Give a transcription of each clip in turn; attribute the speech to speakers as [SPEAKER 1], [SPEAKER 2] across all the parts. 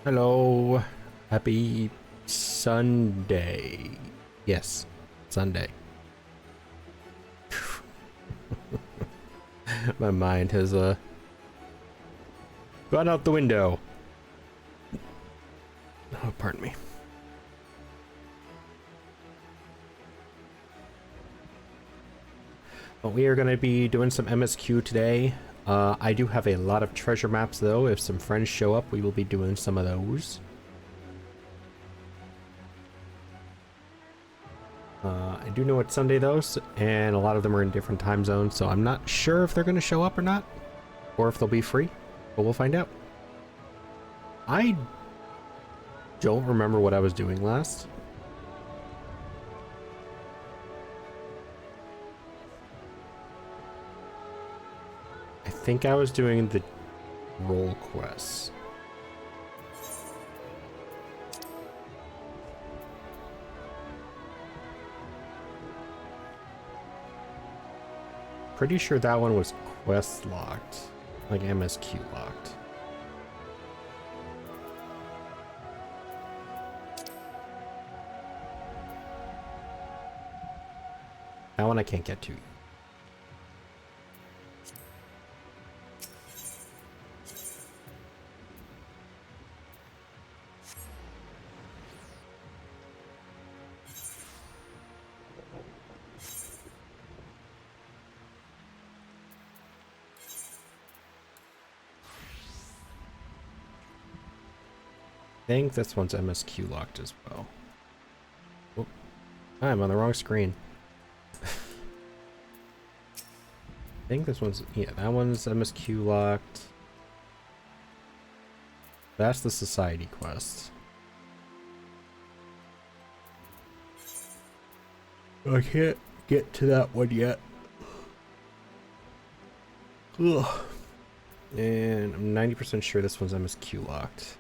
[SPEAKER 1] Hello, happy Sunday. Yes, Sunday. My mind has gone out the window. Oh, pardon me. But we are going to be doing some MSQ today. I do have a lot of treasure maps though. If some friends show up, we will be doing some of those. I do know it's Sunday though, and a lot of them are in different time zones, so I'm not sure if they're going to show up or not, or if they'll be free, but we'll find out. I don't remember what I was doing last. I think I was doing the role quests. Pretty sure that one was quest locked, like MSQ locked. That one I can't get to. I think this one's MSQ locked as well. Oh, I'm on the wrong screen. I think this one's, yeah, that one's MSQ locked. That's the society quest. I can't get to that one yet. Ugh. And I'm 90% sure this one's MSQ locked.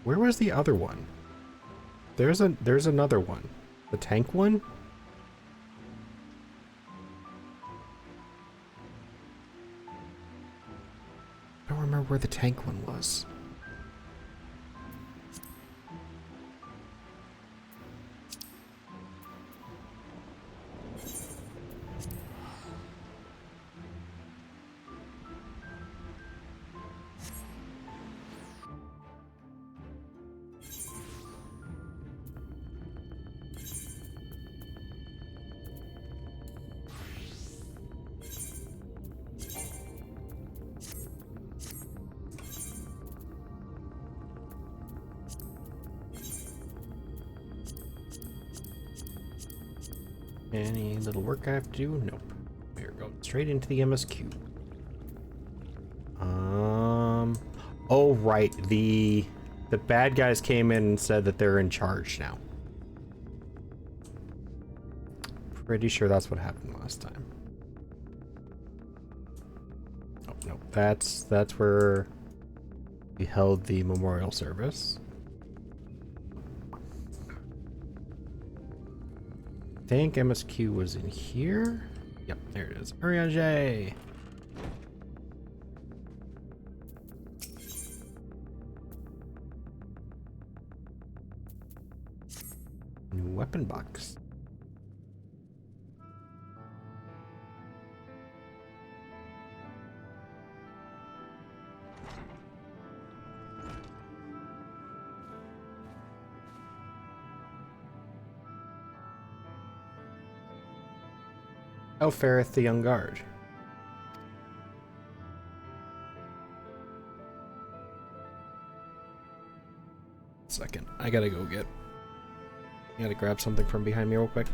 [SPEAKER 1] Where was the other one? There's another one. The tank one? I don't remember where the tank one was. Any little work I have to do? Nope. There we go. Straight into the MSQ. Oh right, the bad guys came in and said that they're in charge now. Pretty sure that's what happened last time. Oh no, that's where we held the memorial service. I think MSQ was in here. Yep, there it is. Ariane. New weapon box. How fareth the young guard? Second, I gotta go get. I gotta grab something from behind me real quick.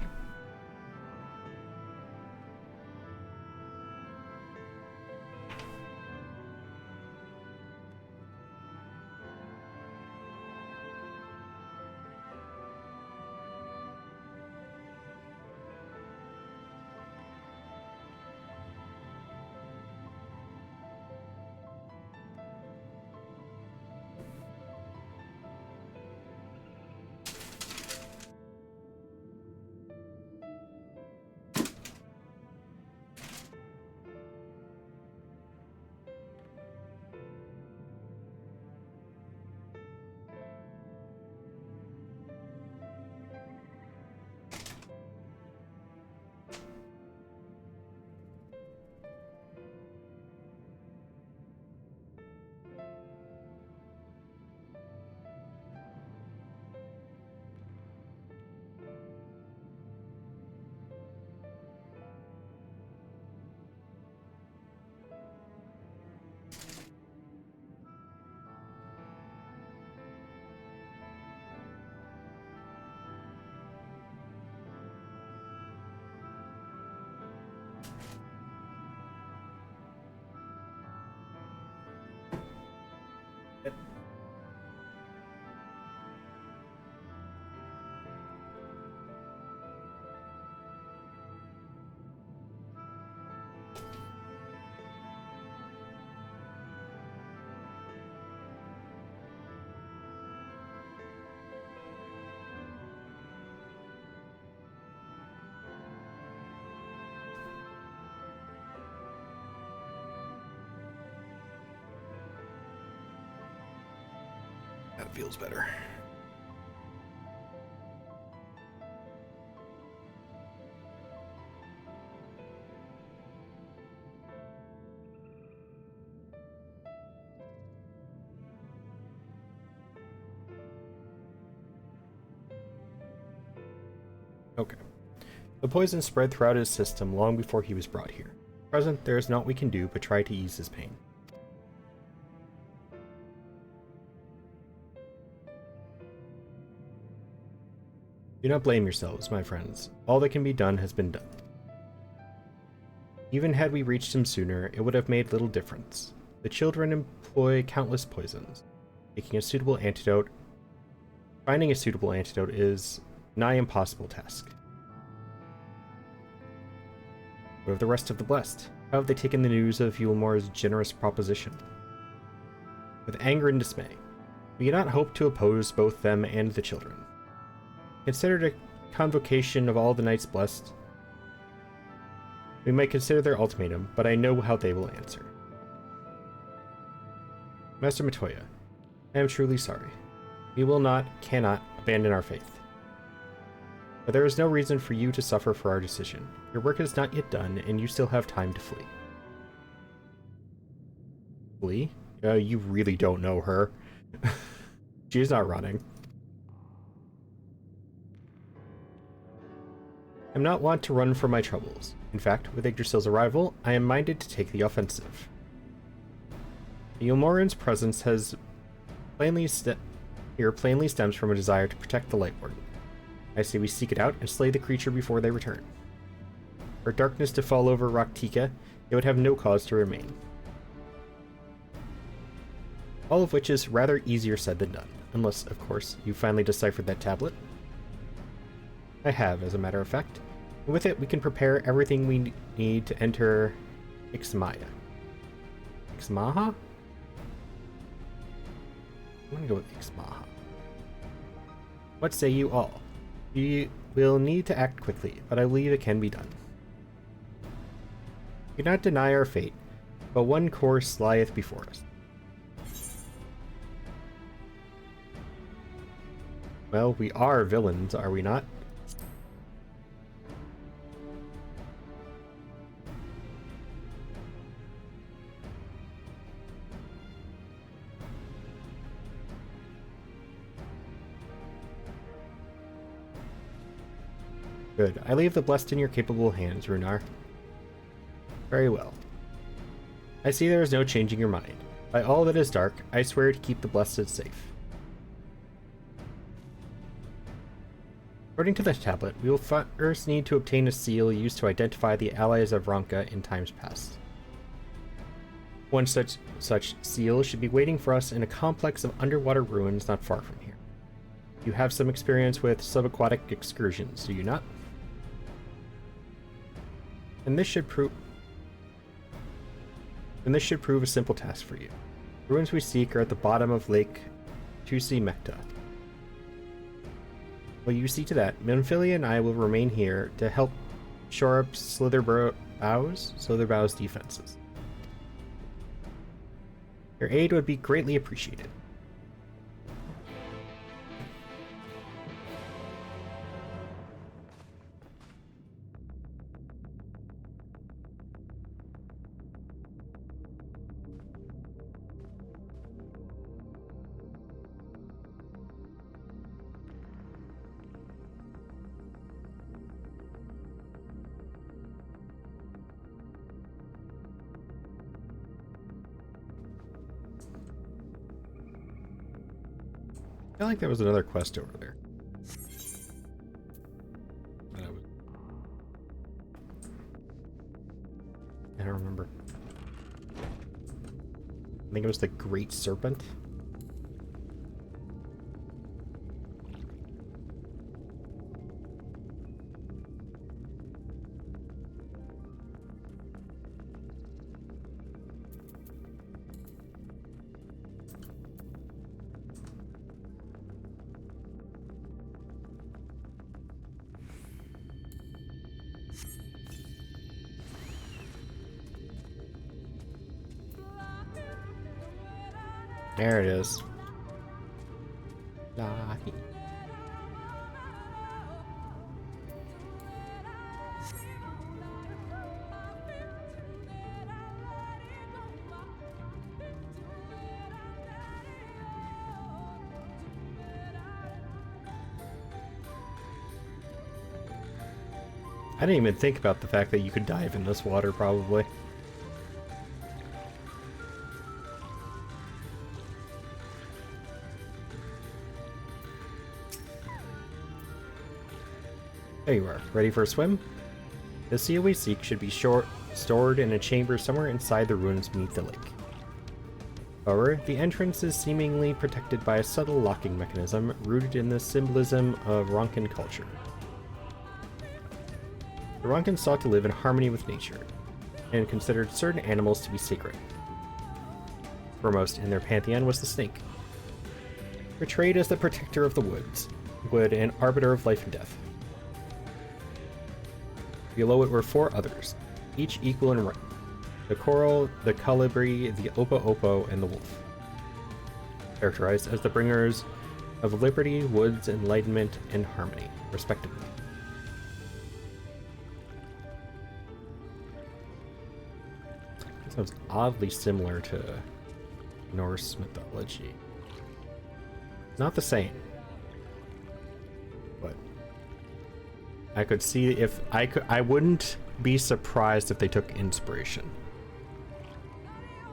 [SPEAKER 1] that feels better. Okay. The poison spread throughout his system long before he was brought here. At present, there is naught we can do but try to ease his pain. Do not blame yourselves, my friends. All that can be done has been done. Even had we reached him sooner, it would have made little difference. The children employ countless poisons. Finding a suitable antidote is nigh impossible task. What of the rest of the blessed? How have they taken the news of Yulmore's generous proposition? With anger and dismay. We cannot hope to oppose both them and the children. Considered a convocation of all the knights blessed. We might consider their ultimatum, but I know how they will answer. Master Matoya, I am truly sorry. We will not, cannot, abandon our faith. But there is no reason for you to suffer for our decision. Your work is not yet done, and you still have time to flee. Flee? You really don't know her. She's not running. I'm not wont to run from my troubles. In fact, with Yggdrasil's arrival, I am minded to take the offensive. The Yulmoran's presence plainly stems from a desire to protect the Light Warden. I say we seek it out and slay the creature before they return. For darkness to fall over Raktika, it would have no cause to remain. All of which is rather easier said than done, unless, of course, you finally deciphered that tablet. I have, as a matter of fact. And with it, we can prepare everything we need to enter Ixmaya. Ixmaha? I'm gonna go with Ixmaha. What say you all? We will need to act quickly, but I believe it can be done. We cannot deny our fate, but one course lieth before us. Well, we are villains, are we not? Good. I leave the blessed in your capable hands, Runar. Very well. I see there is no changing your mind. By all that is dark, I swear to keep the blessed safe. According to the tablet, we will first need to obtain a seal used to identify the allies of Ranka in times past. One such seal should be waiting for us in a complex of underwater ruins not far from here. You have some experience with subaquatic excursions, do you not? And this should prove a simple task for you. The ruins we seek are at the bottom of Lake Tusi Mekta. Well, you see to that. Minfilia and I will remain here to help shore up Slitherbow's defenses. Your aid would be greatly appreciated. I feel like there was another quest over there. I don't remember. I think it was the Great Serpent. There it is. Lahi. I didn't even think about the fact that you could dive in this water, probably. There you are. Ready for a swim? The seal we seek should be stored in a chamber somewhere inside the ruins beneath the lake. However, the entrance is seemingly protected by a subtle locking mechanism rooted in the symbolism of Ronkan culture. The Ronkan sought to live in harmony with nature, and considered certain animals to be sacred. Foremost in their pantheon was the snake, portrayed as the protector of the wood and arbiter of life and death. Below it were 4 others, each equal in rank: the coral, the colibri, the opo-opo, and the wolf, characterized as the bringers of liberty, woods, enlightenment, and harmony, respectively. Sounds oddly similar to Norse mythology. Not the same, but I could see if I wouldn't be surprised if they took inspiration.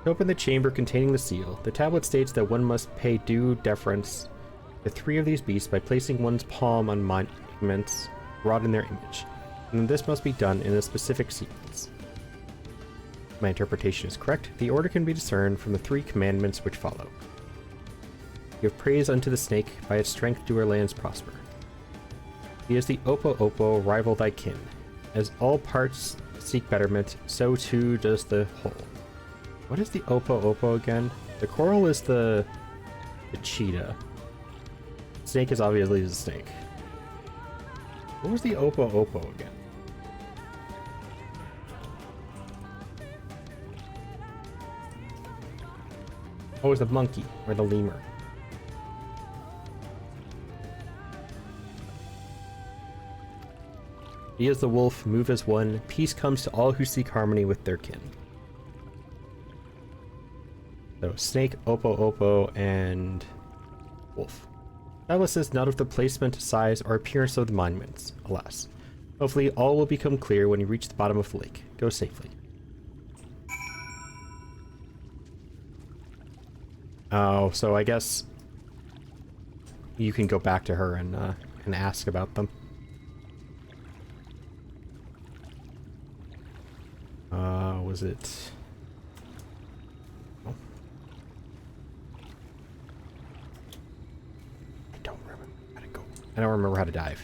[SPEAKER 1] To open the chamber containing the seal, the tablet states that one must pay due deference to 3 of these beasts by placing one's palm on monuments wrought in their image, and this must be done in a specific sequence. If my interpretation is correct, the order can be discerned from the 3 commandments which follow. Give praise unto the snake, by its strength do our lands prosper. He is the opo-opo, rival thy kin. As all parts seek betterment, so too does the whole. What is the opo-opo again? The coral is the cheetah. Snake is obviously the snake. What was the opo-opo again? Oh, it's the monkey, or the lemur. Be as the wolf, move as one, peace comes to all who seek harmony with their kin. So, snake, opo-opo, and wolf. Tablet says not of the placement, size, or appearance of the monuments, alas. Hopefully all will become clear when you reach the bottom of the lake. Go safely. Oh, so I guess you can go back to her and ask about them. Was it? Oh. I don't remember how to go. I don't remember how to dive.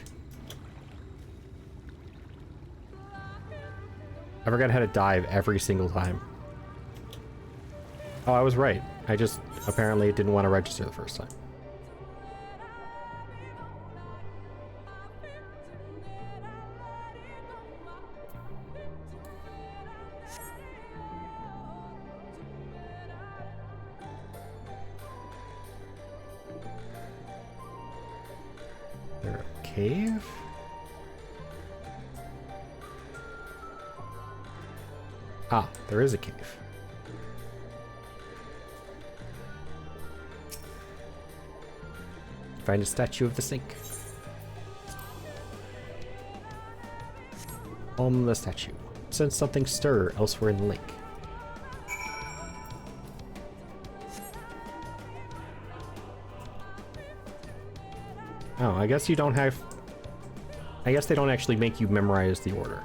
[SPEAKER 1] I forgot how to dive every single time. Oh, I was right. I just apparently didn't want to register the first time. Is there a cave? Ah, there is a cave. Find a statue of the snake. On the statue. Sense something stir elsewhere in the lake. Oh, I guess you don't have... I guess they don't actually make you memorize the order.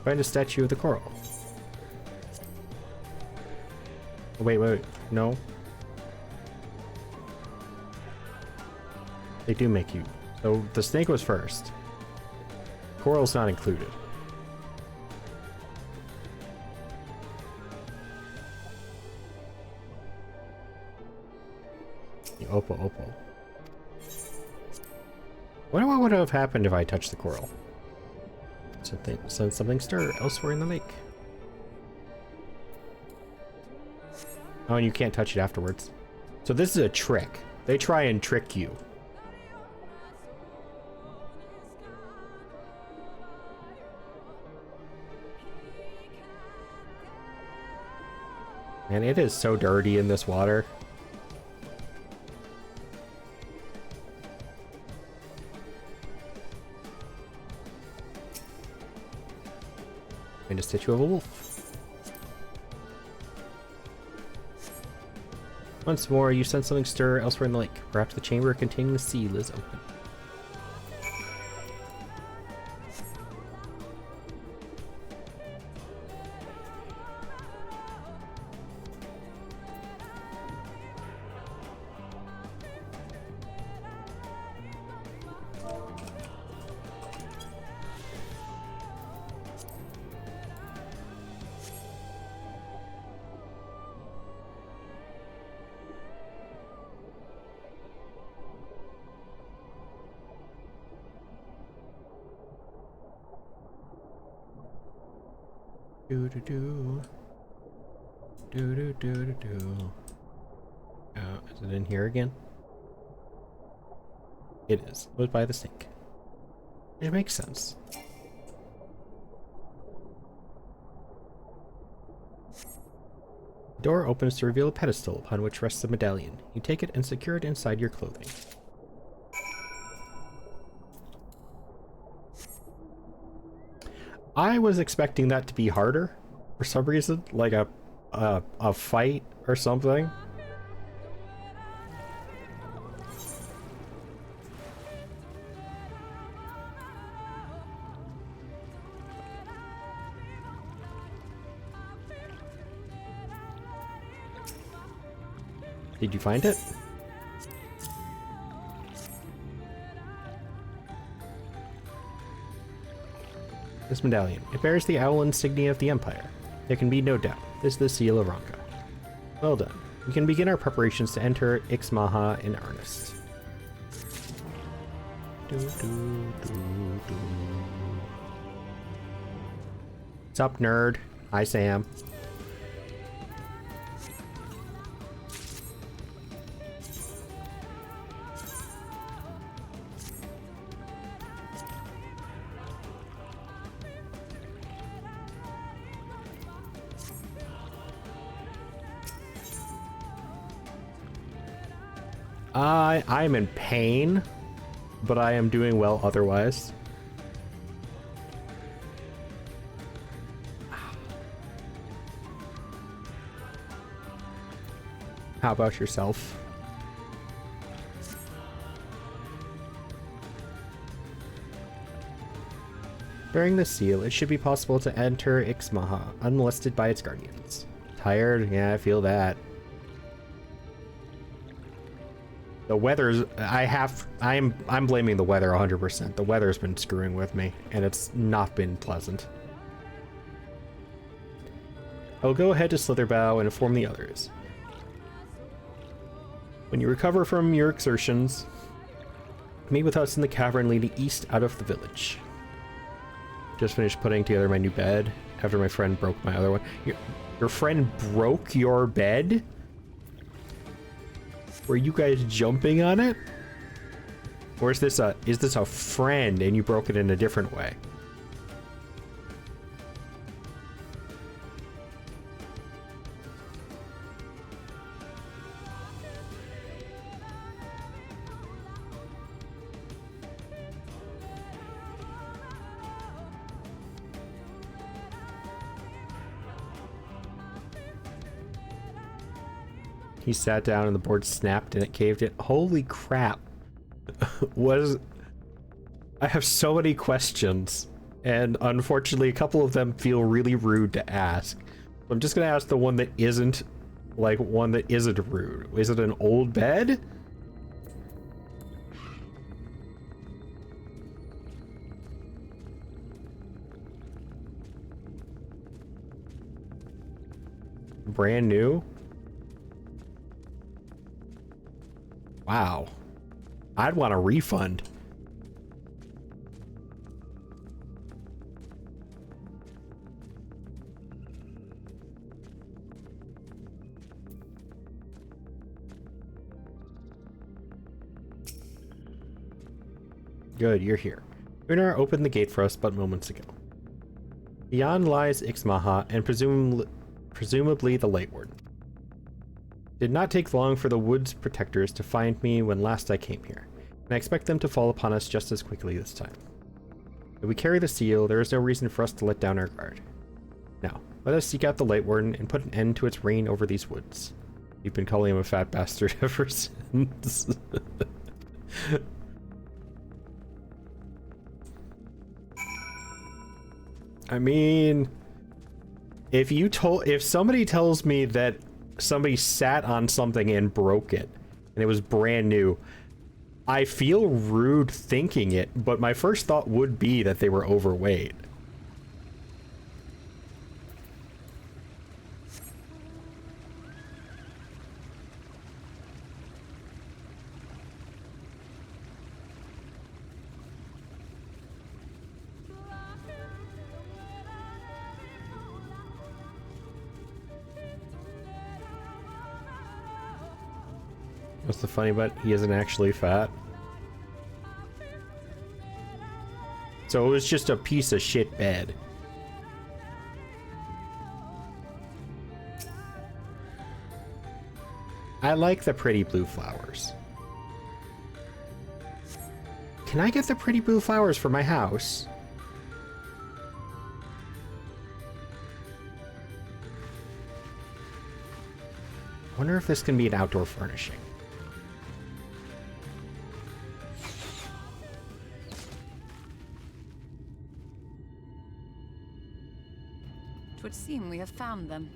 [SPEAKER 1] Find a statue of the coral. Oh, wait, no. They do make you. So the snake was first. Coral's not included. The opo-opo. What would have happened if I touched the coral? Something stir elsewhere in the lake. Oh, and you can't touch it afterwards. So this is a trick. They try and trick you. Man, it is so dirty in this water. And a statue of a wolf. Once more, you sense something stir elsewhere in the lake. Perhaps the chamber containing the seal is open. Do do do. Do do do do do. Is it in here again? It is. It was by the sink. It makes sense. The door opens to reveal a pedestal upon which rests a medallion. You take it and secure it inside your clothing. I was expecting that to be harder for some reason, like a fight or something. Did you find it? This medallion. It bears the owl insignia of the Empire. There can be no doubt. This is the seal of Ranka. Well done. We can begin our preparations to enter Ixmaha in earnest. What's up, nerd? Hi, Sam. I'm in pain, but I am doing well otherwise. How about yourself? Bearing the seal, it should be possible to enter Ixmaha unmolested by its guardians. Tired? Yeah, I feel that. The weather's... I'm blaming the weather 100%. The weather's been screwing with me, and it's not been pleasant. I'll go ahead to Slitherbow and inform the others. When you recover from your exertions, meet with us in the cavern leading east out of the village. Just finished putting together my new bed after my friend broke my other one. Your friend broke your bed? Were you guys jumping on it? Or is this a friend and you broke it in a different way? He sat down and the board snapped and it caved in. Holy crap. I have so many questions, and unfortunately a couple of them feel really rude to ask. I'm just gonna ask the one that isn't, like, one that isn't rude. Is it an old bed? Brand new? Wow. I'd want a refund. Good, you're here. Unar opened the gate for us but moments ago. Beyond lies Ixmaha and presumably the Light Warden. Did not take long for the Woods Protectors to find me when last I came here, and I expect them to fall upon us just as quickly this time. If we carry the seal, there is no reason for us to let down our guard. Now, let us seek out the Light Warden and put an end to its reign over these woods. You've been calling him a fat bastard ever since. I mean, if somebody tells me that somebody sat on something and broke it, and it was brand new, I feel rude thinking it, but my first thought would be that they were overweight. What's the funny about he isn't actually fat? So it was just a piece of shit bed. I like the pretty blue flowers. Can I get the pretty blue flowers for my house? I wonder if this can be an outdoor furnishing.
[SPEAKER 2] It would seem we have found them.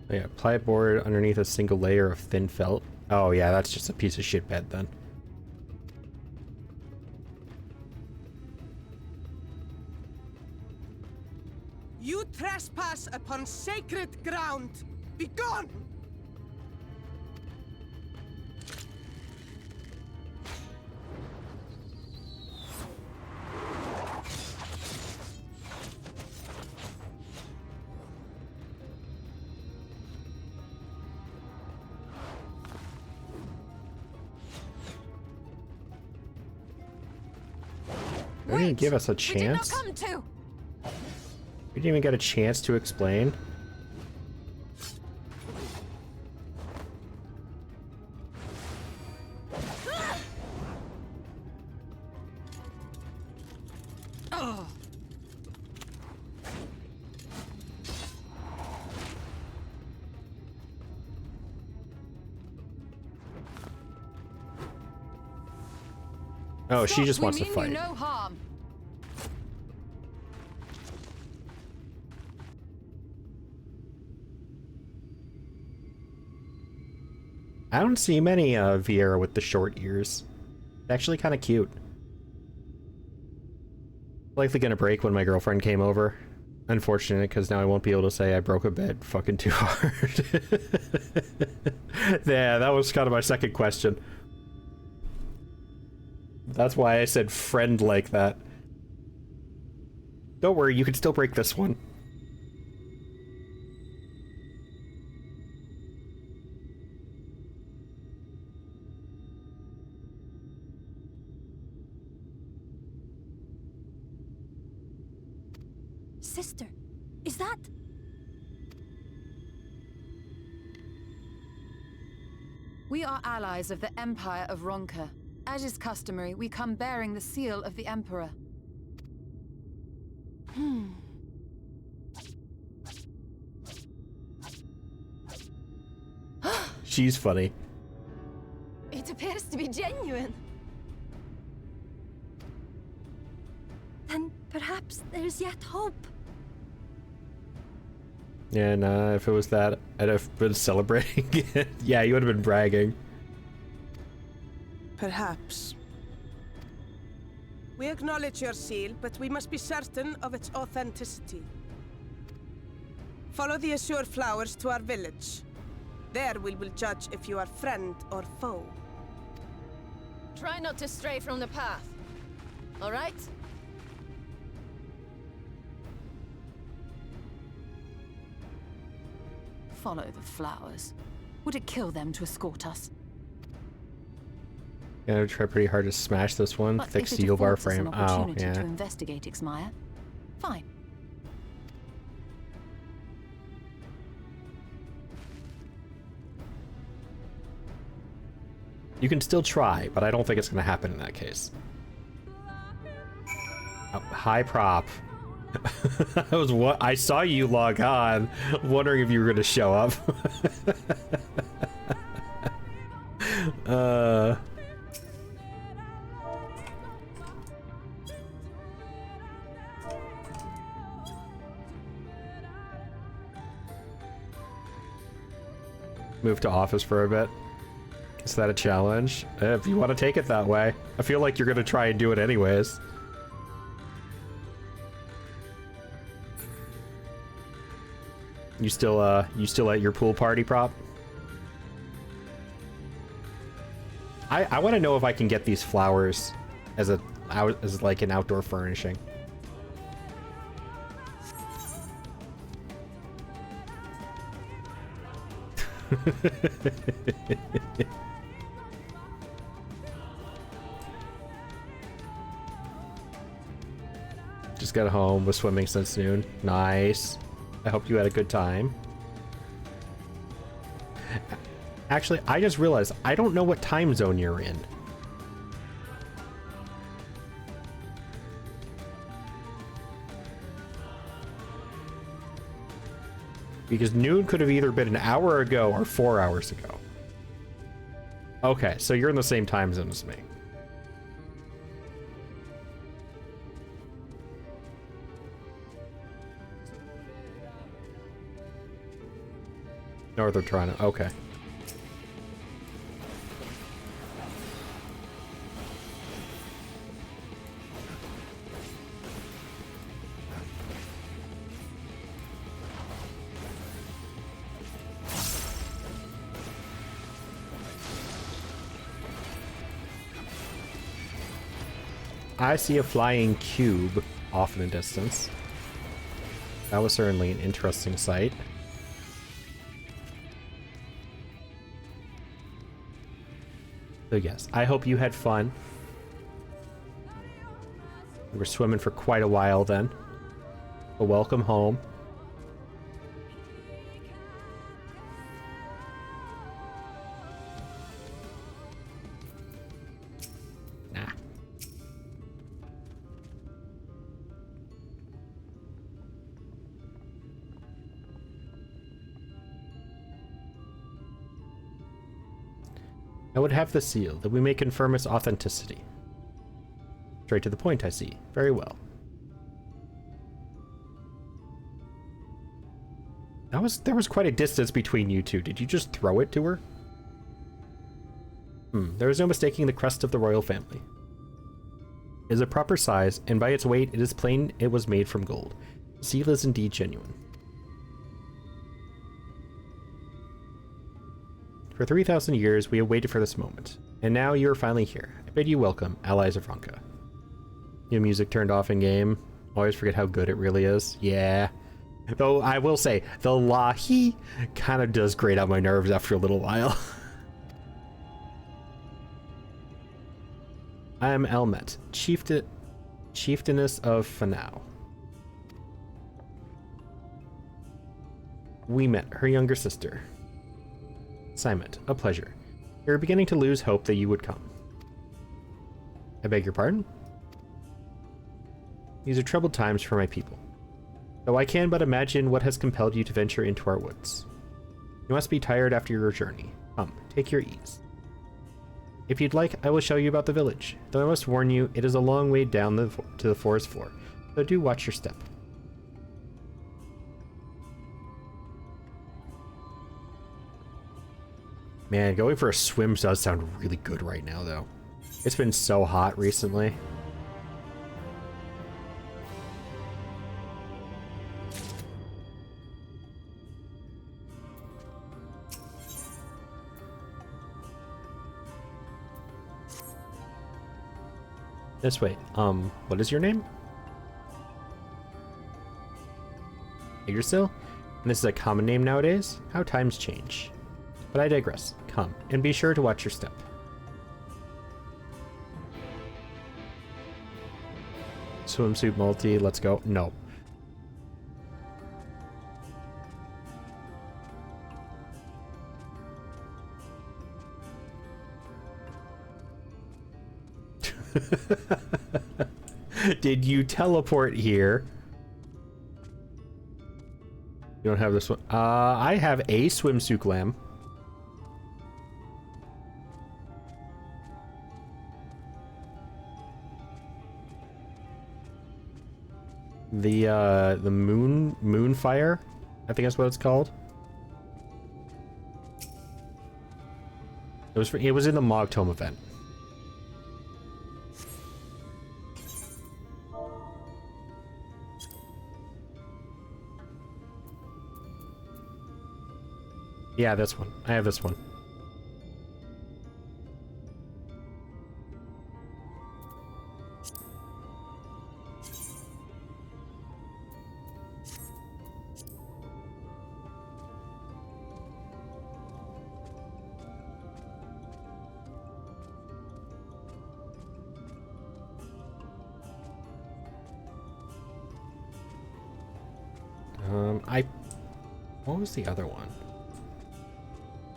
[SPEAKER 1] Oh yeah, ply board underneath a single layer of thin felt. Oh yeah, that's just a piece of shit bed then.
[SPEAKER 3] You trespass upon sacred ground! Begone!
[SPEAKER 1] They didn't give us a chance.
[SPEAKER 2] We did not come to.
[SPEAKER 1] We didn't even get a chance to explain.
[SPEAKER 2] Oh.
[SPEAKER 1] Oh, she just wants to fight.
[SPEAKER 2] You no harm.
[SPEAKER 1] I don't see many Vieira with the short ears. It's actually kind of cute. Likely gonna break when my girlfriend came over. Unfortunate, because now I won't be able to say I broke a bed fucking too hard. Yeah, that was kind of my second question. That's why I said friend like that. Don't worry, you can still break this one.
[SPEAKER 2] Sister, is that? We are allies of the Empire of Ronka. As is customary, we come bearing the seal of the Emperor.
[SPEAKER 1] She's funny.
[SPEAKER 4] It appears to be genuine. Then perhaps there's yet hope.
[SPEAKER 1] Yeah, nah, if it was that, I'd have been celebrating it. Yeah, you would have been bragging.
[SPEAKER 3] Perhaps. We acknowledge your seal, but we must be certain of its authenticity. Follow the azure flowers to our village. There we will judge if you are friend or foe.
[SPEAKER 4] Try not to stray from the path. All right?
[SPEAKER 2] Follow the flowers. Would it kill them to escort us?
[SPEAKER 1] Gonna try pretty hard to smash this one.
[SPEAKER 2] But
[SPEAKER 1] Thick
[SPEAKER 2] if it
[SPEAKER 1] steel bar
[SPEAKER 2] affords us
[SPEAKER 1] frame.
[SPEAKER 2] an
[SPEAKER 1] Oh,
[SPEAKER 2] opportunity
[SPEAKER 1] yeah.
[SPEAKER 2] to investigate Ixmaya, fine.
[SPEAKER 1] You can still try, but I don't think it's gonna happen in that case. Oh, high prop. I saw you log on, wondering if you were gonna show up. Move to office for a bit. Is that a challenge? If you want to take it that way. I feel like you're gonna try and do it anyways. You still at your pool party, prop? I want to know if I can get these flowers as like an outdoor furnishing. Just got home, was swimming since noon. Nice. I hope you had a good time. Actually, I just realized I don't know what time zone you're in. Because noon could have either been an hour ago or 4 hours ago. Okay, so you're in the same time zone as me. Northern Toronto, okay. I see a flying cube off in the distance. That was certainly an interesting sight. So yes, I hope you had fun. We were swimming for quite a while then. But welcome home. Nah. I would have the seal, that we may confirm its authenticity. Straight to the point, I see. Very well. There was quite a distance between you two. Did you just throw it to her? There is no mistaking the crest of the royal family. It is a proper size, and by its weight, it is plain it was made from gold. The seal is indeed genuine. For 3,000 years, we have waited for this moment, and now you are finally here. I bid you welcome, allies of Ronka. Your music turned off in game. Always forget how good it really is. Yeah. Though I will say, the la-hee kind of does grate on my nerves after a little while. I am Elmet, chieftainess of Fanau. We met, her younger sister. Simon, a pleasure. We were beginning to lose hope that you would come. I beg your pardon? These are troubled times for my people. Though I can but imagine what has compelled you to venture into our woods. You must be tired after your journey. Come, take your ease. If you'd like, I will show you about the village. Though I must warn you, it is a long way down to the forest floor, so do watch your step. Man, going for a swim does sound really good right now, though. It's been so hot recently. This way. What is your name? Yggdrasil? And this is a common name nowadays? How times change. But I digress. Come, and be sure to watch your step. Swimsuit multi, let's go. No. Did you teleport here? You don't have this one. I have a swimsuit glam. The Moonfire, I think that's what it's called. It was in the Mogtome event. Yeah, this one. I have this one. What was the other one?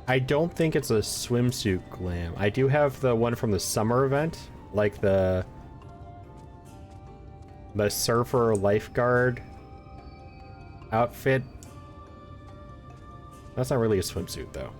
[SPEAKER 1] I don't think it's a swimsuit glam. I do have the one from the summer event, like the surfer lifeguard outfit. That's not really a swimsuit though.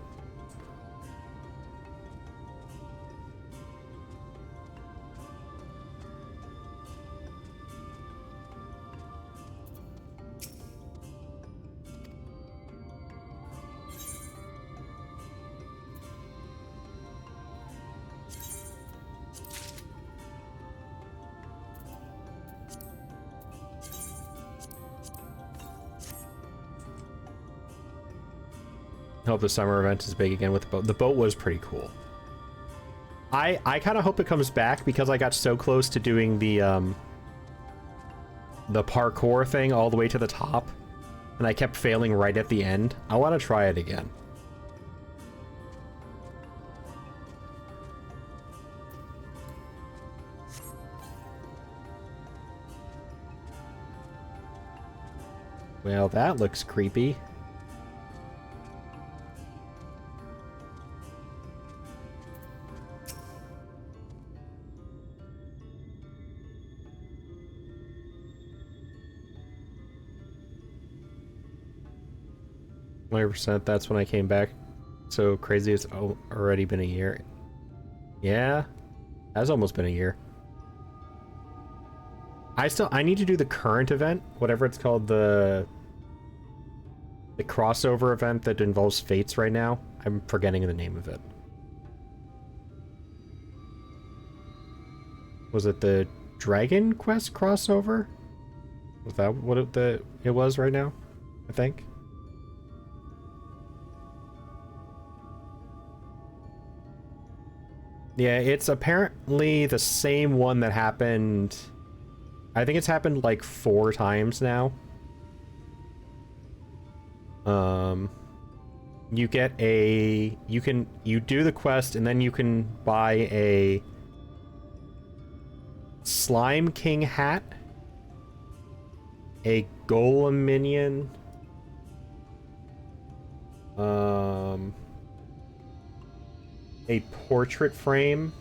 [SPEAKER 1] I hope the summer event is big again with the boat. The boat was pretty cool. I kind of hope it comes back because I got so close to doing the parkour thing all the way to the top, and I kept failing right at the end. I want to try it again. Well, that looks creepy. %. That's when I came back. So crazy, it's already been a year. Yeah, has almost been a year. I need to do the current event, whatever it's called, the crossover event that involves fates right now. I'm forgetting the name of it. Was it the Dragon Quest crossover? Was that what it was right now? I think. Yeah, it's apparently the same one that happened. I think it's happened like 4 times now. You get you do the quest and then you can buy a Slime King hat, a Golem minion, a portrait frame,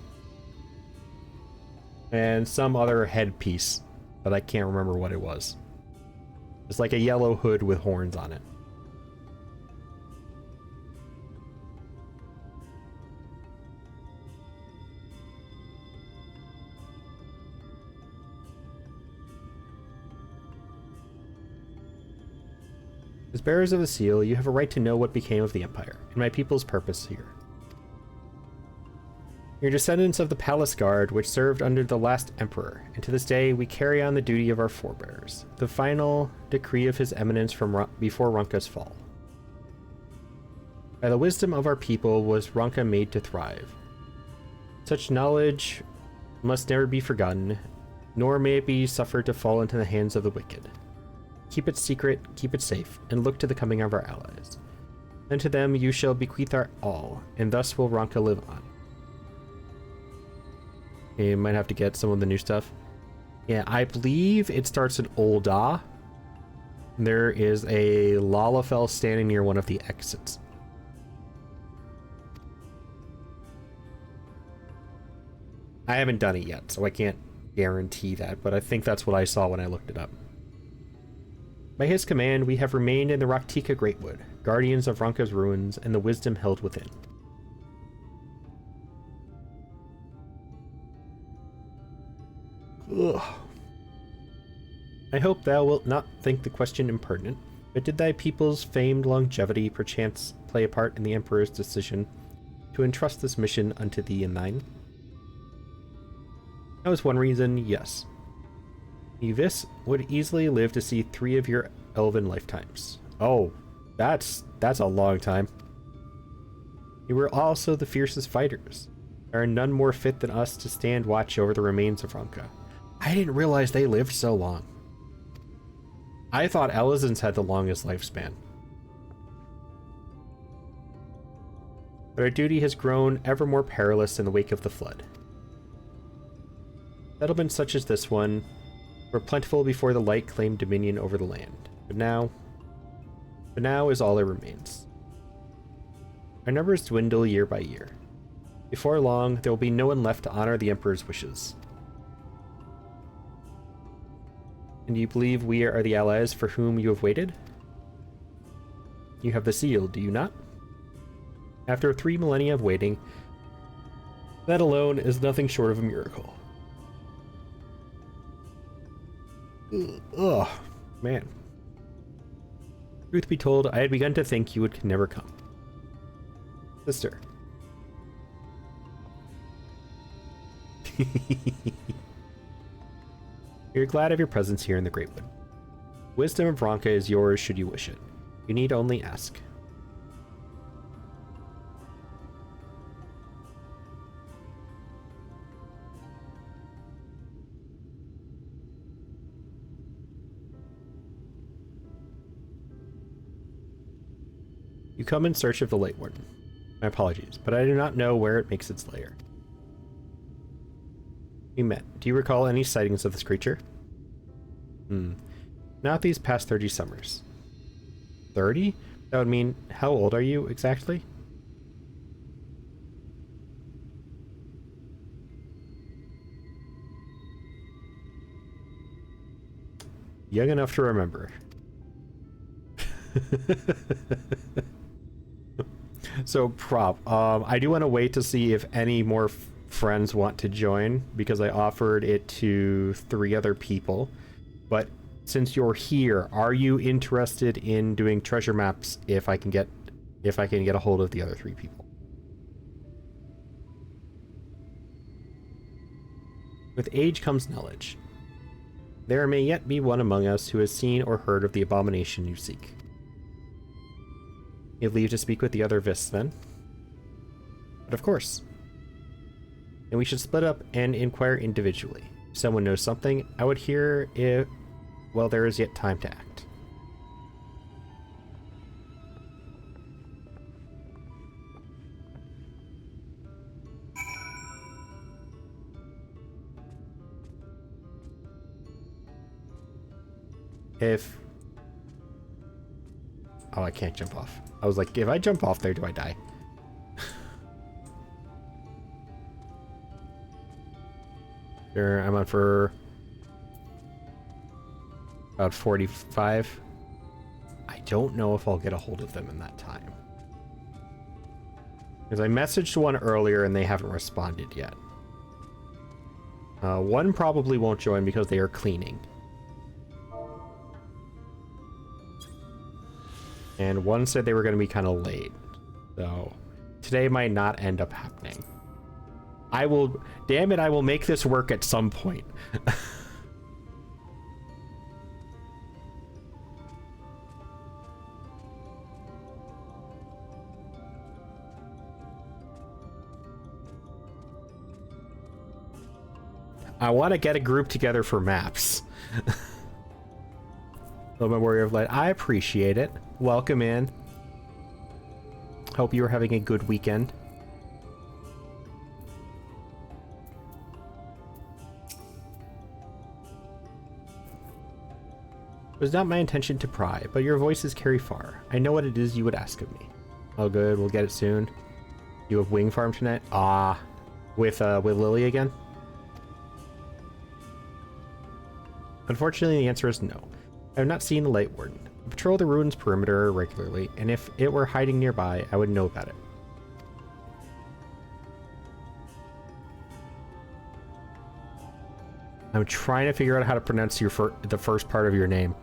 [SPEAKER 1] and some other headpiece that I can't remember what it was. It's like a yellow hood with horns on it. As bearers of the seal, you have a right to know what became of the Empire, and my people's purpose here. You're descendants of the Palace Guard, which served under the last Emperor, and to this day we carry on the duty of our forebears, the final decree of His Eminence from before Ronka's fall. By the wisdom of our people was Ronka made to thrive. Such knowledge must never be forgotten, nor may it be suffered to fall into the hands of the wicked. Keep it secret, keep it safe, and look to the coming of our allies. And to them you shall bequeath our all, and thus will Ronka live on. You might have to get some of the new stuff. Yeah, I believe it starts in Ul'dah. There is a Lalafell standing near one of the exits. I haven't done it yet, so I can't guarantee that, but I think that's what I saw when I looked it up. By his command, we have remained in the Raktika Greatwood, guardians of Ronka's ruins and the wisdom held within. Ugh. I hope thou wilt not think the question impertinent, but did thy people's famed longevity perchance play a part in the Emperor's decision to entrust this mission unto thee and thine? That was one reason, yes. Vis would easily live to see 3 of your elven lifetimes. Oh, that's a long time. You were also the fiercest fighters. There are none more fit than us to stand watch over the remains of Ronka. I didn't realize they lived so long. I thought Elizans had the longest lifespan. But our duty has grown ever more perilous in the wake of the flood. Settlements such as this one were plentiful before the light claimed dominion over the land, but now is all that remains. Our numbers dwindle year by year. Before long, there will be no one left to honor the Emperor's wishes. And do you believe we are the allies for whom you have waited? You have the seal, do you not? After 3 millennia of waiting, that alone is nothing short of a miracle. Ugh, man. Truth be told, I had begun to think you would never come. Sister. You're glad of your presence here in the Greatwood. Wisdom of Ronka is yours should you wish it. You need only ask. You come in search of the Light Warden. My apologies, but I do not know where it makes its lair. We met. Do you recall any sightings of this creature? Not these past 30 summers. 30? That would mean, how old are you exactly? Young enough to remember. So prop. I do want to wait to see if any more friends want to join, because I offered it to 3 other people. But since you're here, are you interested in doing treasure maps if I can get a hold of the other 3 people? With age comes knowledge. There may yet be one among us who has seen or heard of the abomination you seek. You have leave to speak with the other Vists, then? But of course. And we should split up and inquire individually. If someone knows something, I would hear if, well, there is yet time to act. If... Oh, I can't jump off. I was like, if I jump off there, do I die? Sure, I'm on for about 45. I don't know if I'll get a hold of them in that time. Because I messaged one earlier and they haven't responded yet. One probably won't join because they are cleaning. And one said they were going to be kind of late. So today might not end up happening. I will, damn it, I will make this work at some point. I want to get a group together for maps. Little Warrior of Light, I appreciate it. Welcome in. Hope you are having a good weekend. was not my intention to pry, but your voices carry far. I know what it is you would ask of me. Oh good, we'll get it soon. You have wing farm tonight? Ah, with Lily again? Unfortunately, the answer is no. I have not seen the Light Warden. I patrol the ruins perimeter regularly, and if it were hiding nearby, I would know about it. I'm trying to figure out how to pronounce your the first part of your name.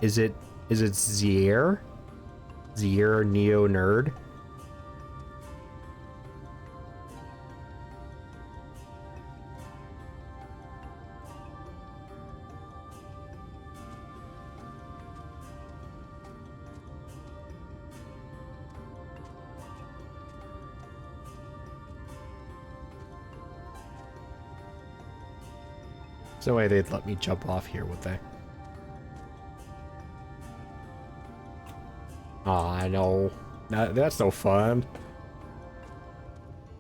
[SPEAKER 1] Is it Zier? Zier Neo Nerd? There's no way they'd let me jump off here, would they? Aw, I know. That's no fun.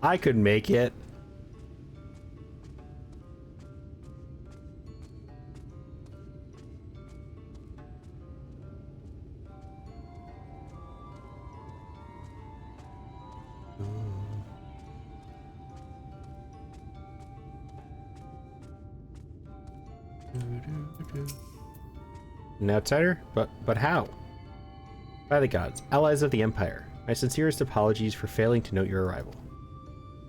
[SPEAKER 1] I could make it. An outsider? But how? By the gods, allies of the Empire, my sincerest apologies for failing to note your arrival.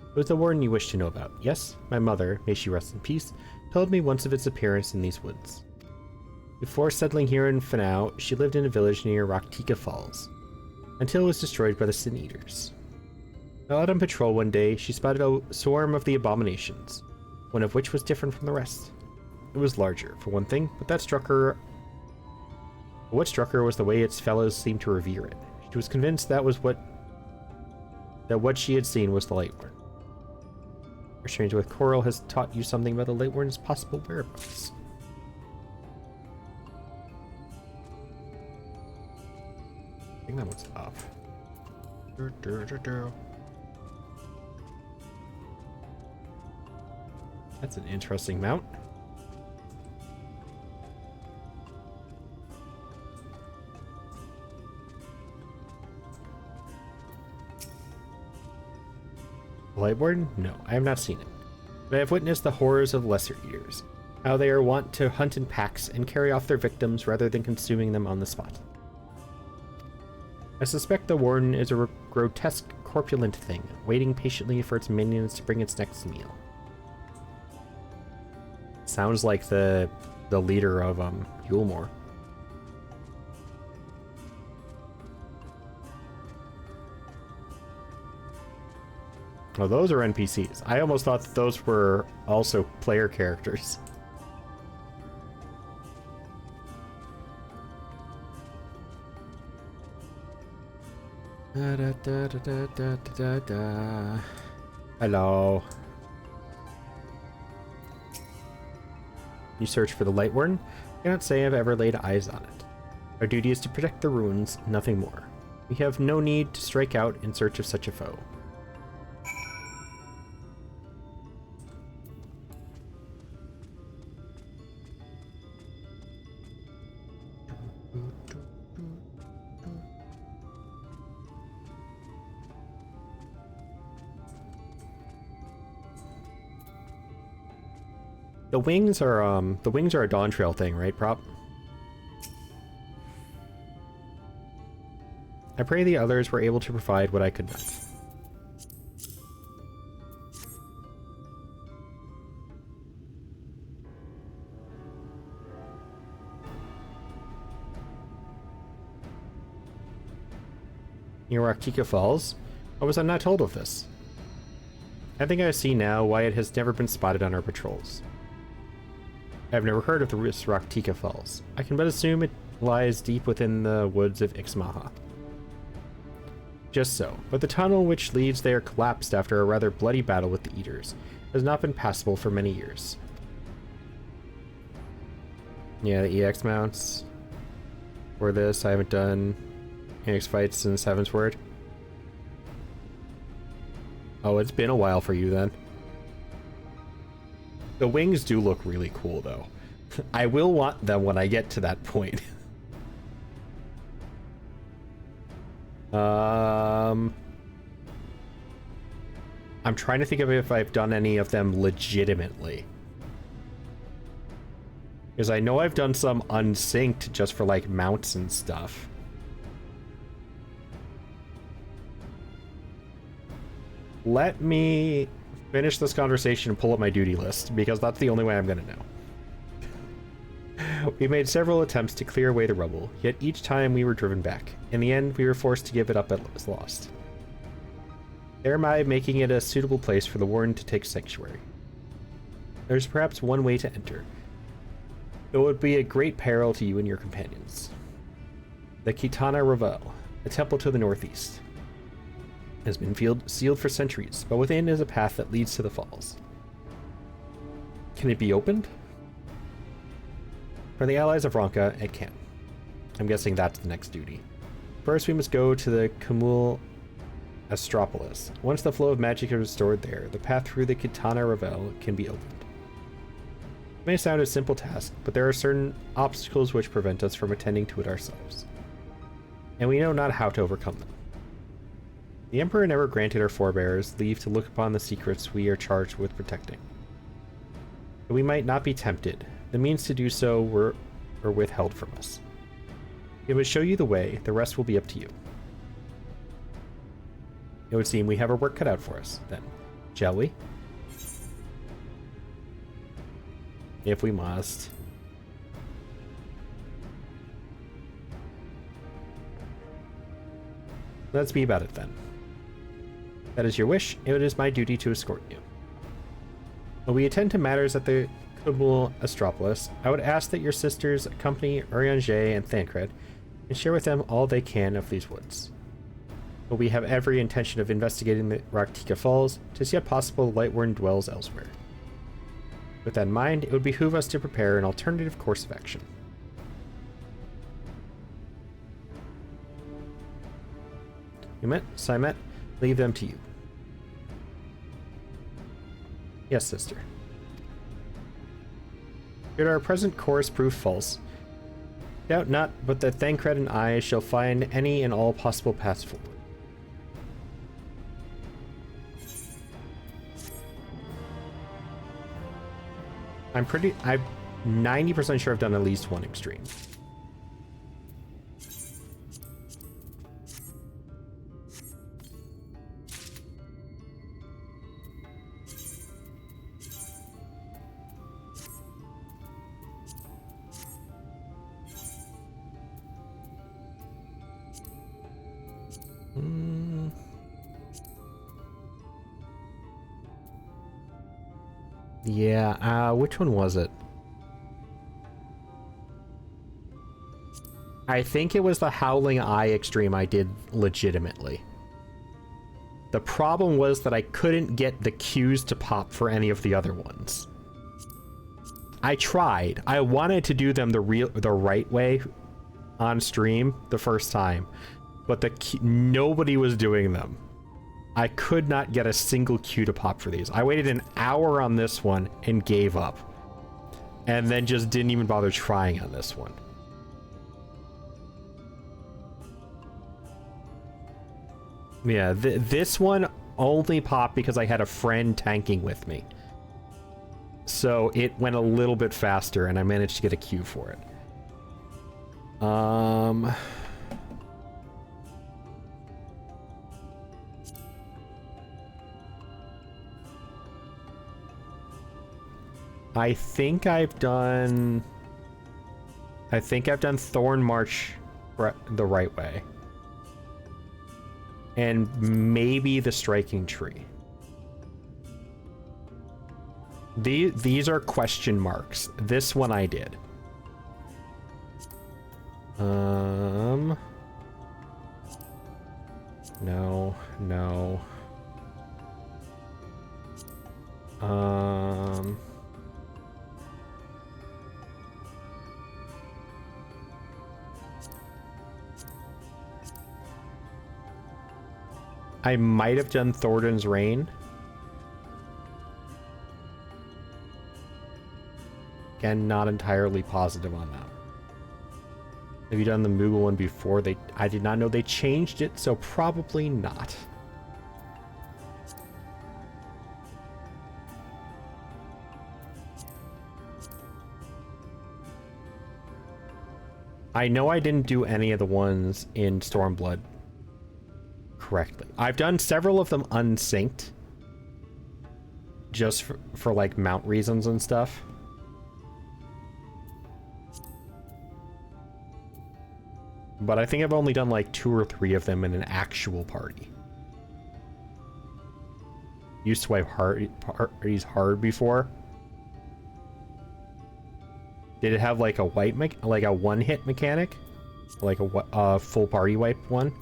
[SPEAKER 1] It was the warden you wished to know about. Yes, my mother, may she rest in peace, told me once of its appearance in these woods. Before settling here in Fanau, she lived in a village near Raktika Falls, until it was destroyed by the Sin Eaters. While out on patrol one day, she spotted a swarm of the abominations, one of which was different from the rest. It was larger, for one thing, but what struck her was the way its fellows seemed to revere it. She was convinced that what she had seen was the Light Warden. Your exchange with Coral has taught you something about the Light Warden's possible whereabouts. I think that one's up. That's an interesting mount. Light Warden? No, I have not seen it. But I have witnessed the horrors of Lesser Eaters, how they are wont to hunt in packs and carry off their victims rather than consuming them on the spot. I suspect the Warden is a grotesque, corpulent thing, waiting patiently for its minions to bring its next meal. Sounds like the leader of Yulmore. Oh, those are NPCs. I almost thought that those were also player characters. Hello. You search for the Light Warden? I cannot say I've ever laid eyes on it. Our duty is to protect the ruins, nothing more. We have no need to strike out in search of such a foe. The wings are a Dawn Trail thing, right, Prop? I pray the others were able to provide what I could not. Near Raktika Falls? Or was I not told of this? I think I see now why it has never been spotted on our patrols. I've never heard of the Raktika Falls. I can but assume it lies deep within the woods of Ixmaha. Just so, but the tunnel which leads there collapsed after a rather bloody battle with the Eaters. It has not been passable for many years. Yeah, the EX mounts. For this, I haven't done EX fights since Heaven's Word. Oh, it's been a while for you then. The wings do look really cool, though. I will want them when I get to that point. I'm trying to think of if I've done any of them legitimately. Because I know I've done some unsynced just for like mounts and stuff. Let me finish this conversation and pull up my duty list, because that's the only way I'm going to know. We made several attempts to clear away the rubble, yet each time we were driven back. In the end, we were forced to give it up as lost. Thereby making it a suitable place for the Warden to take sanctuary. There's perhaps one way to enter, though it would be a great peril to you and your companions. The Kitana Revel, a temple to the northeast, has been sealed for centuries, but within is a path that leads to the falls. Can it be opened? For the allies of Ronka, it can. I'm guessing that's the next duty. First, we must go to the Kumul Astropolis. Once the flow of magic is restored there, the path through the Kitana Revel can be opened. It may sound a simple task, but there are certain obstacles which prevent us from attending to it ourselves, and we know not how to overcome them. The Emperor never granted our forebears leave to look upon the secrets we are charged with protecting. But we might not be tempted. The means to do so were withheld from us. It would show you the way, the rest will be up to you. It would seem we have our work cut out for us, then. Shall we? If we must. Let's be about it then. That is your wish, it is my duty to escort you. When we attend to matters at the Kumul Astropolis, I would ask that your sisters accompany Urianger and Thancred and share with them all they can of these woods. But we have every intention of investigating the Raktika Falls. 'Tis yet possible the Lightworn dwells elsewhere. With that in mind, it would behoove us to prepare an alternative course of action. Simet, leave them to you. Yes, sister. Should our present course prove false, doubt not but that Thancred and I shall find any and all possible paths forward. I'm 90% sure I've done at least one extreme. Yeah, which one was it? I think it was the Howling Eye extreme I did legitimately. The problem was that I couldn't get the cues to pop for any of the other ones. I tried. I wanted to do them the right way on stream the first time, but nobody was doing them. I could not get a single cue to pop for these. I waited an hour on this one and gave up. And then just didn't even bother trying on this one. Yeah, this one only popped because I had a friend tanking with me. So it went a little bit faster and I managed to get a cue for it. I think I've done Thorn March the right way. And maybe the Striking Tree. These are question marks. This one I did. No. I might have done Thornton's Reign. Again, not entirely positive on that. Have you done the Moogle one before? I did not know they changed it, so probably not. I know I didn't do any of the ones in Stormblood correctly. I've done several of them unsynced. Just for like mount reasons and stuff. But I think I've only done like 2 or 3 of them in an actual party. You swipe parties hard before? Did it have like a like a one-hit mechanic? Like a full party wipe one?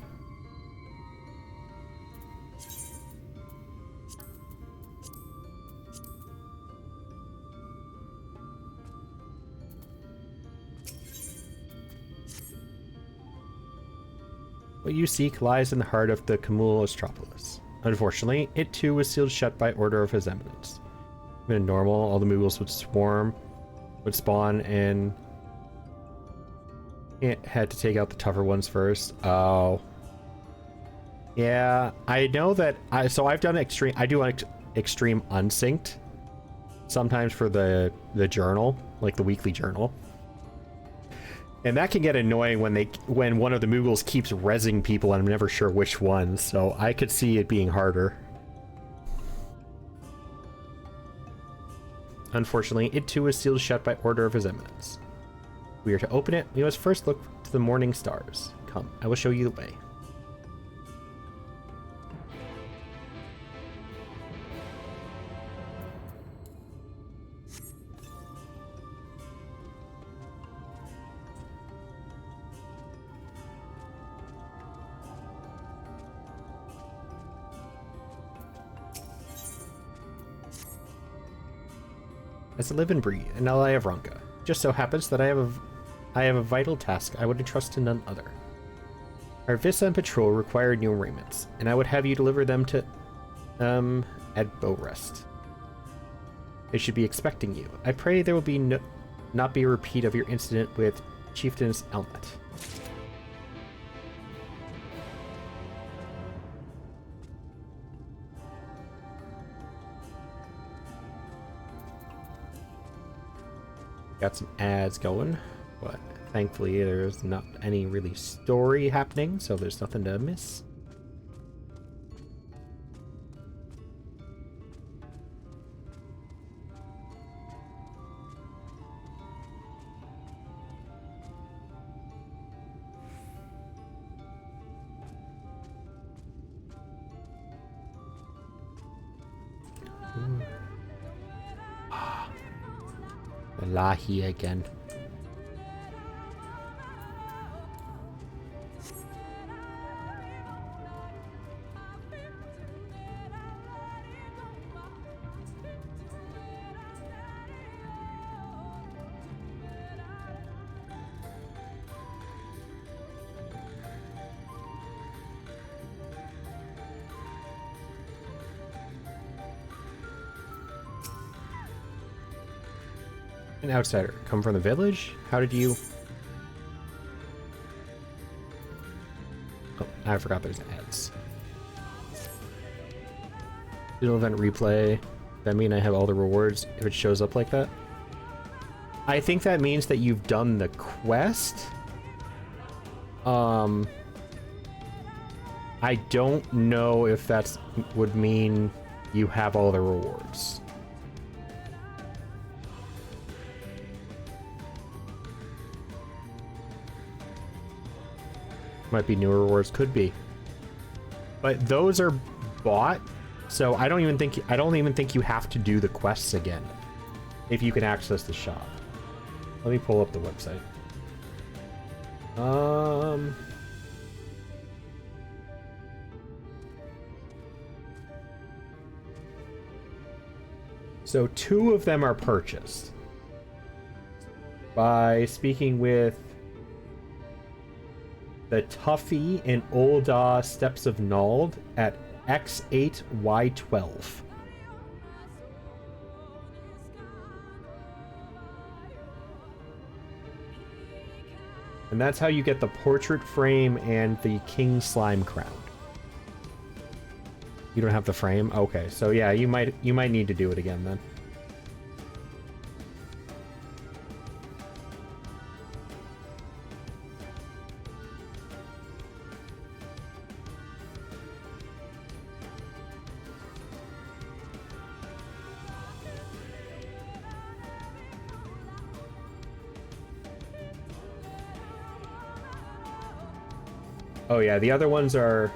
[SPEAKER 1] What you seek lies in the heart of the Camulostropolis. Unfortunately, it too was sealed shut by order of His Eminence. Even in normal, all the Moogles would spawn, and it had to take out the tougher ones first. Oh. Yeah, I know that. So I've done extreme. I do extreme unsynced. Sometimes for the journal, like the weekly journal. And that can get annoying when one of the Moogles keeps rezzing people and I'm never sure which one, so I could see it being harder. Unfortunately, it too is sealed shut by order of His Eminence. We are to open it, we must first look to the morning stars. Come, I will show you the way. As I live and breathe, an ally of Ronka. Just so happens that I have a vital task I would entrust to none other. Our Vissa and patrol require new arraignments, and I would have you deliver them to, at Bowrest. They should be expecting you. I pray there will be not be a repeat of your incident with Chieftainess Elmet. Got some ads going, but thankfully there's not any really story happening, so there's nothing to miss. Lahi again. An outsider. Come from the village? How did you... Oh, I forgot there's ads. Digital event replay. That mean I have all the rewards if it shows up like that? I think that means that you've done the quest. I don't know if that would mean you have all the rewards. Might be newer rewards, could be, but those are bought, so I don't even think you have to do the quests again if you can access the shop. Let me pull up the website. So 2 of them are purchased by speaking with the Tuffy and Olda Steps of Nald at X8Y12. And that's how you get the portrait frame and the king slime crown. You don't have the frame? Okay, so yeah, you might need to do it again then. Oh yeah, the other ones are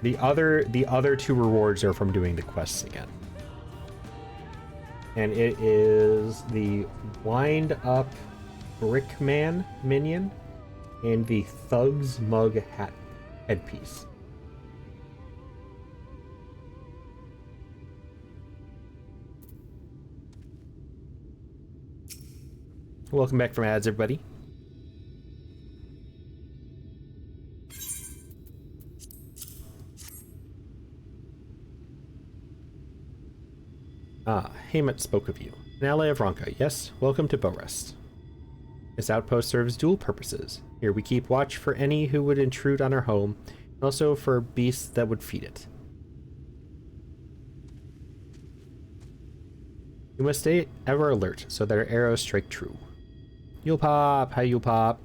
[SPEAKER 1] the other two rewards are from doing the quests again. And it is the Wind Up Brickman minion and the Thug's Mug hat headpiece. Welcome back from ads, everybody. Ah, Haymet spoke of you. An ally of Ronka, yes? Welcome to Bowrest. This outpost serves dual purposes. Here we keep watch for any who would intrude on our home, and also for beasts that would feed it. You must stay ever alert, so that our arrows strike true. You'll pop! Hi, you'll pop!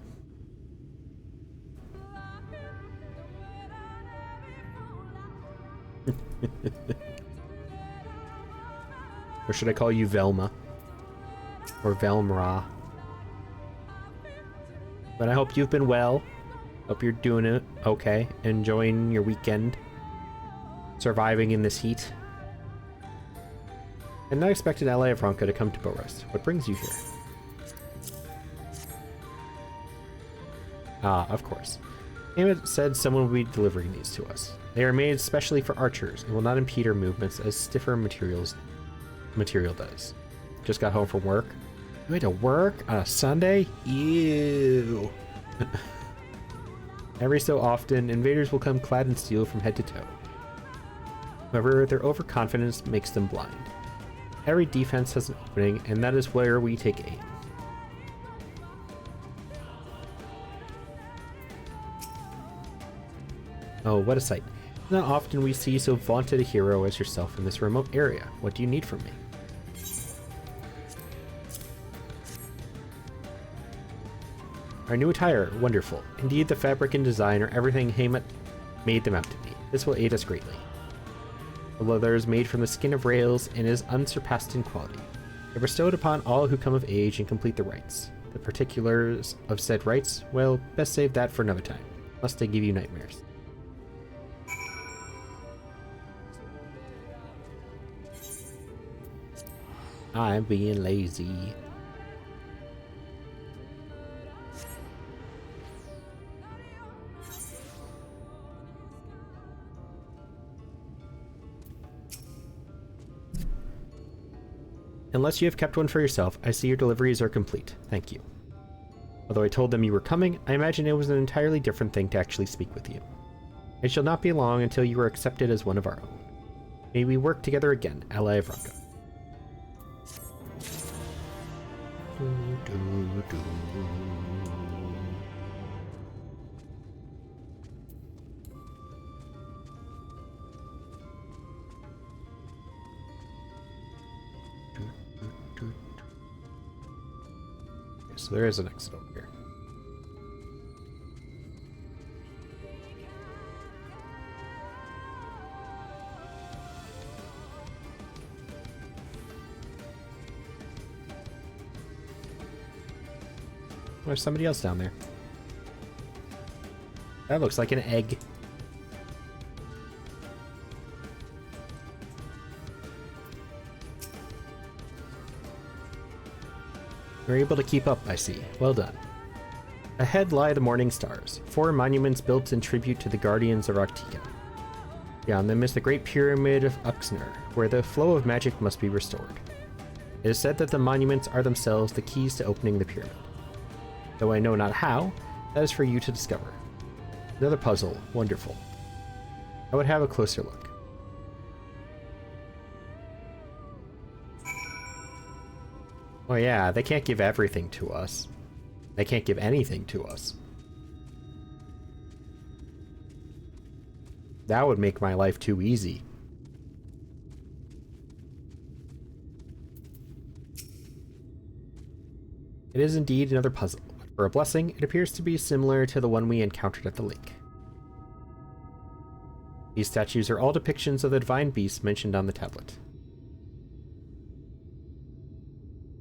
[SPEAKER 1] Or should I call you Velma? Or Velmra? But I hope you've been well. Hope you're doing it okay. Enjoying your weekend. Surviving in this heat. And not expected ally of Ronka to come to Bowrest. What brings you here? Ah, of course. Emmett said someone will be delivering these to us. They are made specially for archers and will not impede our movements as stiffer material does. Just got home from work. You had to work on a Sunday? Ew. Every so often, invaders will come clad in steel from head to toe. However, their overconfidence makes them blind. Every defense has an opening, and that is where we take aim. Oh, what a sight. Not often we see so vaunted a hero as yourself in this remote area. What do you need from me? Our new attire, wonderful. Indeed, the fabric and design are everything Haymet made them out to be. This will aid us greatly. The leather is made from the skin of rails and is unsurpassed in quality. They're bestowed upon all who come of age and complete the rites. The particulars of said rites, well, best save that for another time, lest they give you nightmares. I'm being lazy. Unless you have kept one for yourself, I see your deliveries are complete. Thank you. Although I told them you were coming, I imagine it was an entirely different thing to actually speak with you. It shall not be long until you are accepted as one of our own. May we work together again, ally of Ronka. So there is an exit over here. There's somebody else down there. That looks like an egg. You're able to keep up, I see. Well done. Ahead lie the morning stars, 4 monuments built in tribute to the guardians of Arctica. Beyond them is the Great Pyramid of Uxner, where the flow of magic must be restored. It is said that the monuments are themselves the keys to opening the pyramid. Though I know not how, that is for you to discover. Another puzzle, wonderful. I would have a closer look. Oh yeah, they can't give everything to us. They can't give anything to us. That would make my life too easy. It is indeed another puzzle. For a blessing, it appears to be similar to the one we encountered at the lake. These statues are all depictions of the divine beasts mentioned on the tablet.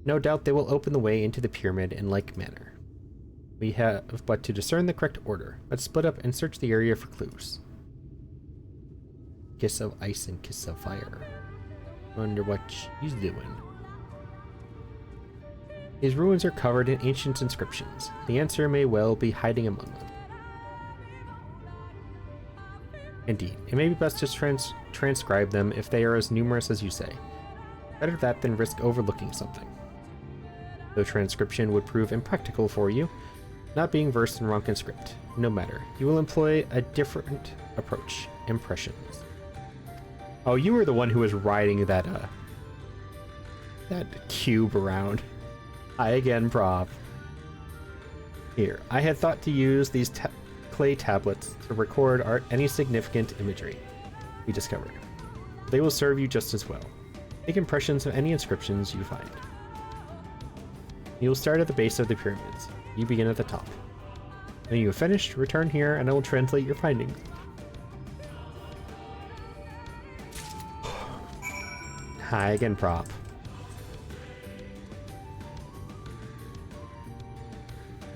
[SPEAKER 1] No doubt they will open the way into the pyramid in like manner. We have but to discern the correct order. Let's split up and search the area for clues. Kiss of ice and kiss of fire. Wonder what she's doing. These ruins are covered in ancient inscriptions. The answer may well be hiding among them. Indeed, it may be best to transcribe them if they are as numerous as you say. Better that than risk overlooking something. Though transcription would prove impractical for you, not being versed in Ronkan script. No matter, you will employ a different approach. Impressions. Oh, you were the one who was riding that cube around. Hi again, Prop. Here, I had thought to use these clay tablets to record any significant imagery we discovered. They will serve you just as well. Make impressions of any inscriptions you find. You will start at the base of the pyramids. You begin at the top. When you have finished, return here and I will translate your findings. Hi again, Prop.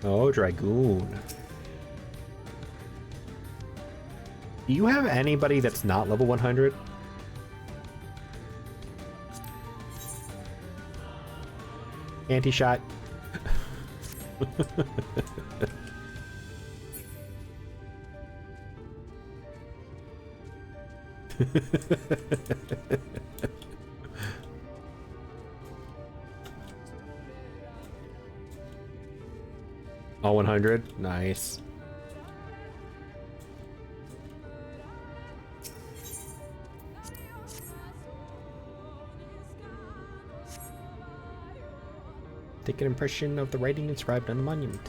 [SPEAKER 1] Oh, Dragoon. Do you have anybody that's not level 100? Anti-shot. All 100? Nice. Take an impression of the writing inscribed on the monument.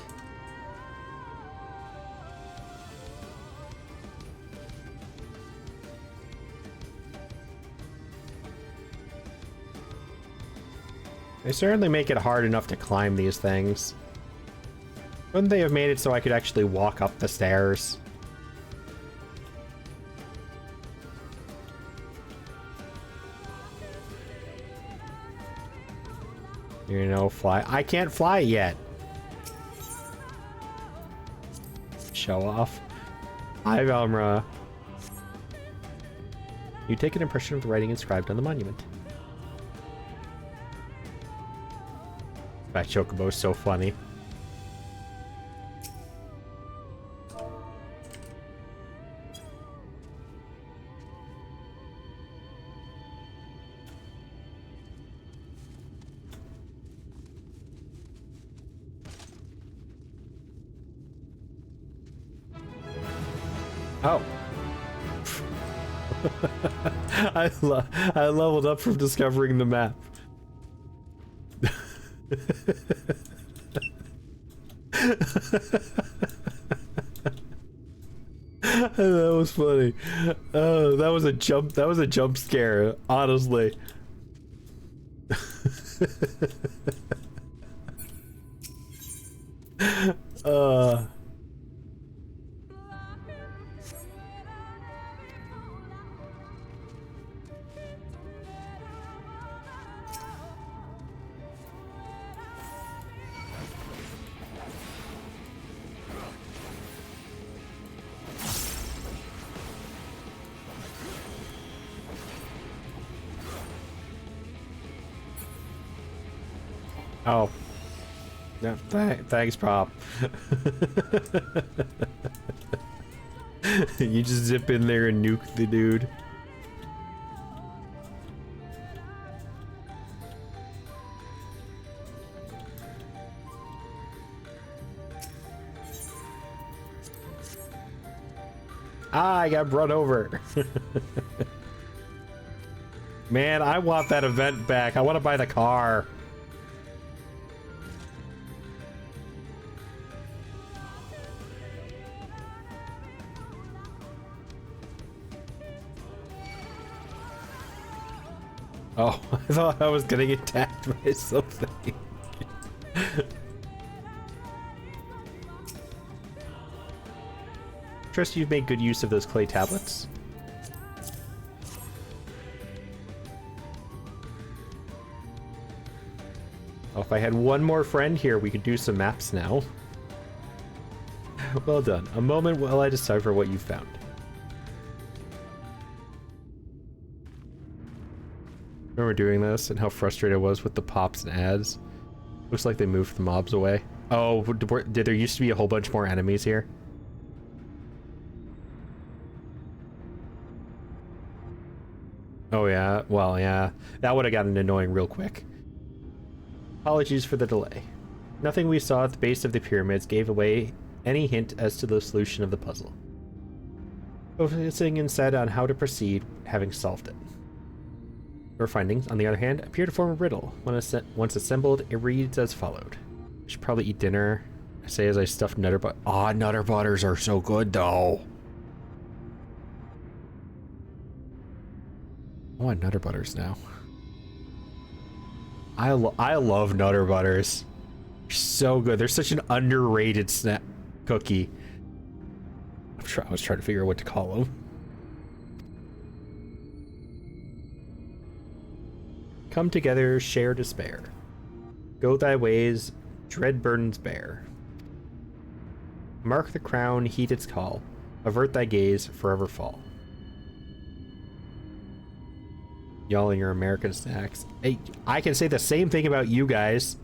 [SPEAKER 1] They certainly make it hard enough to climb these things. Wouldn't they have made it so I could actually walk up the stairs? You know, fly. I can't fly yet. Show off. Hi, Valmra. You take an impression of the writing inscribed on the monument. That Chocobo is so funny. Oh. I leveled up from discovering the map. That was funny. Oh, that was a jump scare, honestly. Oh. Yeah, thanks, Prop. You just zip in there and nuke the dude. Ah, I got run over. Man, I want that event back. I want to buy the car. Oh, I thought I was getting attacked by something. Trust you've made good use of those clay tablets. Oh, if I had one more friend here, we could do some maps now. Well done. A moment while I decipher what you found. Remember doing this and how frustrated I was with the pops and ads? Looks like they moved the mobs away. Oh, did there used to be a whole bunch more enemies here? Oh yeah, well yeah. That would have gotten annoying real quick. Apologies for the delay. Nothing we saw at the base of the pyramids gave away any hint as to the solution of the puzzle. Focusing instead on how to proceed, having solved it. Your findings, on the other hand, appear to form a riddle. Once assembled, it reads as followed. I should probably eat dinner. I say as I stuff Nutter Butter. Ah, Nutter Butters are so good though. I want Nutter Butters now. I love Nutter Butters. They're so good. They're such an underrated snack cookie. I was trying to figure out what to call them. Come together, share despair. Go thy ways, dread burdens bear. Mark the crown, heed its call. Avert thy gaze, forever fall. Y'all and your American snacks. Hey, I can say the same thing about you guys.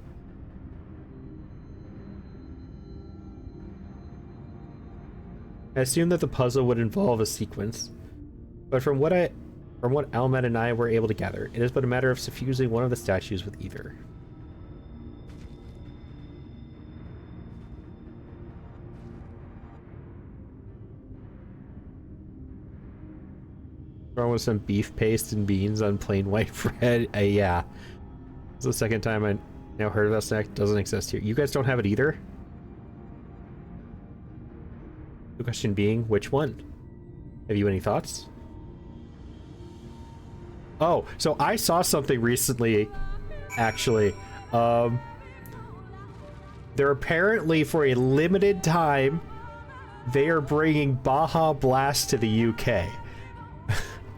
[SPEAKER 1] I assumed that the puzzle would involve a sequence, but from what Almet and I were able to gather, it is but a matter of suffusing one of the statues with either. Throw with some beef paste and beans on plain white bread. Yeah. It's the second time I now heard of that snack. Doesn't exist here. You guys don't have it either? The question being, which one? Have you any thoughts? Oh, so I saw something recently, actually. They're apparently, for a limited time, they are bringing Baja Blast to the UK.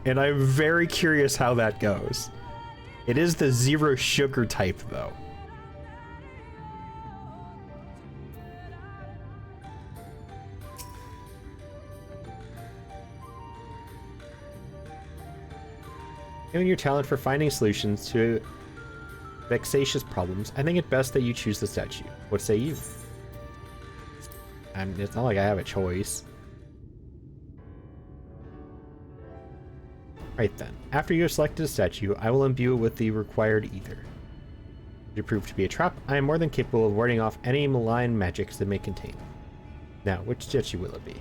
[SPEAKER 1] And I'm very curious how that goes. It is the zero sugar type, though. Given your talent for finding solutions to vexatious problems, I think it best that you choose the statue. What say you? It's not like I have a choice. Right then. After you have selected a statue, I will imbue it with the required ether. If it prove to be a trap, I am more than capable of warding off any malign magics that may contain. Now, which statue will it be?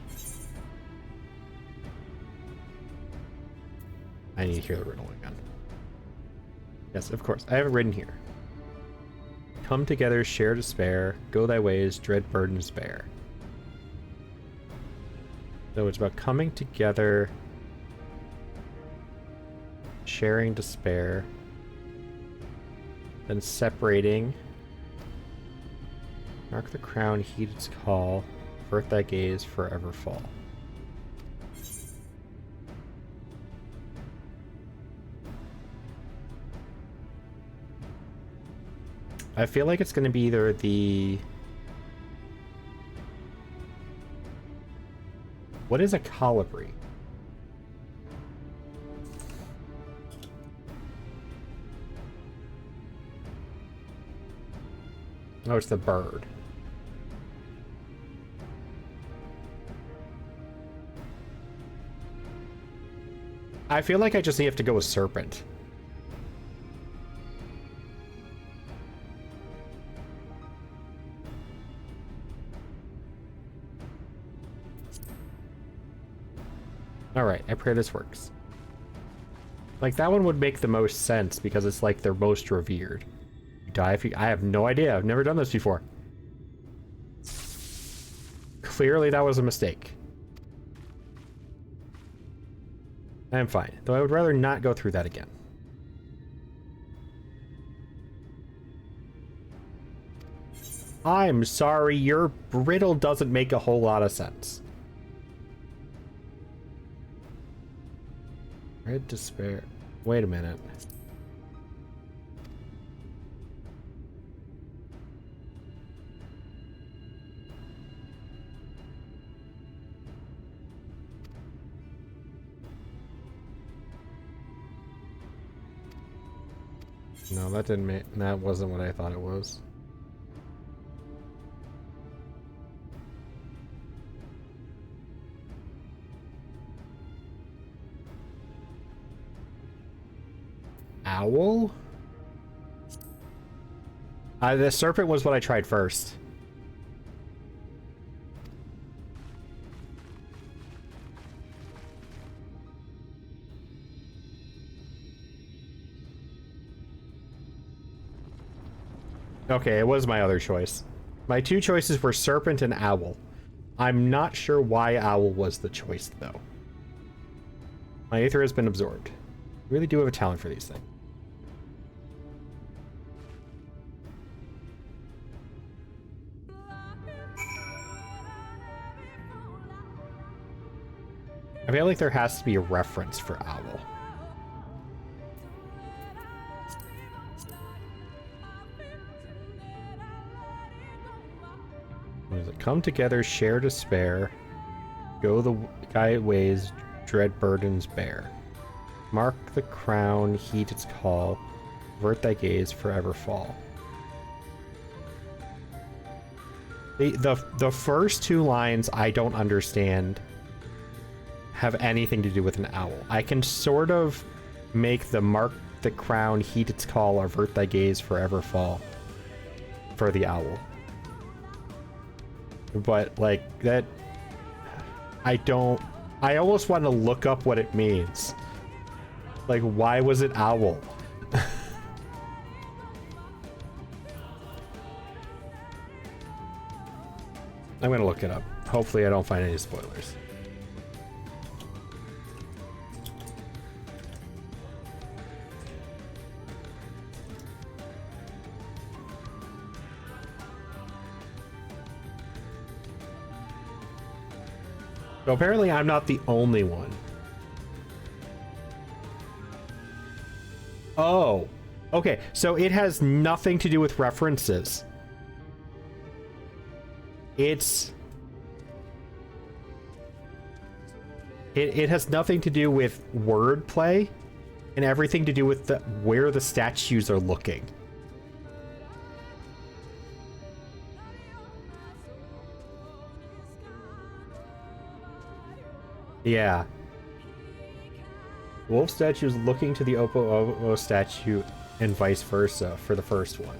[SPEAKER 1] I need to hear the riddle again. Yes, of course. I have it written here. Come together, share despair. Go thy ways, dread burdens bear. So it's about coming together, sharing despair, then separating. Mark the crown, heed its call. Avert thy gaze, forever fall. I feel like it's going to be either the... What is a colibri? Oh, it's the bird. I feel like I just have to go with serpent. Alright, I pray this works. Like, that one would make the most sense because it's like they're most revered. You die if you... I have no idea. I've never done this before. Clearly that was a mistake. I am fine, though I would rather not go through that again. I'm sorry, your riddle doesn't make a whole lot of sense. Red despair. Wait a minute. No, that didn't make. That wasn't what I thought it was. Owl? The serpent was what I tried first. Okay, it was my other choice. My two choices were serpent and owl. I'm not sure why owl was the choice, though. My aether has been absorbed. I really do have a talent for these things. I feel like there has to be a reference for owl. What is it? Come together, share despair. Go the guy ways, dread burdens bear. Mark the crown, heed its call. Avert thy gaze, forever fall. The first two lines I don't understand have anything to do with an owl. I can sort of make the mark the crown, heed its call, avert thy gaze, forever fall for the owl. But like that, I almost want to look up what it means. Like, why was it owl? I'm gonna look it up. Hopefully I don't find any spoilers. So apparently I'm not the only one. Oh, okay. So it has nothing to do with references. It has nothing to do with wordplay and everything to do with where the statues are looking. Yeah. Wolf statue is looking to the Oppo statue and vice versa for the first one.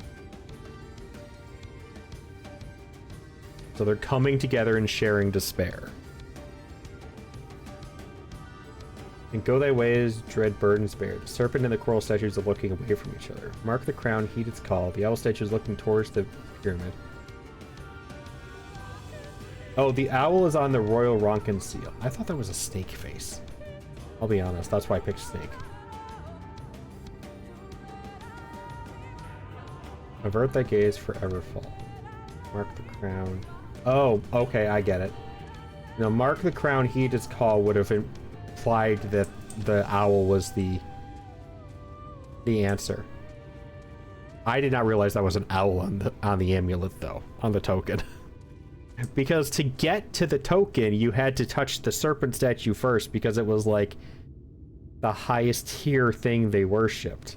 [SPEAKER 1] So they're coming together and sharing despair. And go thy ways, dread burdens bear. The serpent and the coral statues are looking away from each other. Mark the crown, heed its call. The owl statue is looking towards the pyramid. Oh, the owl is on the royal Ronkin seal. I thought that was a snake face. I'll be honest, that's why I picked snake. Avert thy gaze, forever fall. Mark the crown. Oh, okay, I get it. Now, mark the crown, heed its call would have implied that the owl was the answer. I did not realize that was an owl on the amulet, though, on the token. Because to get to the token, you had to touch the serpent statue first, because it was like the highest tier thing they worshipped.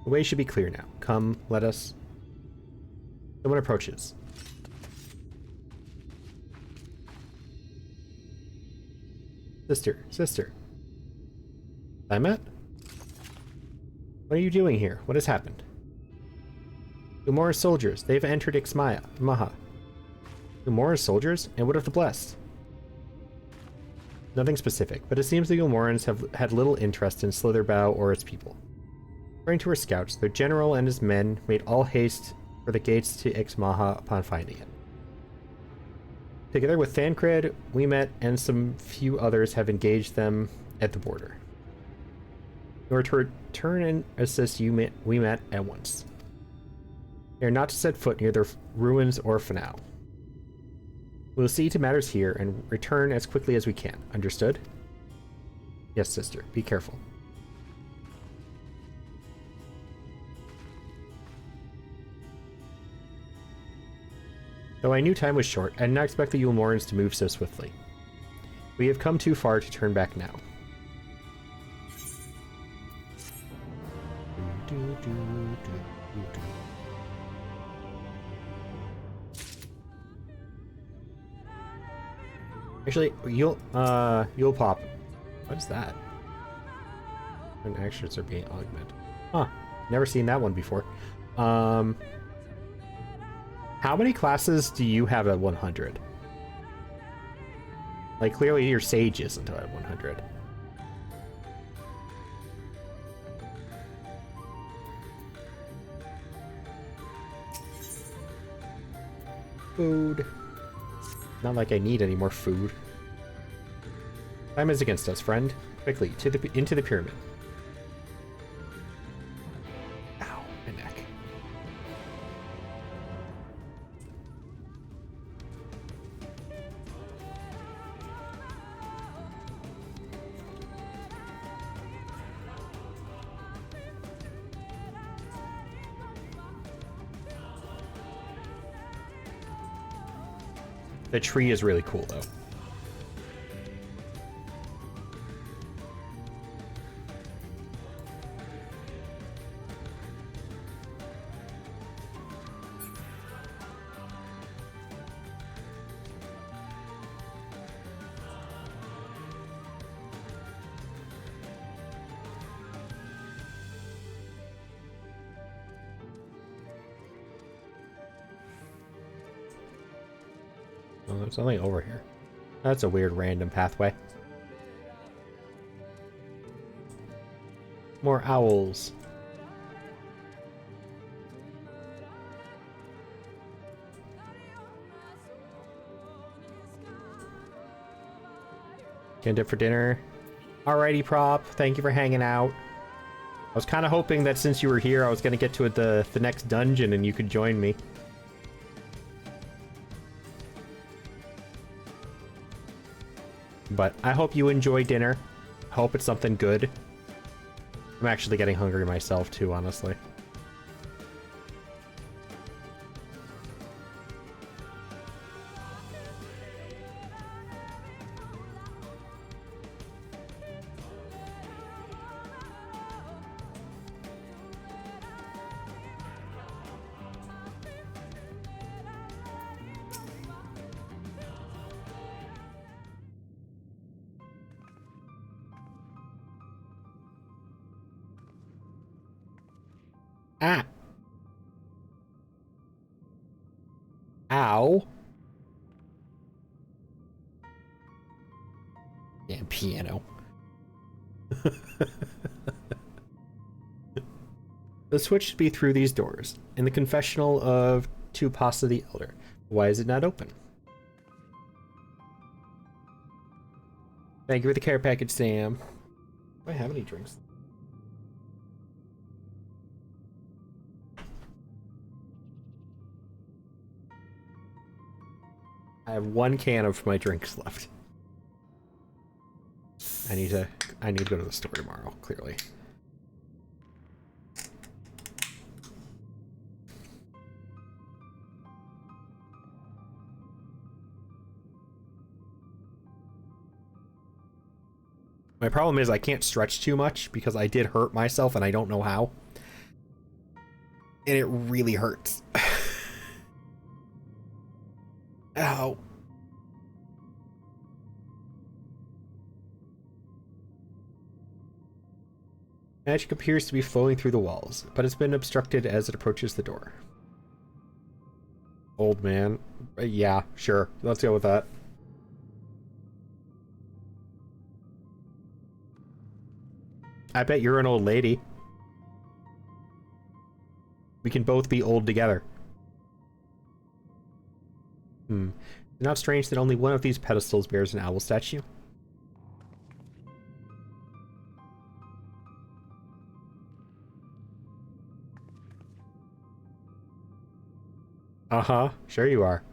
[SPEAKER 1] The way should be clear now. Come, let us. Someone approaches. Sister. Tiamat? What are you doing here? What has happened? Umora's soldiers. They've entered Maha. Umora's soldiers? And what of the blessed? Nothing specific, but it seems the Umorans have had little interest in Slitherbow or its people. According to her scouts, their general and his men made all haste for the gates to Ixmaha upon finding it. Together with Thancred, we met and some few others have engaged them at the border. In order to return and assist we met at once. They are not to set foot near their ruins or for now. We'll see to matters here and return as quickly as we can. Understood? Yes, sister. Be careful. Though I knew time was short, I did not expect the Yulmorans to move so swiftly. We have come too far to turn back now. Actually, you'll pop. What is that? When actions are being augmented. Huh. Never seen that one before. How many classes do you have at 100? Like, clearly your sage isn't at 100. Food. Not like I need any more food. Time is against us, friend. Quickly, into the pyramid. Ow, my neck. The tree is really cool, though. Oh, there's something over here. That's a weird random pathway. More owls. Getting it for dinner. Alrighty, Prop. Thank you for hanging out. I was kind of hoping that since you were here, I was going to get to the next dungeon and you could join me. But I hope you enjoy dinner. I hope it's something good. I'm actually getting hungry myself too, honestly. Ah. Ow. Damn piano. The switch should be through these doors, in the confessional of Tupasa the Elder. Why is it not open? Thank you for the care package, Sam. Do I have any drinks? I have one can of my drinks left. I need to go to the store tomorrow, clearly. My problem is I can't stretch too much because I did hurt myself and I don't know how. And it really hurts. Ow. Magic appears to be flowing through the walls, but it's been obstructed as it approaches the door. Old man. Yeah, sure. Let's go with that. I bet you're an old lady. We can both be old together. Not strange that only one of these pedestals bears an owl statue. Uh-huh. Sure you are.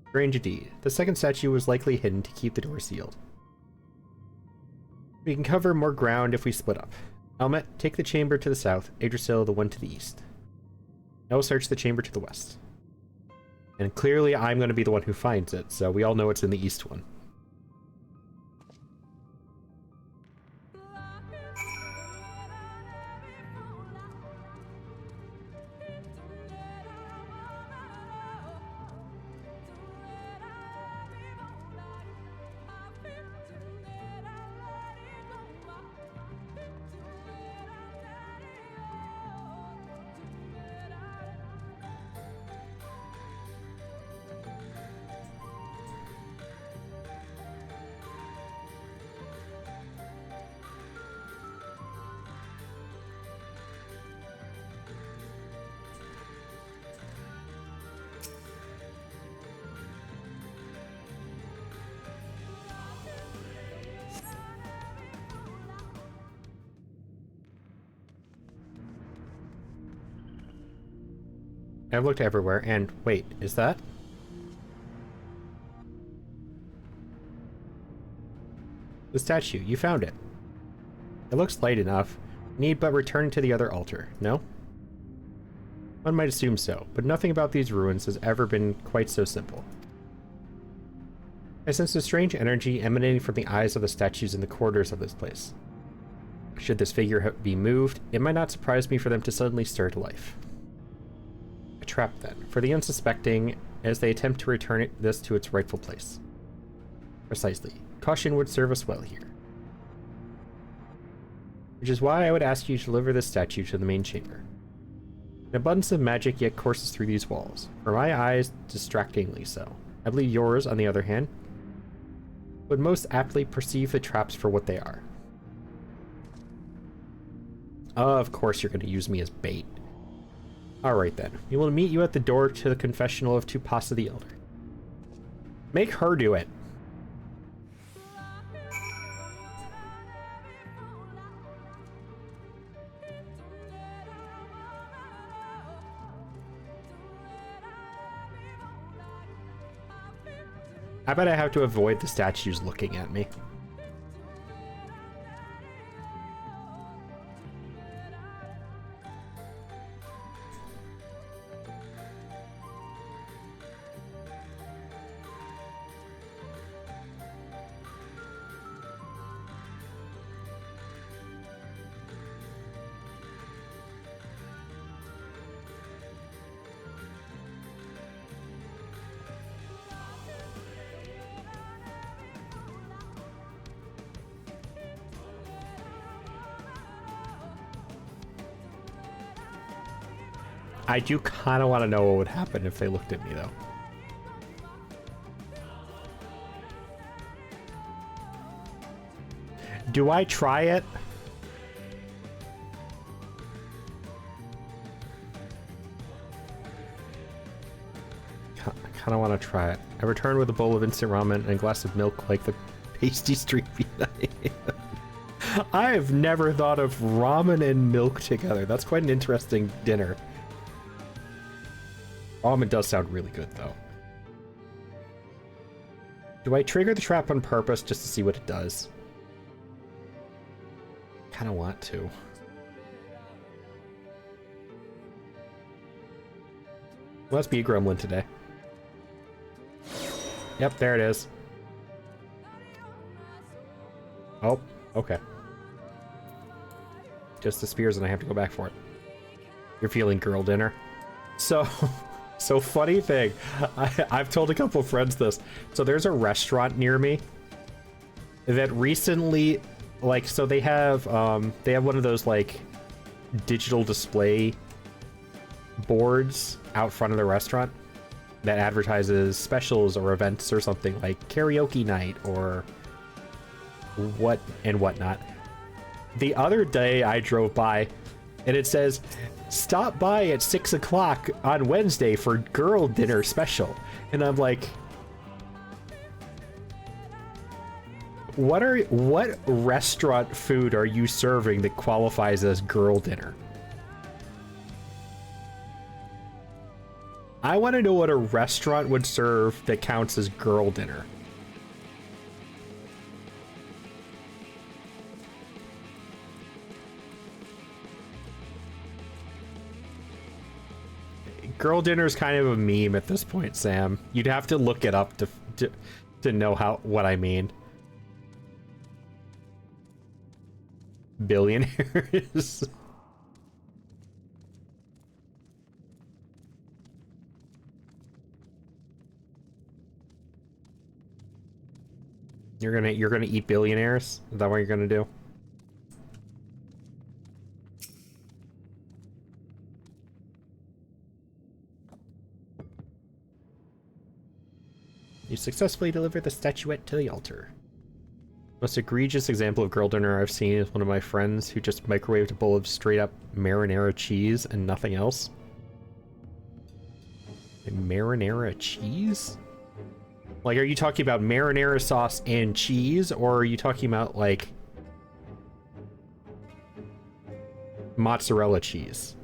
[SPEAKER 1] Strange indeed. The second statue was likely hidden to keep the door sealed. We can cover more ground if we split up. Elmet, take the chamber to the south, Yggdrasil the one to the east. I will search the chamber to the west. And clearly I'm going to be the one who finds it, so we all know it's in the east one. I've looked everywhere, and wait, is that? The statue, you found it. It looks light enough. Need but return to the other altar, no? One might assume so, but nothing about these ruins has ever been quite so simple. I sense a strange energy emanating from the eyes of the statues in the corridors of this place. Should this figure be moved, it might not surprise me for them to suddenly stir to life. A trap, then, for the unsuspecting as they attempt to return this to its rightful place. Precisely. Caution would serve us well here. Which is why I would ask you to deliver this statue to the main chamber. An abundance of magic yet courses through these walls, for my eyes distractingly so. I believe yours, on the other hand, would most aptly perceive the traps for what they are. Of course you're going to use me as bait. Alright then, we will meet you at the door to the confessional of Tupasa the Elder. Make her do it. I bet I have to avoid the statues looking at me. I do kind of want to know what would happen if they looked at me, though. Do I try it? I kind of want to try it. I return with a bowl of instant ramen and a glass of milk like the pasty street feed I am. I have never thought of ramen and milk together. That's quite an interesting dinner. Ramen does sound really good, though. Do I trigger the trap on purpose just to see what it does? Kind of want to. Must be a gremlin today. Yep, there it is. Oh, okay. Just the spears and I have to go back for it. You're feeling girl dinner. So funny thing, I've told a couple friends this. So there's a restaurant near me that recently, like, so they have one of those like digital display boards out front of the restaurant that advertises specials or events or something like karaoke night or what and whatnot. The other day I drove by and it says, stop by at 6 o'clock on Wednesday for girl dinner special. And I'm like, what restaurant food are you serving that qualifies as girl dinner? I want to know what a restaurant would serve that counts as girl dinner. Girl dinner is kind of a meme at this point, Sam. You'd have to look it up to know what I mean. Billionaires. You're gonna eat billionaires? Is that what you're gonna do? You successfully delivered the statuette to the altar. Most egregious example of girl dinner I've seen is one of my friends who just microwaved a bowl of straight up marinara cheese and nothing else. Marinara cheese? Like, are you talking about marinara sauce and cheese, or are you talking about, like, mozzarella cheese?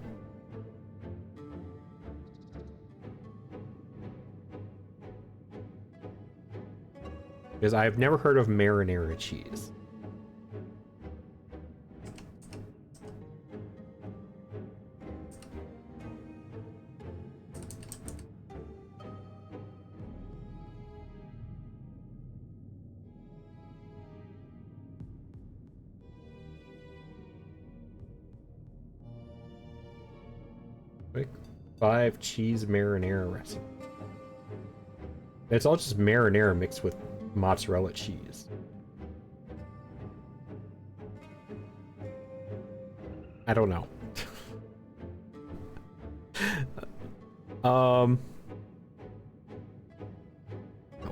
[SPEAKER 1] Because I've never heard of marinara cheese. Quick 5 cheese marinara recipe. It's all just marinara mixed with mozzarella cheese. I don't know.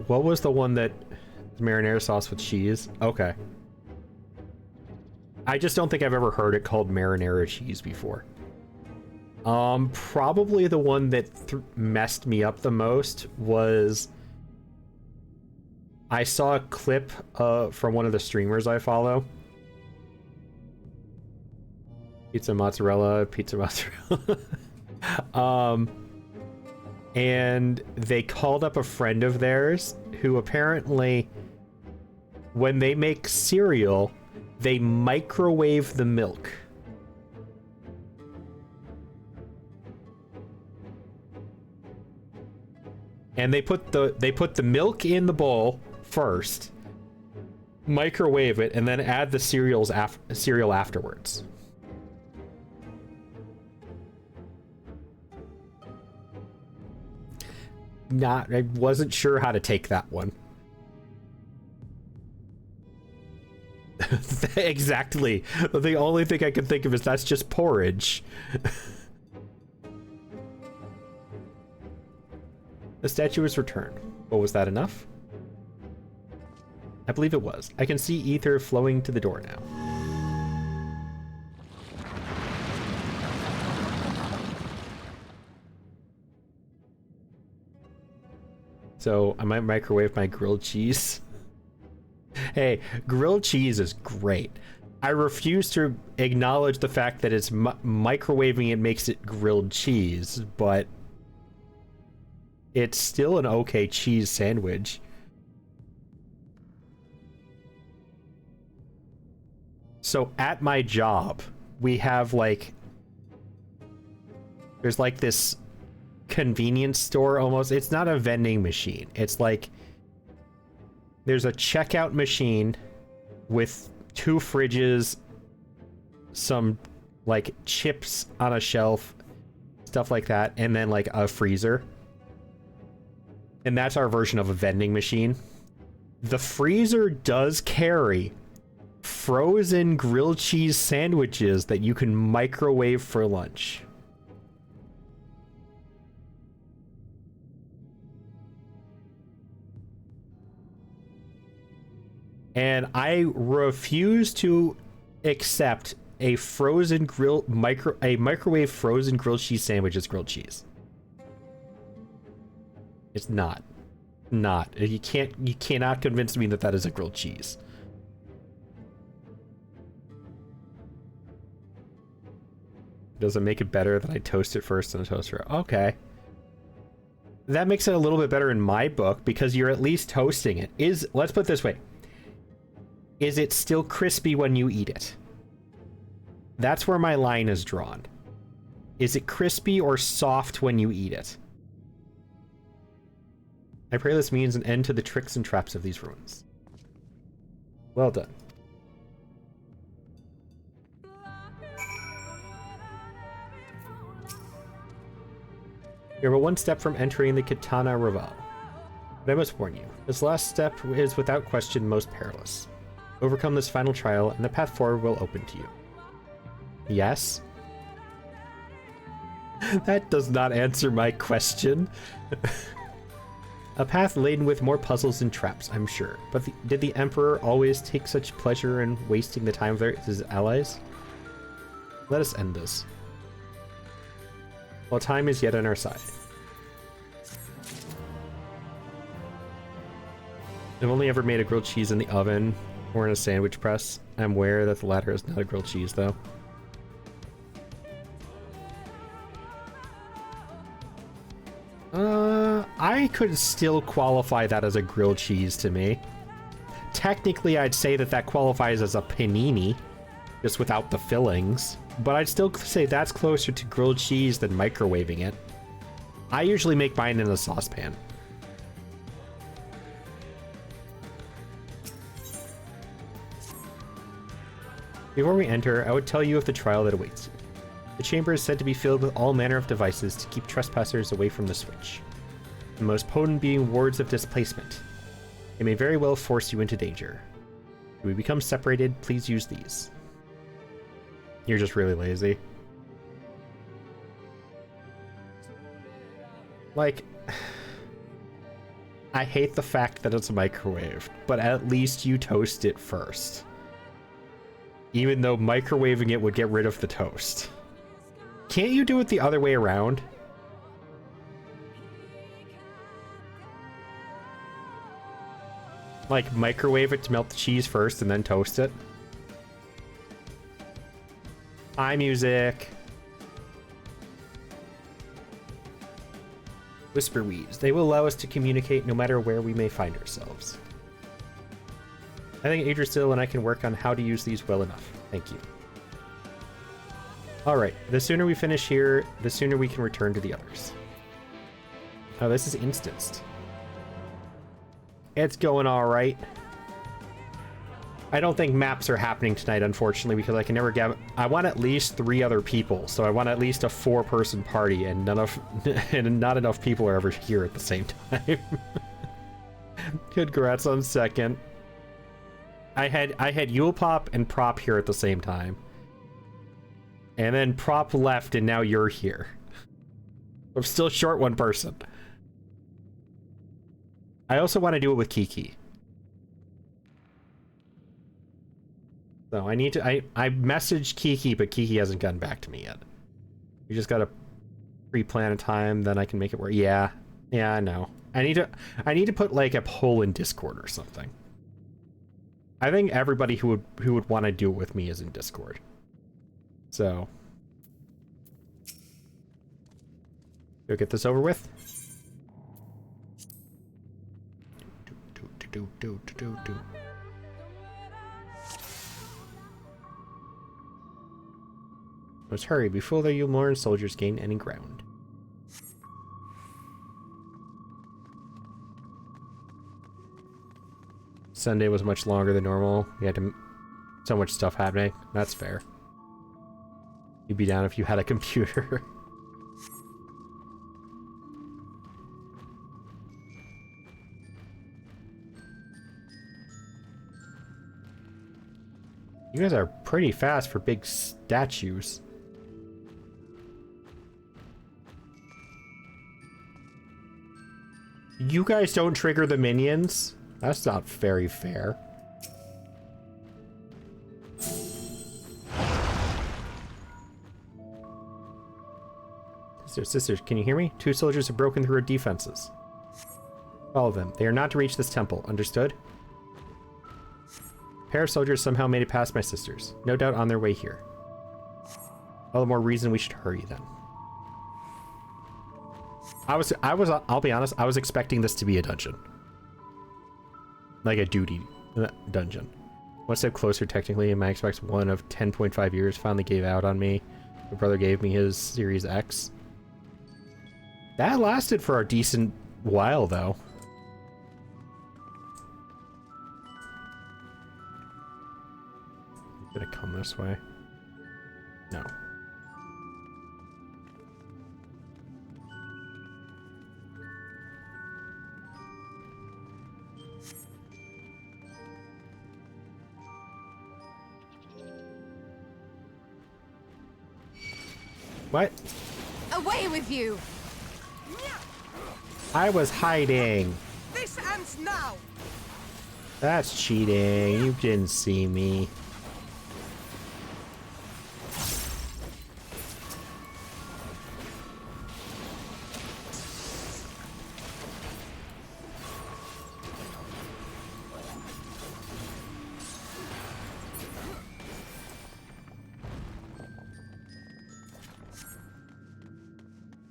[SPEAKER 1] What was the one that marinara sauce with cheese? Okay. I just don't think I've ever heard it called marinara cheese before. Probably the one that messed me up the most was I saw a clip from one of the streamers I follow. Pizza mozzarella. And they called up a friend of theirs who apparently, when they make cereal, they microwave the milk. And they put the milk in the bowl first, microwave it, and then add the cereal afterwards. I wasn't sure how to take that one. Exactly. The only thing I can think of is that's just porridge. The statue is returned. Well, was that enough? I believe it was. I can see ether flowing to the door now. So I might microwave my grilled cheese. Hey, grilled cheese is great. I refuse to acknowledge the fact that it's microwaving it makes it grilled cheese, but it's still an okay cheese sandwich. So at my job, we have there's like this convenience store almost. It's not a vending machine. It's like there's a checkout machine with 2 fridges, some like chips on a shelf, stuff like that, and then like a freezer. And that's our version of a vending machine. The freezer does carry frozen grilled cheese sandwiches that you can microwave for lunch. And I refuse to accept a microwave frozen grilled cheese sandwich as grilled cheese. It's not. You cannot convince me that that is a grilled cheese. Does it make it better that I toast it first in a toaster? Okay. That makes it a little bit better in my book because you're at least toasting it. Let's put it this way. Is it still crispy when you eat it? That's where my line is drawn. Is it crispy or soft when you eat it? I pray this means an end to the tricks and traps of these ruins. Well done. You're but one step from entering the Katana Raval. But I must warn you, this last step is without question most perilous. Overcome this final trial, and the path forward will open to you. Yes? That does not answer my question. A path laden with more puzzles and traps, I'm sure. But did the Emperor always take such pleasure in wasting the time of his allies? Let us end this, while time is yet on our side. I've only ever made a grilled cheese in the oven or in a sandwich press. I'm aware that the latter is not a grilled cheese, though. I could still qualify that as a grilled cheese to me. Technically, I'd say that that qualifies as a panini, just without the fillings. But I'd still say that's closer to grilled cheese than microwaving it. I usually make mine in a saucepan. Before we enter, I would tell you of the trial that awaits you. The chamber is said to be filled with all manner of devices to keep trespassers away from the switch. The most potent being wards of displacement. It may very well force you into danger. If we become separated, please use these. You're just really lazy. Like, I hate the fact that it's a microwave, but at least you toast it first. Even though microwaving it would get rid of the toast. Can't you do it the other way around? Like, microwave it to melt the cheese first and then toast it? Hi, music. Whisper weaves. They will allow us to communicate no matter where we may find ourselves. I think Idrisil and I can work on how to use these well enough. Thank you. Alright, the sooner we finish here, the sooner we can return to the others. Oh, this is instanced. It's going alright. I don't think maps are happening tonight, unfortunately, because I can never get... I want at least 3 other people, so I want at least a 4-person party, and and not enough people are ever here at the same time. Congrats on second. I had Yule Pop and Prop here at the same time. And then Prop left, and now you're here. I'm still short 1 person. I also want to do it with Kiki. So I need to... I messaged Kiki, but Kiki hasn't gotten back to me yet. We just gotta pre-plan a time, then I can make it work. Yeah. Yeah, I know. I need to put, like, a poll in Discord or something. I think everybody who would want to do it with me is in Discord. So, go get this over with. Let's hurry before the Yulmoran soldiers gain any ground. Sunday was much longer than normal. We had so much stuff happening. That's fair. You'd be down if you had a computer. You guys are pretty fast for big statues. You guys don't trigger the minions? That's not very fair. Sisters, can you hear me? 2 soldiers have broken through our defenses. Follow them. They are not to reach this temple. Understood? A pair of soldiers somehow made it past my sisters. No doubt on their way here. All the more reason we should hurry then. I'll be honest, I was expecting this to be a dungeon. Like a duty dungeon. One step closer, technically, my Xbox One of 10.5 years finally gave out on me. My brother gave me his Series X. That lasted for a decent while, though. Did it come this way? No. What?
[SPEAKER 2] Away with you!
[SPEAKER 1] I was hiding.
[SPEAKER 3] This ends now!
[SPEAKER 1] That's cheating. You didn't see me.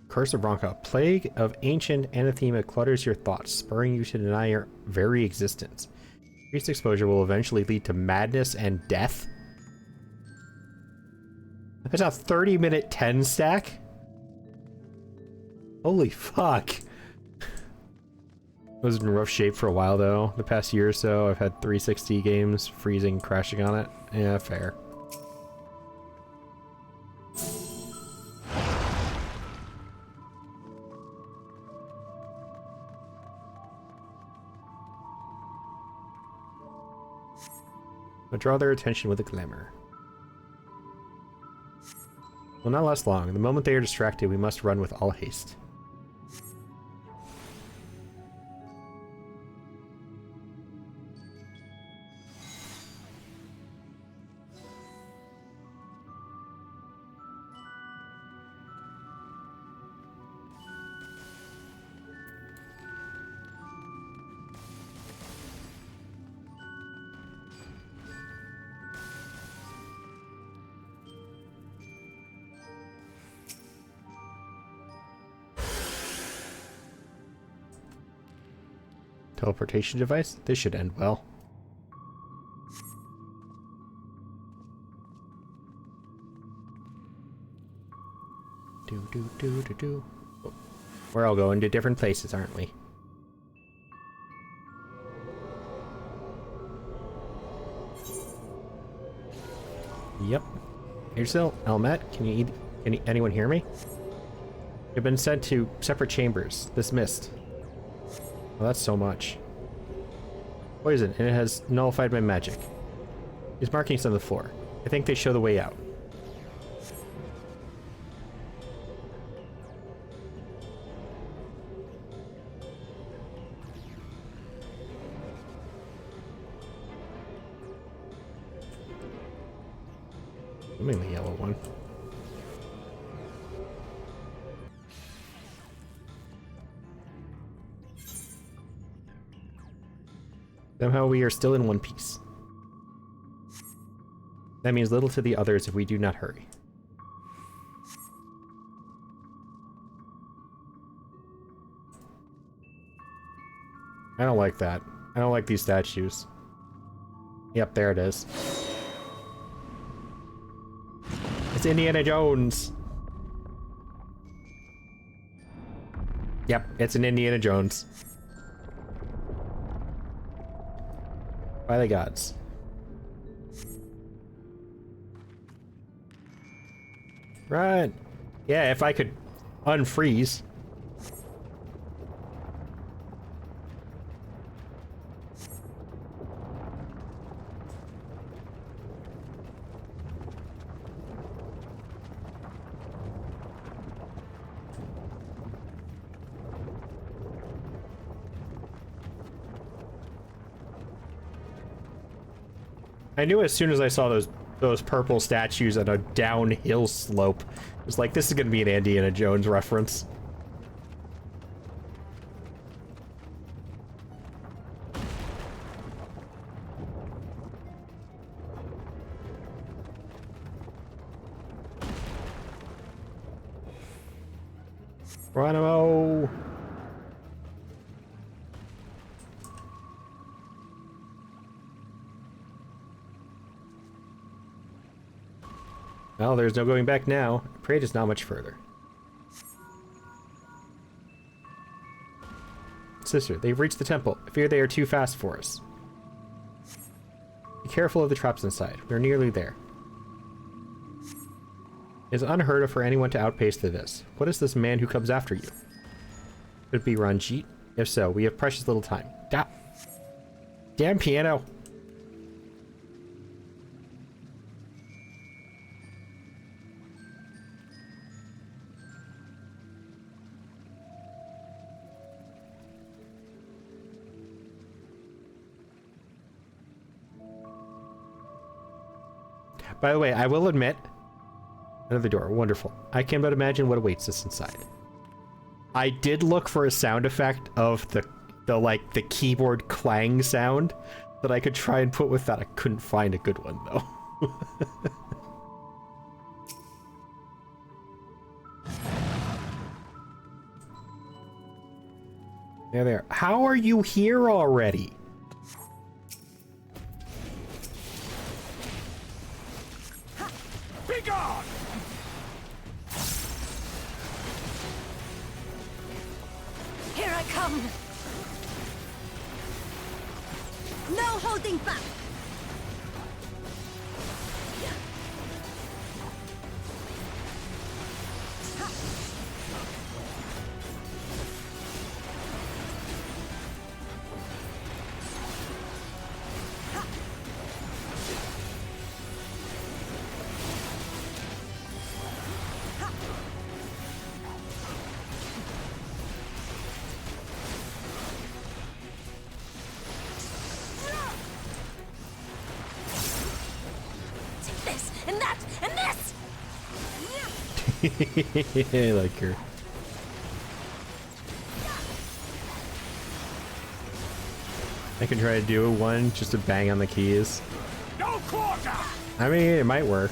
[SPEAKER 1] Curse of Ronka. Plague of ancient anathema clutters your thoughts, spurring you to deny your very existence. Increased exposure will eventually lead to madness and death. That's a 30-minute 10 stack? Holy fuck. I was in rough shape for a while, though. The past year or so, I've had 360 games freezing, crashing on it. Yeah, fair. But draw their attention with a glamour. Will not last long. The moment they are distracted, we must run with all haste. Teleportation device? This should end well. Do. Oh, we're all going to different places, aren't we? Yep. Here still, Elmet. Can anyone hear me? You've been sent to separate chambers. Dismissed. Well, that's so much. Poison, and it has nullified my magic. These markings on the floor. I think they show the way out. I mean the yellow one. Somehow we are still in one piece. That means little to the others if we do not hurry. I don't like that. I don't like these statues. Yep, there it is. It's Indiana Jones! Yep, it's an Indiana Jones. By the gods. Run! Yeah, if I could unfreeze. I knew as soon as I saw those purple statues on a downhill slope, it was like, this is gonna be an Indiana Jones reference. Geronimo! Well, there's no going back now. Parade is not much further. Sister, they've reached the temple. I fear they are too fast for us. Be careful of the traps inside. We're nearly there. It is unheard of for anyone to outpace this. What is this man who comes after you? Could it be Ranjit? If so, we have precious little time. Damn piano! By the way, I will admit, another door, wonderful. I can but imagine what awaits us inside. I did look for a sound effect of the keyboard clang sound that I could try and put with that. I couldn't find a good one though. There. How are you here already?
[SPEAKER 5] Begone!
[SPEAKER 4] Here I come!
[SPEAKER 6] No holding back!
[SPEAKER 1] I like her. I can try to do one just to bang on the keys.
[SPEAKER 5] No quarter!
[SPEAKER 1] I mean, it might work.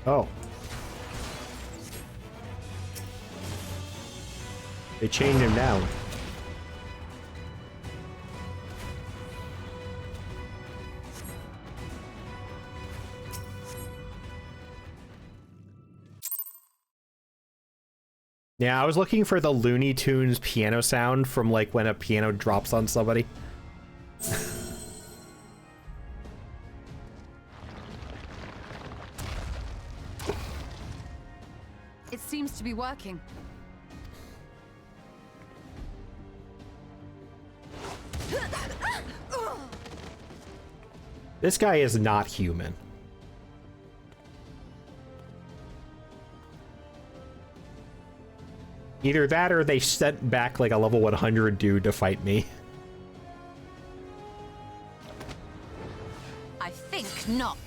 [SPEAKER 1] Oh. They chained him down. Yeah, I was looking for the Looney Tunes piano sound from like when a piano drops on somebody.
[SPEAKER 2] It seems to be working.
[SPEAKER 1] This guy is not human. Either that or they sent back like a level 100 dude to fight me.
[SPEAKER 4] I think not.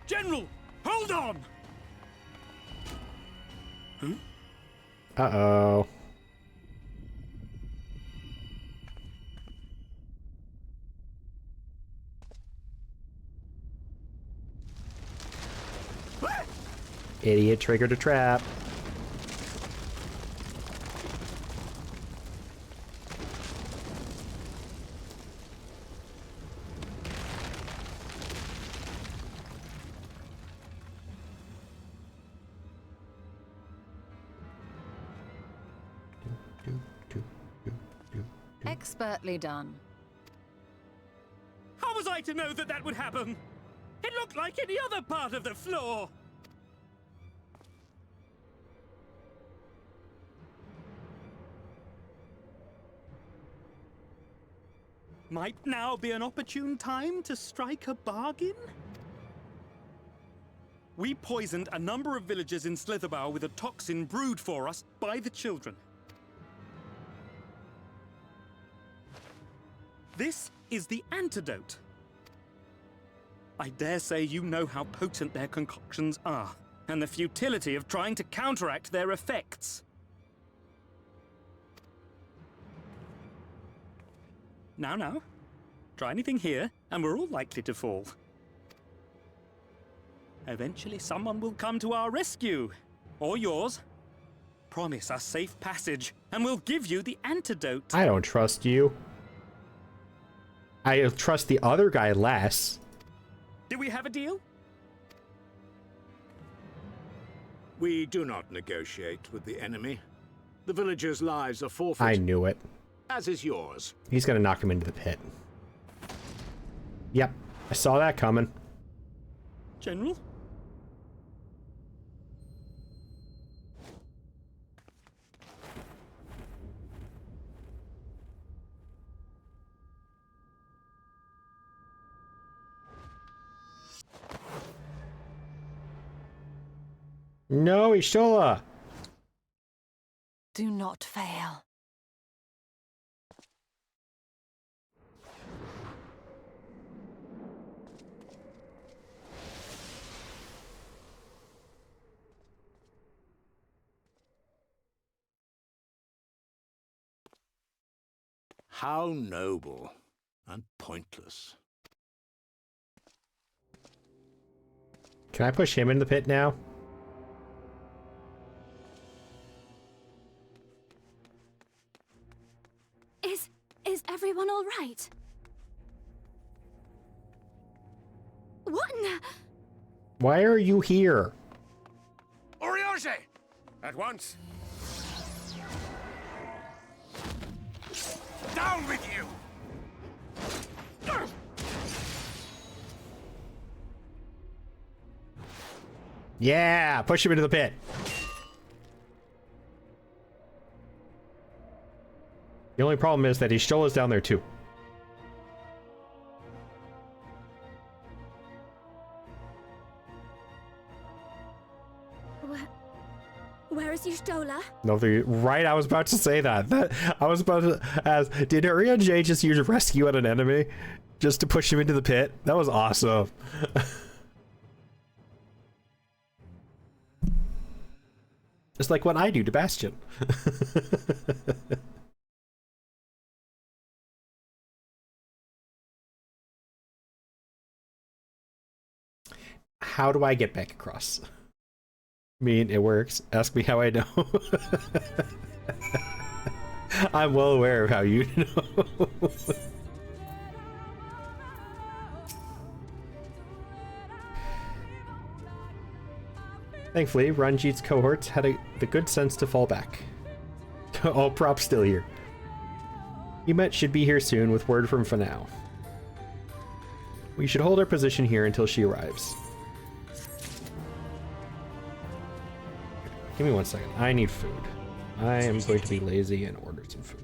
[SPEAKER 5] General, hold on!
[SPEAKER 1] Uh-oh. Idiot triggered a trap.
[SPEAKER 2] Expertly done.
[SPEAKER 5] How was I to know that that would happen? It looked like any other part of the floor. Might now be an opportune time to strike a bargain? We poisoned a number of villagers in Slitherbough with a toxin brewed for us by the children. This is the antidote. I dare say you know how potent their concoctions are, and the futility of trying to counteract their effects. Now, try anything here, and we're all likely to fall. Eventually someone will come to our rescue, or yours. Promise us safe passage, and we'll give you the antidote.
[SPEAKER 1] I don't trust you. I trust the other guy less.
[SPEAKER 5] Do we have a deal?
[SPEAKER 7] We do not negotiate with the enemy. The villagers' lives are forfeit.
[SPEAKER 1] I knew it.
[SPEAKER 7] As is yours.
[SPEAKER 1] He's gonna knock him into the pit. Yep, I saw that coming.
[SPEAKER 5] General?
[SPEAKER 1] No, Ishola!
[SPEAKER 2] Do not fail.
[SPEAKER 7] How noble and pointless.
[SPEAKER 1] Can I push him in the pit now?
[SPEAKER 6] Is everyone all right? What in the...
[SPEAKER 1] Why are you here?
[SPEAKER 7] Oriage! At once! Down with you!
[SPEAKER 1] Yeah, push him into the pit. The only problem is that Ishola's down there too.
[SPEAKER 6] Where is Y'shtola?
[SPEAKER 1] No, right, I was about to say that. I was about to ask, did Urian J just use rescue at an enemy just to push him into the pit? That was awesome. Just like what I do to Bastion. How do I get back across? I mean, it works. Ask me how I know. I'm well aware of how you know. Thankfully, Ranjit's cohorts had the good sense to fall back. All props still here. Yumet should be here soon with word from Fanao. We should hold our position here until she arrives. Give me 1 second. I need food. I am going to be lazy and order some food.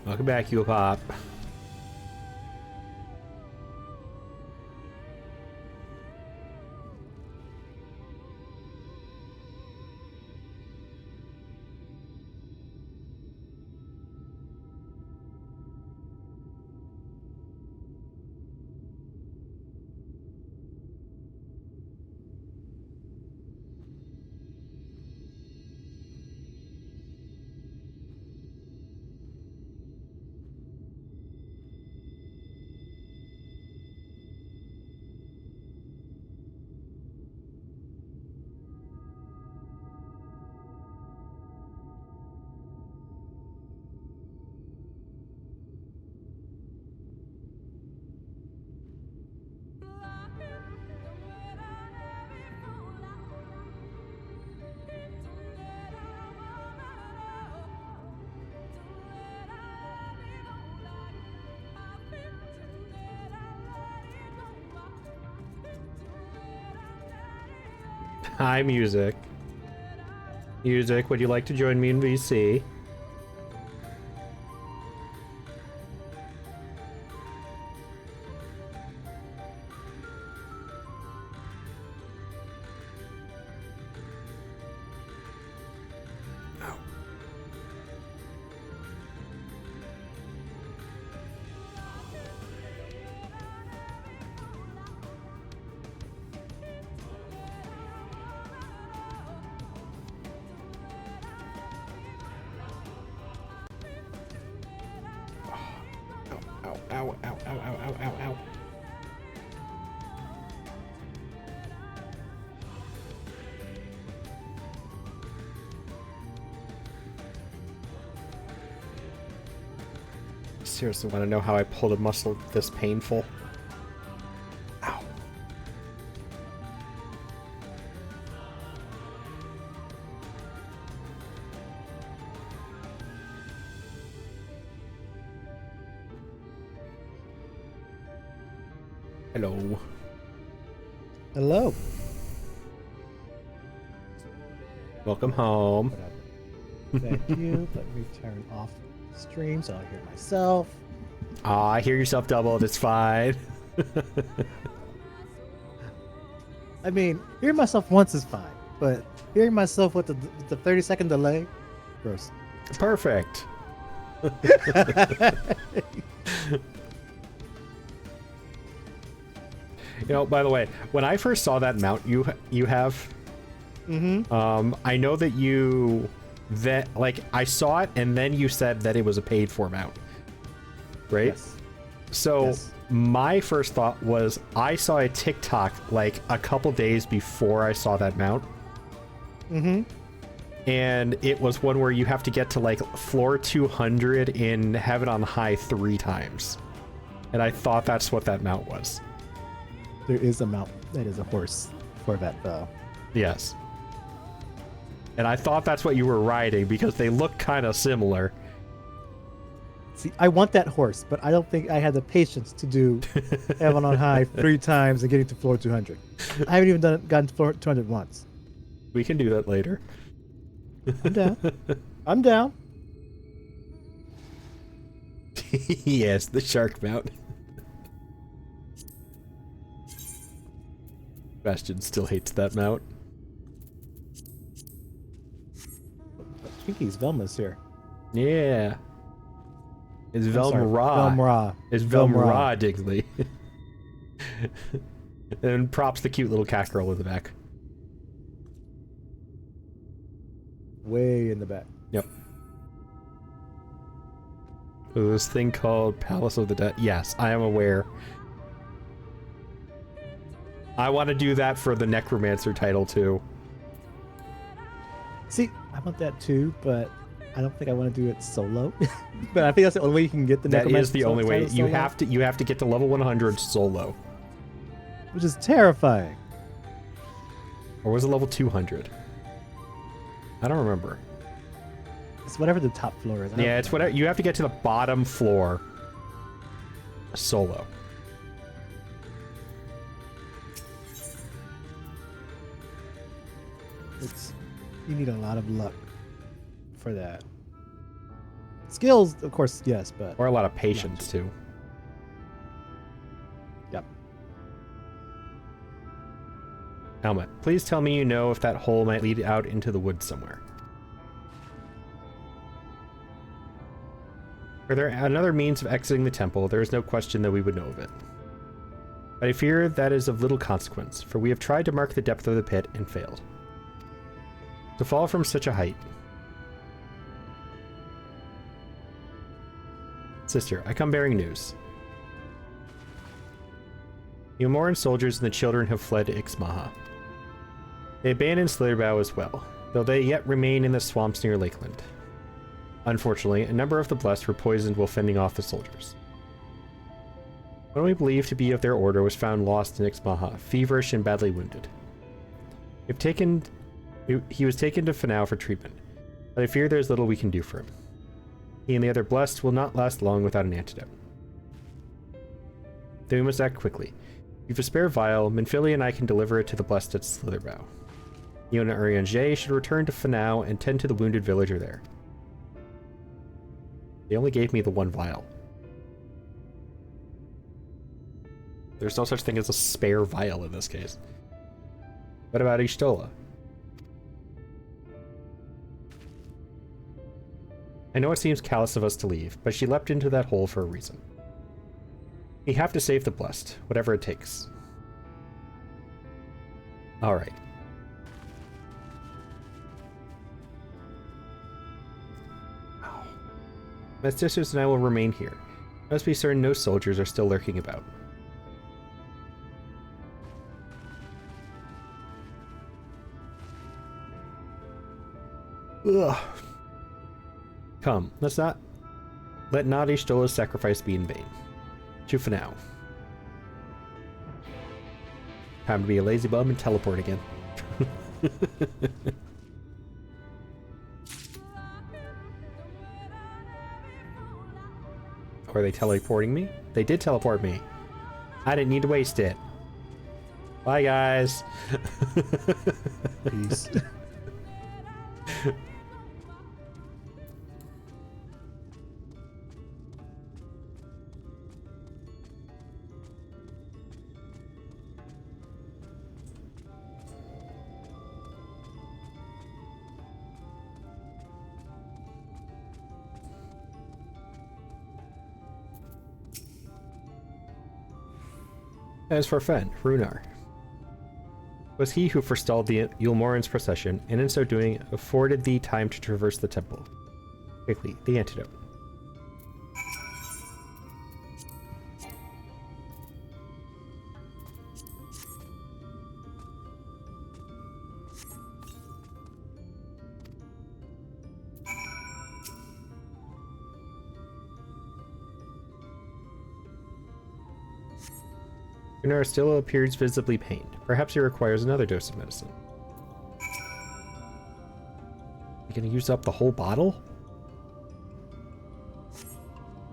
[SPEAKER 1] Welcome back, you pop. Hi, Music. Music, would you like to join me in VC? Ow, ow, ow, ow, ow, ow, ow. Seriously want to know how I pulled a muscle this painful. Ow. Hello.
[SPEAKER 8] Hello.
[SPEAKER 1] Welcome home.
[SPEAKER 8] Thank you. Let me turn off the stream so I hear myself.
[SPEAKER 1] Aw, hear yourself doubled. It's fine.
[SPEAKER 8] I mean, hearing myself once is fine, but hearing myself with the 30-second delay, gross.
[SPEAKER 1] Perfect. You know, by the way, when I first saw that mount you have, I know that I saw it and then you said that it was a paid for mount, right?
[SPEAKER 8] Yes.
[SPEAKER 1] So
[SPEAKER 8] Yes.
[SPEAKER 1] my first thought was I saw a TikTok like a couple days before I saw that mount. And it was one where you have to get to like floor 200 in Heaven on High 3 times. And I thought that's what that mount was.
[SPEAKER 8] There is a mount that is a horse for that though.
[SPEAKER 1] Yes. And I thought that's what you were riding because they look kind of similar.
[SPEAKER 8] See, I want that horse, but I don't think I had the patience to do Heaven on High 3 times and getting to floor 200. I haven't even gotten to floor 200 once.
[SPEAKER 1] We can do that later.
[SPEAKER 8] I'm down. I'm down.
[SPEAKER 1] Yes, the shark mount. Bastion still hates that mount.
[SPEAKER 8] Twinkies, Velma's here.
[SPEAKER 1] Yeah. It's
[SPEAKER 8] sorry,
[SPEAKER 1] Velmara.
[SPEAKER 8] Velmara.
[SPEAKER 1] It's
[SPEAKER 8] Velmara.
[SPEAKER 1] Velmara Digsley. And props the cute little cat girl in the back.
[SPEAKER 8] Way in the back.
[SPEAKER 1] Yep. This thing called Palace of the Dead. Yes, I am aware. I want to do that for the Necromancer title too.
[SPEAKER 8] See, I want that too, but I don't think I want to do it solo. But I think that's the only way you can get the
[SPEAKER 1] That
[SPEAKER 8] Necromancer
[SPEAKER 1] is the only way.
[SPEAKER 8] title
[SPEAKER 1] You
[SPEAKER 8] solo,
[SPEAKER 1] have to get to level 100 solo.
[SPEAKER 8] which is terrifying.
[SPEAKER 1] Or was it level 200? I don't remember.
[SPEAKER 8] It's whatever the top floor is. I don't
[SPEAKER 1] Yeah, it's
[SPEAKER 8] remember.
[SPEAKER 1] whatever. You have to get to the bottom floor solo.
[SPEAKER 8] You need a lot of luck for that. Skills, of course, yes, but
[SPEAKER 1] Or a lot of patience, too.
[SPEAKER 8] yep.
[SPEAKER 1] Helmet, please tell me you know if that hole might lead out into the woods somewhere. Were there another means of exiting the temple, there is no question that we would know of it. But I fear that is of little consequence, for we have tried to mark the depth of the pit and failed. To fall from such a height... Sister, I come bearing news. The Umoran soldiers and the children have fled to Ixmaha. They abandoned Slitherbow as well, though they yet remain in the swamps near Lakeland. Unfortunately, a number of the blessed were poisoned while fending off the soldiers. One we believe to be of their order was found lost in Ixmaha, feverish and badly wounded. He was taken to Fanau for treatment, but I fear there is little we can do for him. He and the other blessed will not last long without an antidote. Then we must act quickly. If you have a spare vial, Minfili and I can deliver it to the blessed at Slitherbow. You and Urianger should return to Fanau and tend to the wounded villager there. They only gave me the one vial. There's no such thing as a spare vial in this case. What about Y'shtola? I know it seems callous of us to leave, but she leapt into that hole for a reason. We have to save the blessed, whatever it takes. Alright. My sisters and I will remain here. I must be certain no soldiers are still lurking about. Ugh. Come, let not Y'shtola's sacrifice be in vain. To Fanau. Time to be a lazy bum and teleport again. Are they teleporting me? They did teleport me. I didn't need to waste it. Bye, guys.
[SPEAKER 8] Peace.
[SPEAKER 1] As for Fen, Runar. It was he who forestalled the Yulmoran's procession, and in so doing, afforded thee time to traverse the temple. Quickly, the antidote. Runar still appears visibly pained. Perhaps he requires another dose of medicine. You gonna use up the whole bottle?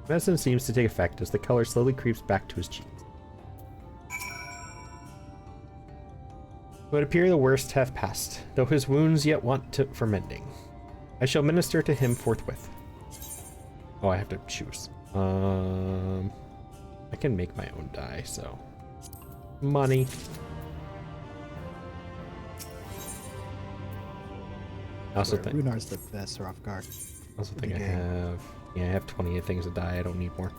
[SPEAKER 1] Medicine seems to take effect as the color slowly creeps back to his cheeks. It would appear the worst hath passed, though his wounds yet want for mending. I shall minister to him forthwith. Oh, I have to choose. I can make my own die, so... Money. I also think
[SPEAKER 8] Runar's the best Hrothgar.
[SPEAKER 1] I also think I have... Yeah, I have 28 things to die. I don't need more.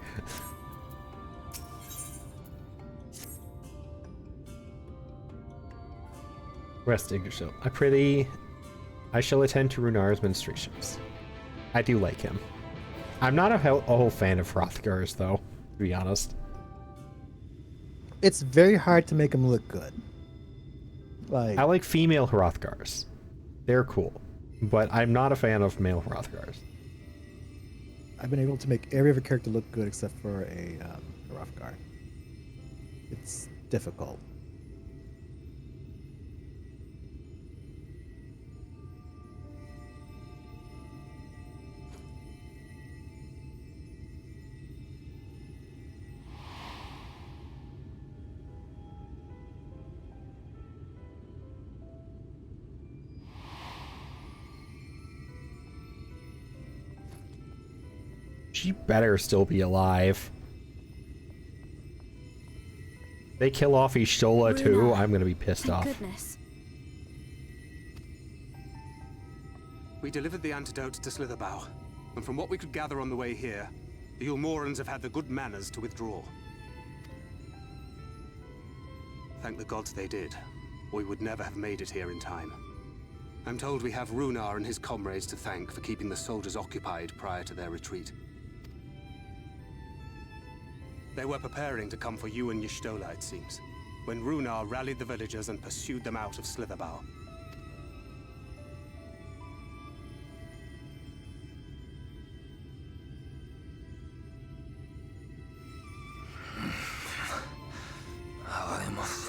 [SPEAKER 1] Rest, Yggdrasil. I pray thee, I shall attend to Runar's ministrations. I do like him. I'm not a whole fan of Hrothgar's, though, to be honest.
[SPEAKER 8] It's very hard to make him look good. Like,
[SPEAKER 1] I like female Hrothgars. They're cool. But I'm not a fan of male Hrothgars.
[SPEAKER 8] I've been able to make every other character look good except for a Hrothgar. It's difficult.
[SPEAKER 1] She better still be alive. They kill off Ishtola too,
[SPEAKER 6] Runa,
[SPEAKER 1] I'm gonna be pissed
[SPEAKER 6] thank
[SPEAKER 1] off.
[SPEAKER 6] goodness.
[SPEAKER 9] We delivered the antidote to Slitherbow, and from what we could gather on the way here, the Ulmorans have had the good manners to withdraw. Thank the gods they did, or we would never have made it here in time. I'm told we have Runar and his comrades to thank for keeping the soldiers occupied prior to their retreat. They were preparing to come for you and Y'shtola, it seems, when Runar rallied the villagers and pursued them out of Slitherbow.
[SPEAKER 10] I must.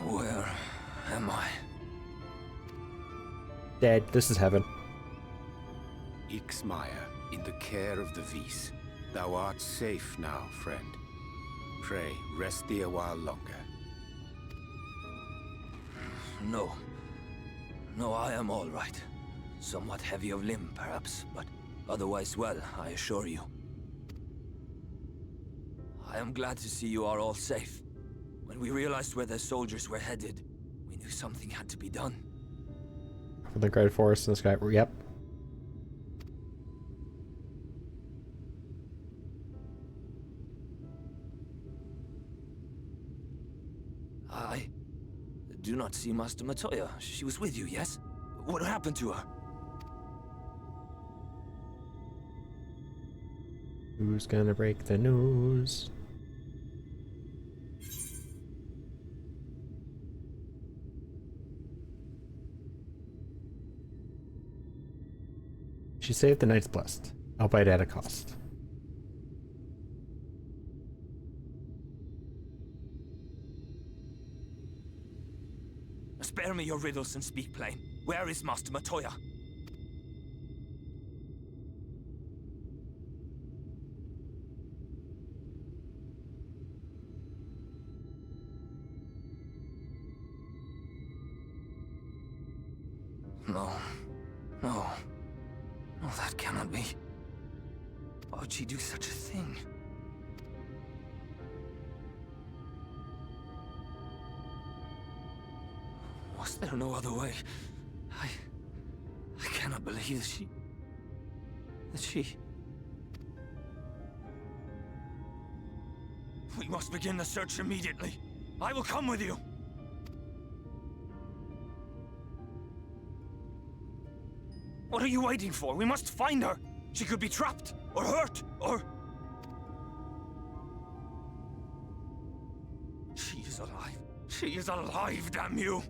[SPEAKER 10] Where am I?
[SPEAKER 1] Dead. This is heaven.
[SPEAKER 10] Ixmaya, in the care of the Vis. Thou art safe now, friend. Pray, rest thee a while longer. No. No, I am all right. Somewhat heavy of limb, perhaps, but otherwise well, I assure you. I am glad to see you are all safe. When we realized where the soldiers were headed, we knew something had to be done.
[SPEAKER 1] For the Great Forest in the sky. Yep.
[SPEAKER 10] I do not see Master Matoya. She was with you, yes? What happened to her?
[SPEAKER 1] Who's gonna break the news? She saved the Knight's Blessed, albeit at a cost.
[SPEAKER 10] Spare me your riddles and speak plain. Where is Master Matoya? No. No. No, that cannot be. Why would she do such a thing? Was there no other way? I cannot believe that she... We must begin the search immediately. I will come with you. What are you waiting for? We must find her. She could be trapped, or hurt, or... She is alive. She is alive, damn you!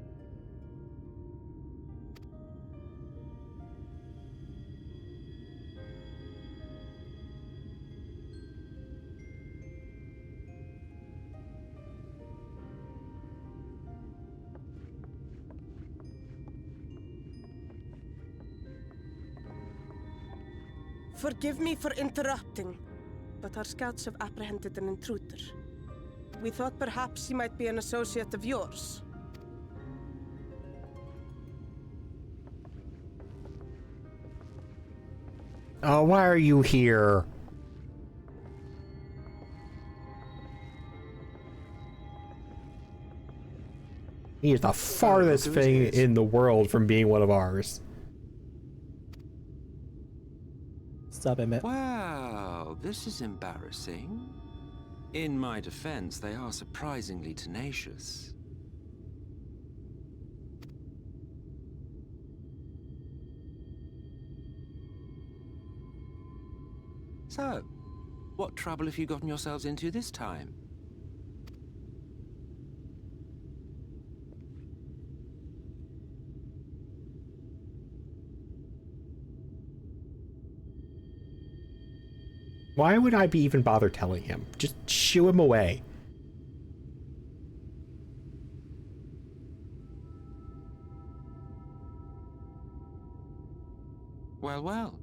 [SPEAKER 3] Forgive me for interrupting, but our scouts have apprehended an intruder. We thought perhaps he might be an associate of yours.
[SPEAKER 1] Oh, why are you here? He is the farthest thing in the world from being one of ours.
[SPEAKER 8] Stop it, Matt.
[SPEAKER 11] Well, this is embarrassing. In my defense, they are surprisingly tenacious. So, what trouble have you gotten yourselves into this time?
[SPEAKER 1] Why would I be even bother telling him? Just shoo him away.
[SPEAKER 11] Well, well.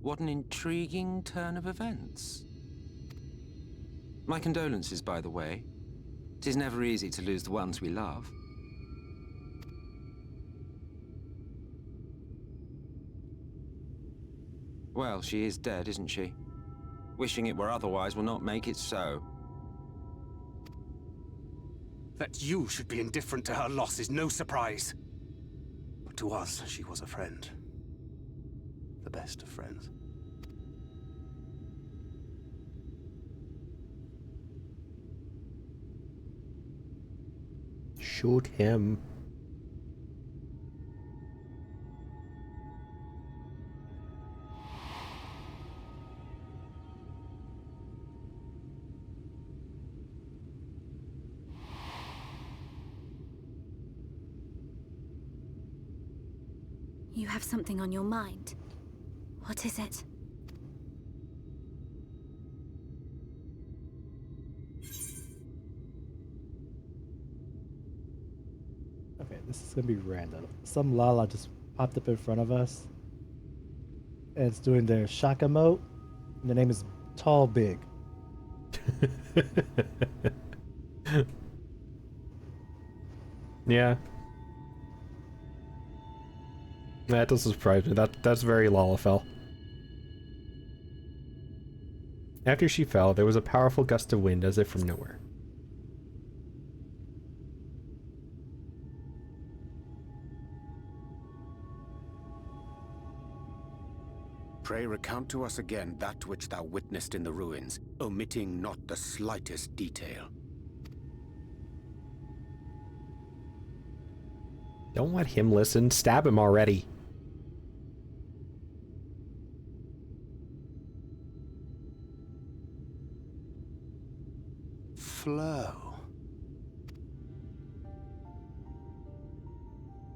[SPEAKER 11] What an intriguing turn of events. My condolences, by the way. 'Tis never easy to lose the ones we love. Well, she is dead, isn't she? Wishing it were otherwise will not make it so.
[SPEAKER 9] That you should be indifferent to her loss is no surprise. But to us, she was a friend. The best of friends.
[SPEAKER 1] Shoot him.
[SPEAKER 6] You have something on your mind. What is it?
[SPEAKER 8] Okay, this is gonna be random. Some Lala just popped up in front of us. And it's doing their Shaka mode. And the name is Tall Big.
[SPEAKER 1] Yeah. That doesn't surprise me. That's very Lalafell. After she fell, there was a powerful gust of wind as if from nowhere.
[SPEAKER 7] Pray recount to us again that which thou witnessed in the ruins, omitting not the slightest detail.
[SPEAKER 1] Don't let him listen. Stab him already.
[SPEAKER 9] Flow.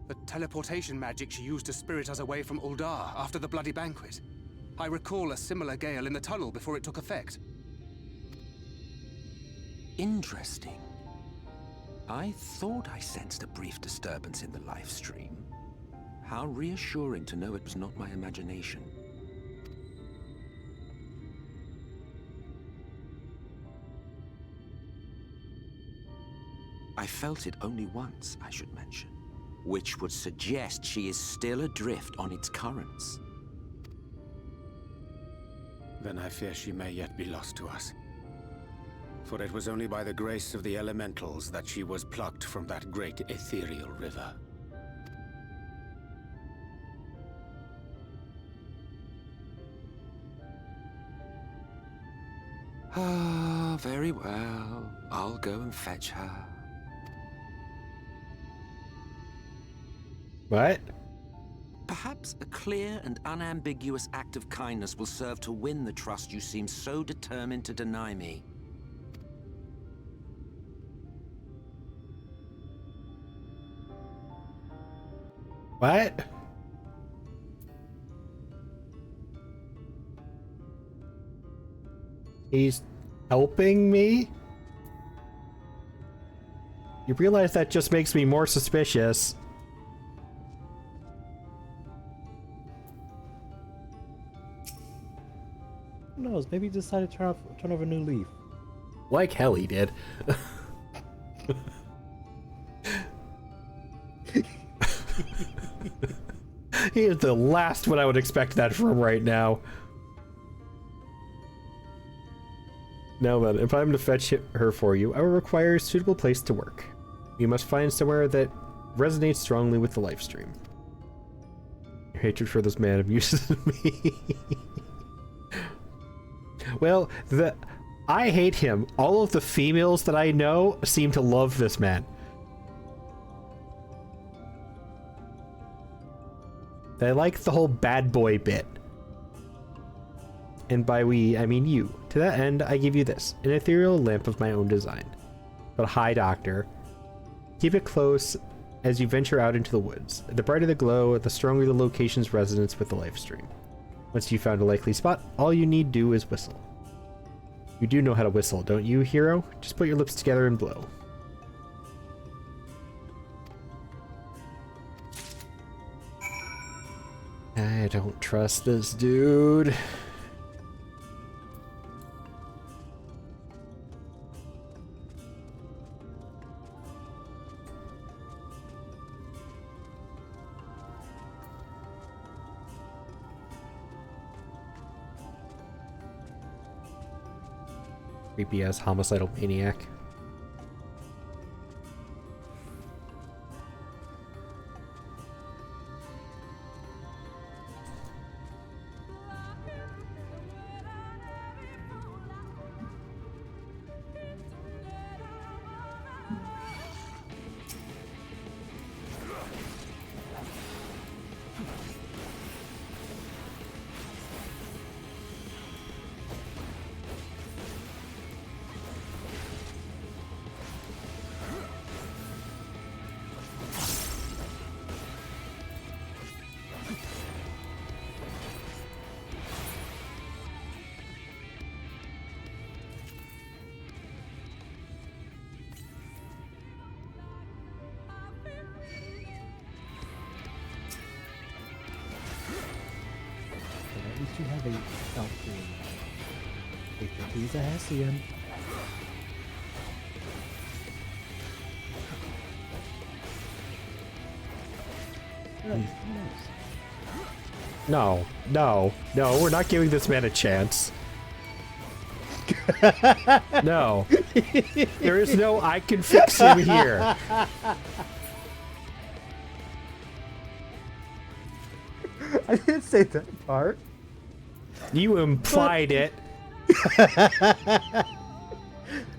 [SPEAKER 9] The teleportation magic she used to spirit us away from Uldar after the bloody banquet. I recall a similar gale in the tunnel before it took effect.
[SPEAKER 11] Interesting. I thought I sensed a brief disturbance in the live stream. How reassuring to know it was not my imagination. I felt it only once, I should mention, which would suggest she is still adrift on its currents.
[SPEAKER 7] Then I fear she may yet be lost to us. For it was only by the grace of the elementals that she was plucked from that great ethereal river.
[SPEAKER 11] Ah, very well. I'll go and fetch her.
[SPEAKER 1] What?
[SPEAKER 11] Perhaps a clear and unambiguous act of kindness will serve to win the trust you seem so determined to deny me.
[SPEAKER 1] What? He's helping me? You realize that just makes me more suspicious.
[SPEAKER 8] Who knows? Maybe he decided to turn over a new leaf.
[SPEAKER 1] Like hell he did. He is the last one I would expect that from right now. Now then, if I'm to fetch her for you, I will require a suitable place to work. You must find somewhere that resonates strongly with the live stream. Your hatred for this man amuses me. Well, I hate him. All of the females that I know seem to love this man. They like the whole bad boy bit. And by we, I mean you. To that end, I give you this, an ethereal lamp of my own design. But hi, Doctor. Keep it close as you venture out into the woods. The brighter the glow, the stronger the location's resonance with the live stream. Once you've found a likely spot, all you need do is whistle. You do know how to whistle, don't you, hero? Just put your lips together and blow. I don't trust this dude. Creepy ass homicidal maniac.
[SPEAKER 8] At least you have a Valkyrie. They think he's a Hessian.
[SPEAKER 1] No, no, no, we're not giving this man a chance. No. There is no I can fix him here.
[SPEAKER 8] I didn't say that part.
[SPEAKER 1] You implied it.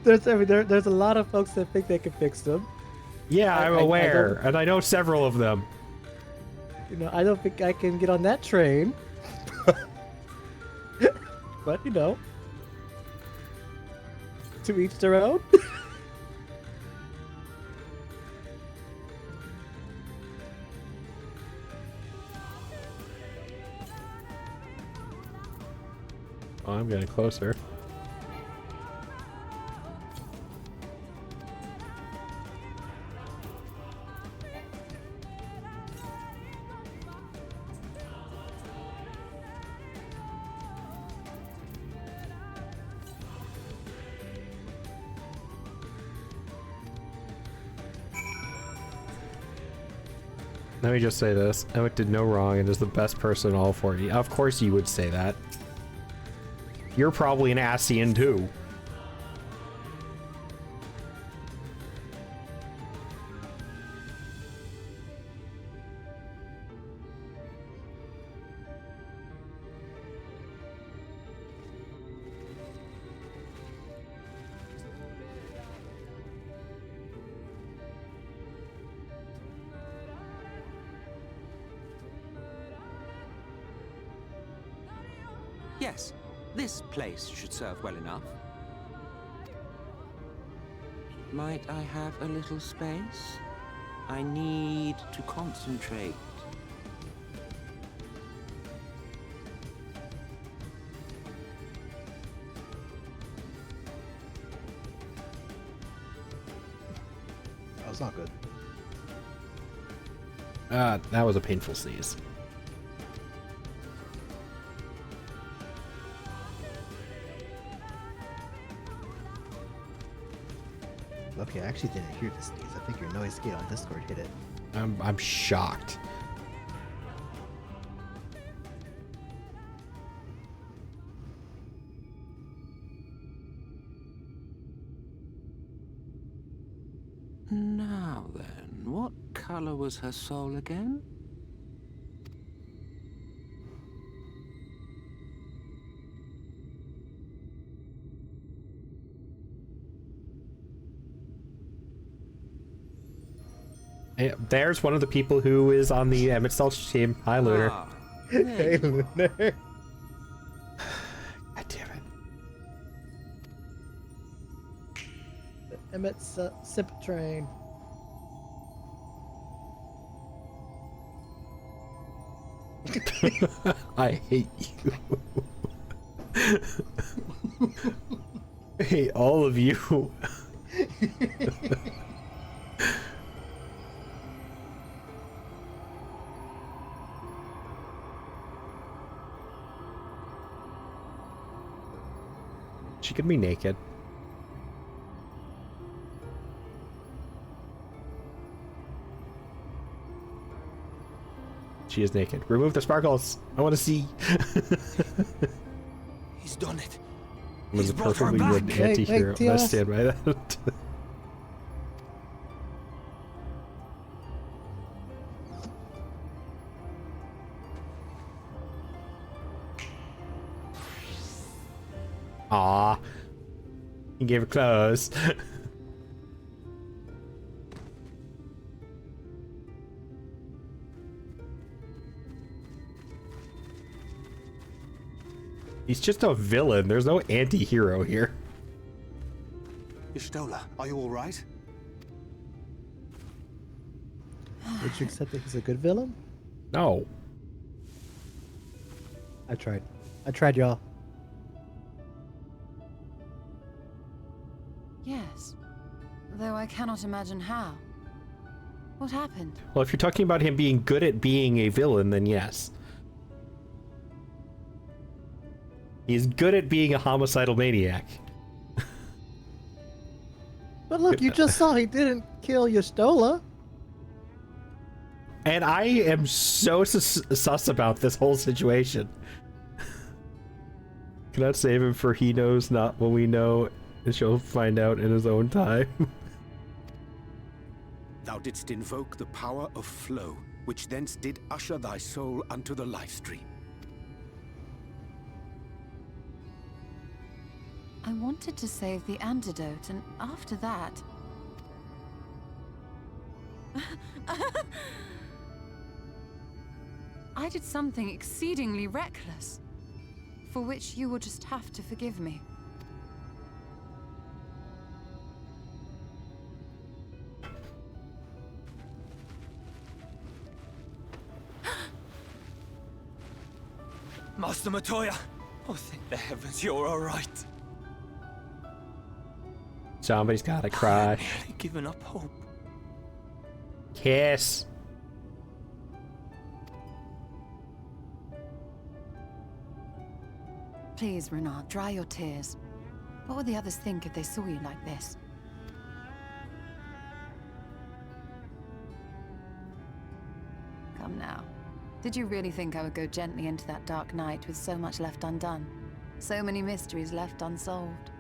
[SPEAKER 8] There's a lot of folks that think they can fix them.
[SPEAKER 1] Yeah, I'm aware, and I know several of them.
[SPEAKER 8] You know, I don't think I can get on that train. But, you know, to each their own.
[SPEAKER 1] Oh, I'm getting closer. Let me just say this. Emmett did no wrong and is the best person in all 40. Of course you would say that. You're probably an Asian too.
[SPEAKER 11] Yes, this place should serve well enough. Might I have a little space? I need to concentrate.
[SPEAKER 8] That was not good.
[SPEAKER 1] That was a painful sneeze.
[SPEAKER 8] Okay, I actually didn't hear the sneeze. I think your noise gate on Discord hit it.
[SPEAKER 1] I'm shocked.
[SPEAKER 11] Now then, what color was her soul again?
[SPEAKER 1] Yeah, there's one of the people who is on the Emmett Stelch team. Hi, Lunar.
[SPEAKER 11] Ah,
[SPEAKER 8] Hey, Lunar.
[SPEAKER 1] God damn it.
[SPEAKER 8] Emmett's sip train.
[SPEAKER 1] I hate you. I hate all of you. She could be naked. She is naked. Remove the sparkles. I want to see.
[SPEAKER 10] He's done it.
[SPEAKER 1] was a
[SPEAKER 10] brought her
[SPEAKER 1] perfectly
[SPEAKER 10] back.
[SPEAKER 1] good anti-hero.
[SPEAKER 8] Wait,
[SPEAKER 1] I
[SPEAKER 8] Tios.
[SPEAKER 1] stand by that. Aw. He gave her clothes. He's just a villain. There's no anti-hero here.
[SPEAKER 9] Y'shtola, are you all right?
[SPEAKER 8] Would you accept that he's a good villain?
[SPEAKER 1] No.
[SPEAKER 8] I tried. I tried, y'all.
[SPEAKER 2] Yes. Though I cannot imagine how. What happened?
[SPEAKER 1] Well, if you're talking about him being good at being a villain, then yes. He's good at being a homicidal maniac.
[SPEAKER 8] But look, you just saw he didn't kill Y'shtola.
[SPEAKER 1] And I am so sus about this whole situation. Cannot save him, for he knows not what we know, and shall find out in his own time.
[SPEAKER 7] Thou didst invoke the power of flow, which thence did usher thy soul unto the life stream.
[SPEAKER 2] I wanted to save the antidote, and after that... I did something exceedingly reckless, for which you will just have to forgive me.
[SPEAKER 10] Master Matoya! Oh, thank the heavens you're all right.
[SPEAKER 1] Somebody's gotta cry.
[SPEAKER 10] I've nearly given up hope.
[SPEAKER 1] Kiss.
[SPEAKER 2] Please, Renard, dry your tears. What would the others think if they saw you like this? Come now. Did you really think I would go gently into that dark night with so much left undone? So many mysteries left unsolved?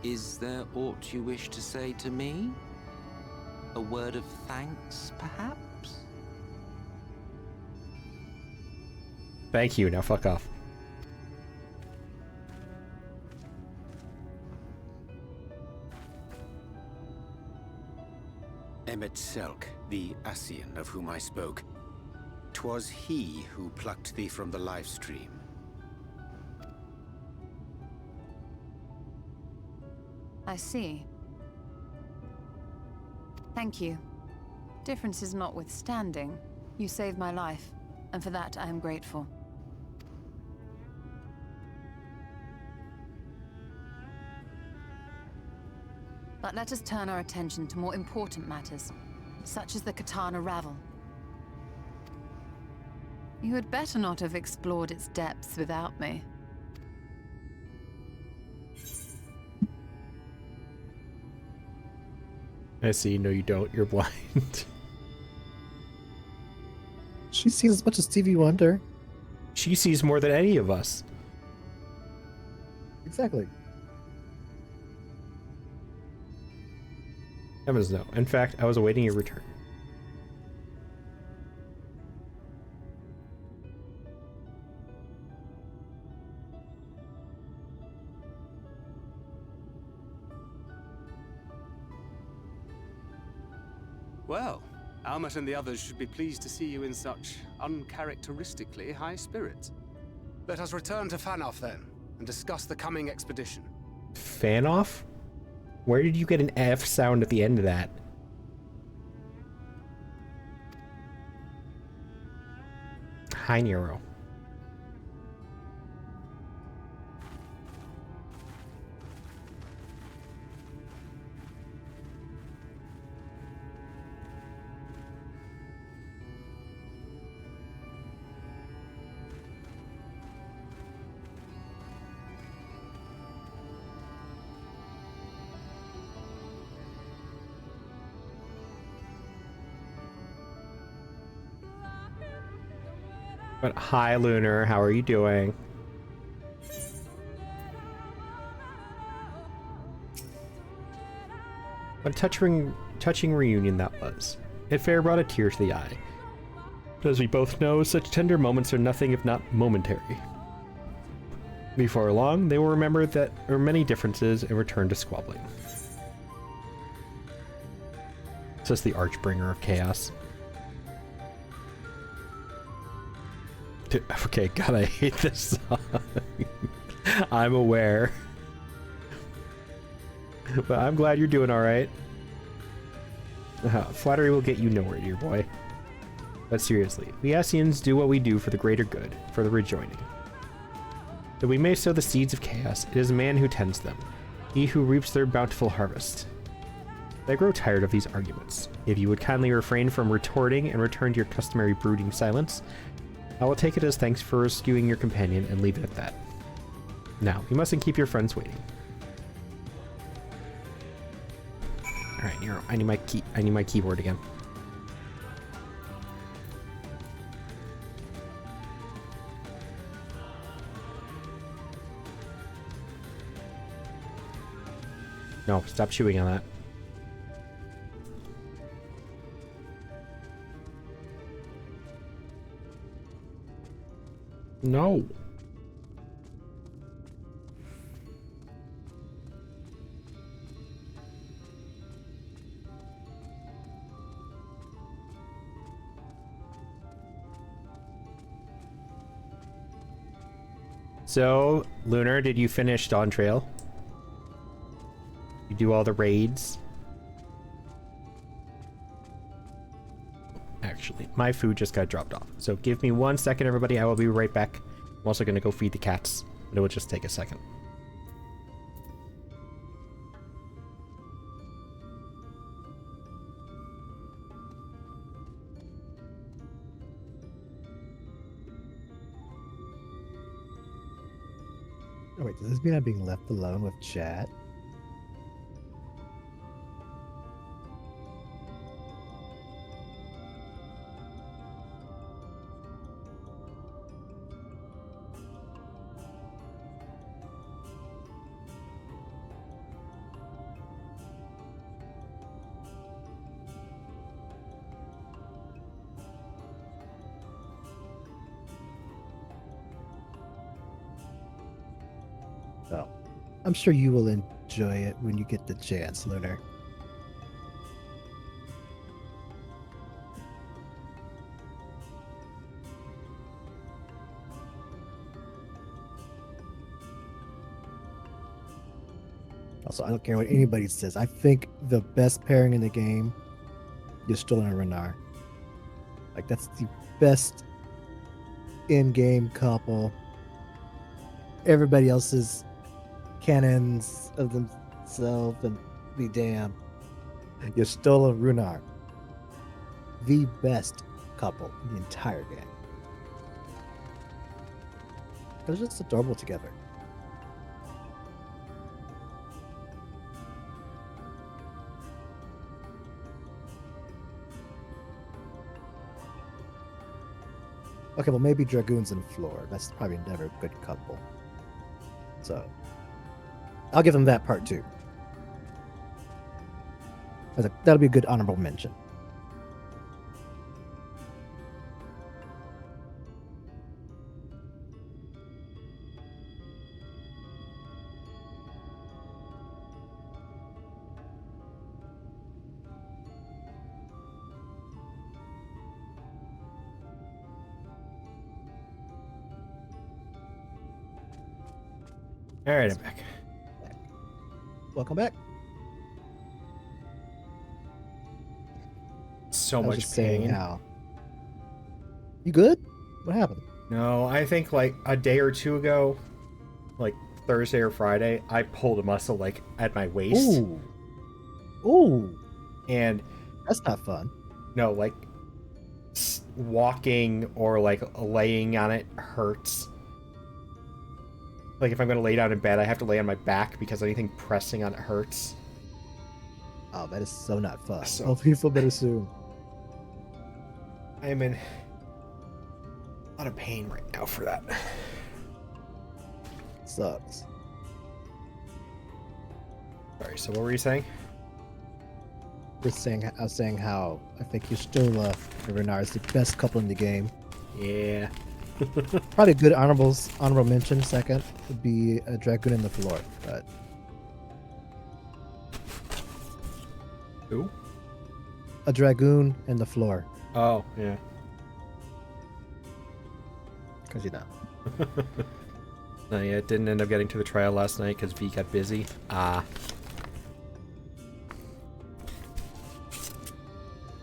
[SPEAKER 11] Is there aught you wish to say to me? A word of thanks, perhaps?
[SPEAKER 1] Thank you, now fuck off.
[SPEAKER 7] Emmet Selk, the Ascian of whom I spoke. 'Twas he who plucked thee from the life stream.
[SPEAKER 2] I see. Thank you. Differences notwithstanding, you saved my life, and for that I am grateful. But let us turn our attention to more important matters, such as the Katana Ravel. You had better not have explored its depths without me.
[SPEAKER 1] I see. No, you don't. You're blind.
[SPEAKER 8] She sees as much as Stevie Wonder.
[SPEAKER 1] She sees more than any of us.
[SPEAKER 8] Exactly.
[SPEAKER 1] Heavens no. In fact, I was awaiting your return.
[SPEAKER 9] Well, Almet and the others should be pleased to see you in such uncharacteristically high spirits. Let us return to Fanoff then, and discuss the coming expedition.
[SPEAKER 1] Fanoff? Where did you get an F sound at the end of that? Hi, Nero. But hi, Lunar. How are you doing? What a touching reunion that was. It fair brought a tear to the eye. But as we both know, such tender moments are nothing if not momentary. Before long, they will remember that there were many differences and return to squabbling. Says the Archbringer of Chaos. Okay, God, I hate this song. I'm aware. But I'm glad you're doing alright. Flattery will get you nowhere, dear boy. But seriously, we Ascians do what we do for the greater good, for the rejoining. Though we may sow the seeds of chaos, it is man who tends them, he who reaps their bountiful harvest. I grow tired of these arguments. If you would kindly refrain from retorting and return to your customary brooding silence, I will take it as thanks for rescuing your companion and leave it at that. Now, you mustn't keep your friends waiting. Alright, Nero, I need my keyboard again. No, stop chewing on that. No. So, Lunar, did you finish Dawn Trail? You do all the raids? Actually, my food just got dropped off. So give me 1 second, everybody. I will be right back. I'm also going to go feed the cats, but it will just take a second.
[SPEAKER 8] Oh wait, does this mean I'm being left alone with chat? So, I'm sure you will enjoy it when you get the chance, Lunar. Also, I don't care what anybody says. I think the best pairing in the game is Stolen and Renar. Like, that's the best in-game couple. Everybody else's canons of themselves and be damned. You're Stolen Runar. The best couple in the entire game. They're just adorable together. Okay, well, maybe Dragoons and Floor. That's probably never a good couple. So, I'll give them that part too. That'll be a good honorable mention.
[SPEAKER 1] All right, I'm back.
[SPEAKER 8] Welcome back.
[SPEAKER 1] So
[SPEAKER 8] I was
[SPEAKER 1] much
[SPEAKER 8] just saying
[SPEAKER 1] pain.
[SPEAKER 8] how. You good? What happened?
[SPEAKER 1] No, I think like a day or two ago, like Thursday or Friday, I pulled a muscle like at my waist.
[SPEAKER 8] Ooh. Ooh.
[SPEAKER 1] And
[SPEAKER 8] that's not fun.
[SPEAKER 1] No, like walking or like laying on it hurts. Like if I'm gonna lay down in bed, I have to lay on my back because anything pressing on it hurts.
[SPEAKER 8] Oh, that is so not fun.
[SPEAKER 1] So,
[SPEAKER 8] Oh, people better soon.
[SPEAKER 1] I'm in. A lot of pain right now for that.
[SPEAKER 8] Sucks.
[SPEAKER 1] Sorry, so what were you saying?
[SPEAKER 8] I was saying how I think Yustola and Renard is the best couple in the game.
[SPEAKER 1] Yeah.
[SPEAKER 8] Probably a good honorable mention second would be a Dragoon in the floor, but
[SPEAKER 1] Who?
[SPEAKER 8] a Dragoon in the floor,
[SPEAKER 1] Oh, yeah.
[SPEAKER 8] because you know.
[SPEAKER 1] No, yeah, it didn't end up getting to the trial last night because V got busy.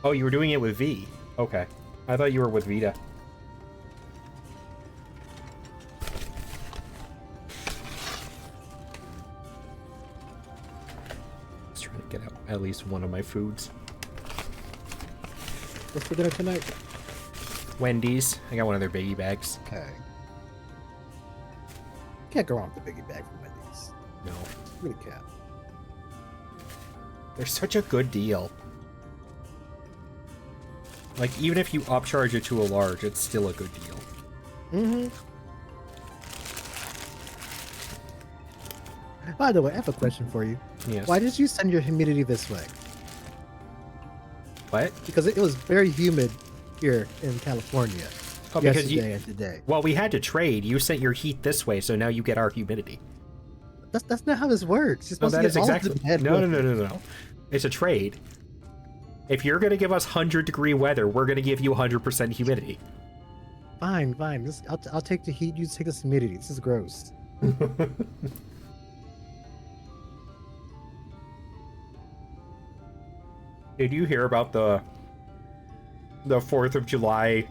[SPEAKER 1] Oh, you were doing it with V. Okay. I thought you were with Vita. Just trying to get out at least one of my foods.
[SPEAKER 8] What's for dinner tonight?
[SPEAKER 1] Wendy's. I got one of their biggie bags.
[SPEAKER 8] Okay. Can't go wrong with the biggie bag from Wendy's.
[SPEAKER 1] No.
[SPEAKER 8] Really can't.
[SPEAKER 1] They're such a good deal. Like, even if you upcharge it to a large, it's still a good deal.
[SPEAKER 8] Mm-hmm. By the way, I have a question for you.
[SPEAKER 1] Yes.
[SPEAKER 8] Why did you send your humidity this way?
[SPEAKER 1] What?
[SPEAKER 8] Because it was very humid here in California yesterday and today.
[SPEAKER 1] Well, we had to trade. You sent your heat this way, so now you get our humidity.
[SPEAKER 8] That's not how this works. You're
[SPEAKER 1] No,
[SPEAKER 8] supposed
[SPEAKER 1] that
[SPEAKER 8] to
[SPEAKER 1] is
[SPEAKER 8] get all
[SPEAKER 1] exactly.
[SPEAKER 8] of the bad
[SPEAKER 1] No.
[SPEAKER 8] weather.
[SPEAKER 1] It's a trade. If you're gonna give us 100-degree weather, we're gonna give you 100% humidity.
[SPEAKER 8] Fine. I'll take the heat. You take the humidity. This is gross.
[SPEAKER 1] Did you hear about the 4th of July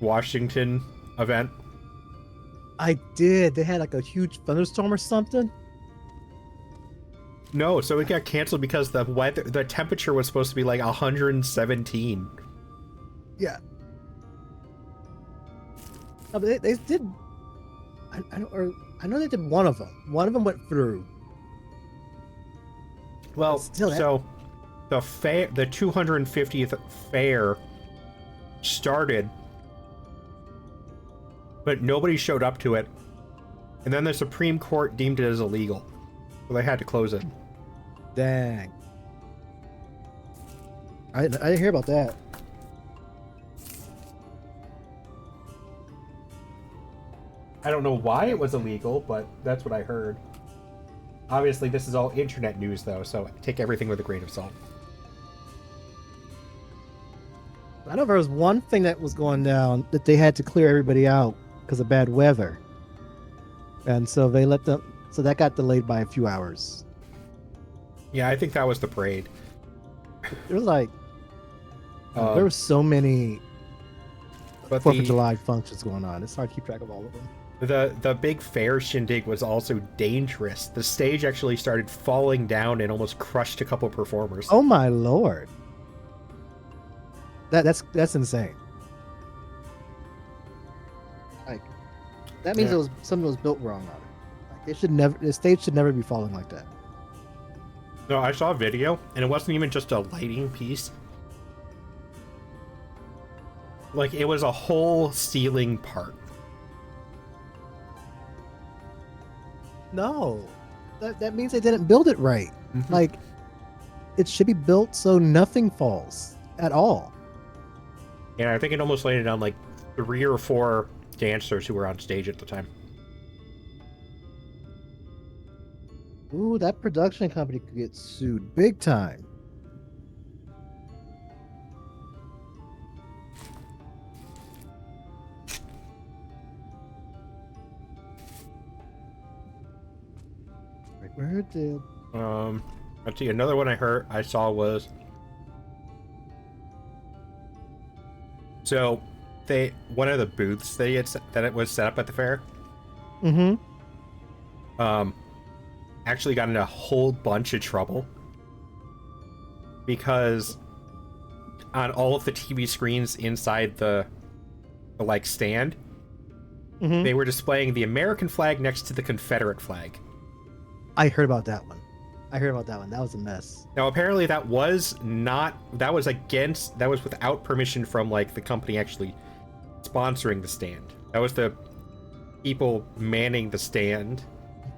[SPEAKER 1] Washington event?
[SPEAKER 8] I did. They had like a huge thunderstorm or something.
[SPEAKER 1] No, so it got canceled because the temperature was supposed to be like 117.
[SPEAKER 8] Yeah. No, but they did. I know they did one of them. One of them went through.
[SPEAKER 1] Well,
[SPEAKER 8] still,
[SPEAKER 1] so the 250th fair started, but nobody showed up to it, and then the Supreme Court deemed it as illegal, so they had to close it.
[SPEAKER 8] Dang. I didn't hear about that.
[SPEAKER 1] I don't know why it was illegal, but that's what I heard. Obviously, this is all internet news, though, so take everything with a grain of salt.
[SPEAKER 8] I know there was one thing that was going down that they had to clear everybody out because of bad weather, and so they let them. So that got delayed by a few hours.
[SPEAKER 1] Yeah, I think that was the parade.
[SPEAKER 8] There was like there were so many 4th of July functions going on. It's hard to keep track of all of them.
[SPEAKER 1] The big fair shindig was also dangerous. The stage actually started falling down and almost crushed a couple performers.
[SPEAKER 8] Oh my lord. That's insane. Like that means
[SPEAKER 1] Yeah.
[SPEAKER 8] something was built wrong on it. Like the stage should never be falling like that.
[SPEAKER 1] No, I saw a video, and it wasn't even just a lighting piece. Like, it was a whole ceiling part.
[SPEAKER 8] No. That means they didn't build it right.
[SPEAKER 1] Mhm.
[SPEAKER 8] Like it should be built so nothing falls at all.
[SPEAKER 1] And I think it almost landed on like 3 or 4 dancers who were on stage at the time.
[SPEAKER 8] Ooh, that production company could get sued big time. Like, where did...
[SPEAKER 1] Let's see, another one I saw was... So, one of the booths that it was set up at the fair,
[SPEAKER 8] Mm-hmm.
[SPEAKER 1] actually got in a whole bunch of trouble because on all of the TV screens inside the like stand,
[SPEAKER 8] Mm-hmm.
[SPEAKER 1] they were displaying the American flag next to the Confederate flag.
[SPEAKER 8] I heard about that one. That was a mess.
[SPEAKER 1] Now apparently that was without permission from like the company actually sponsoring the stand. That was the people manning the stand,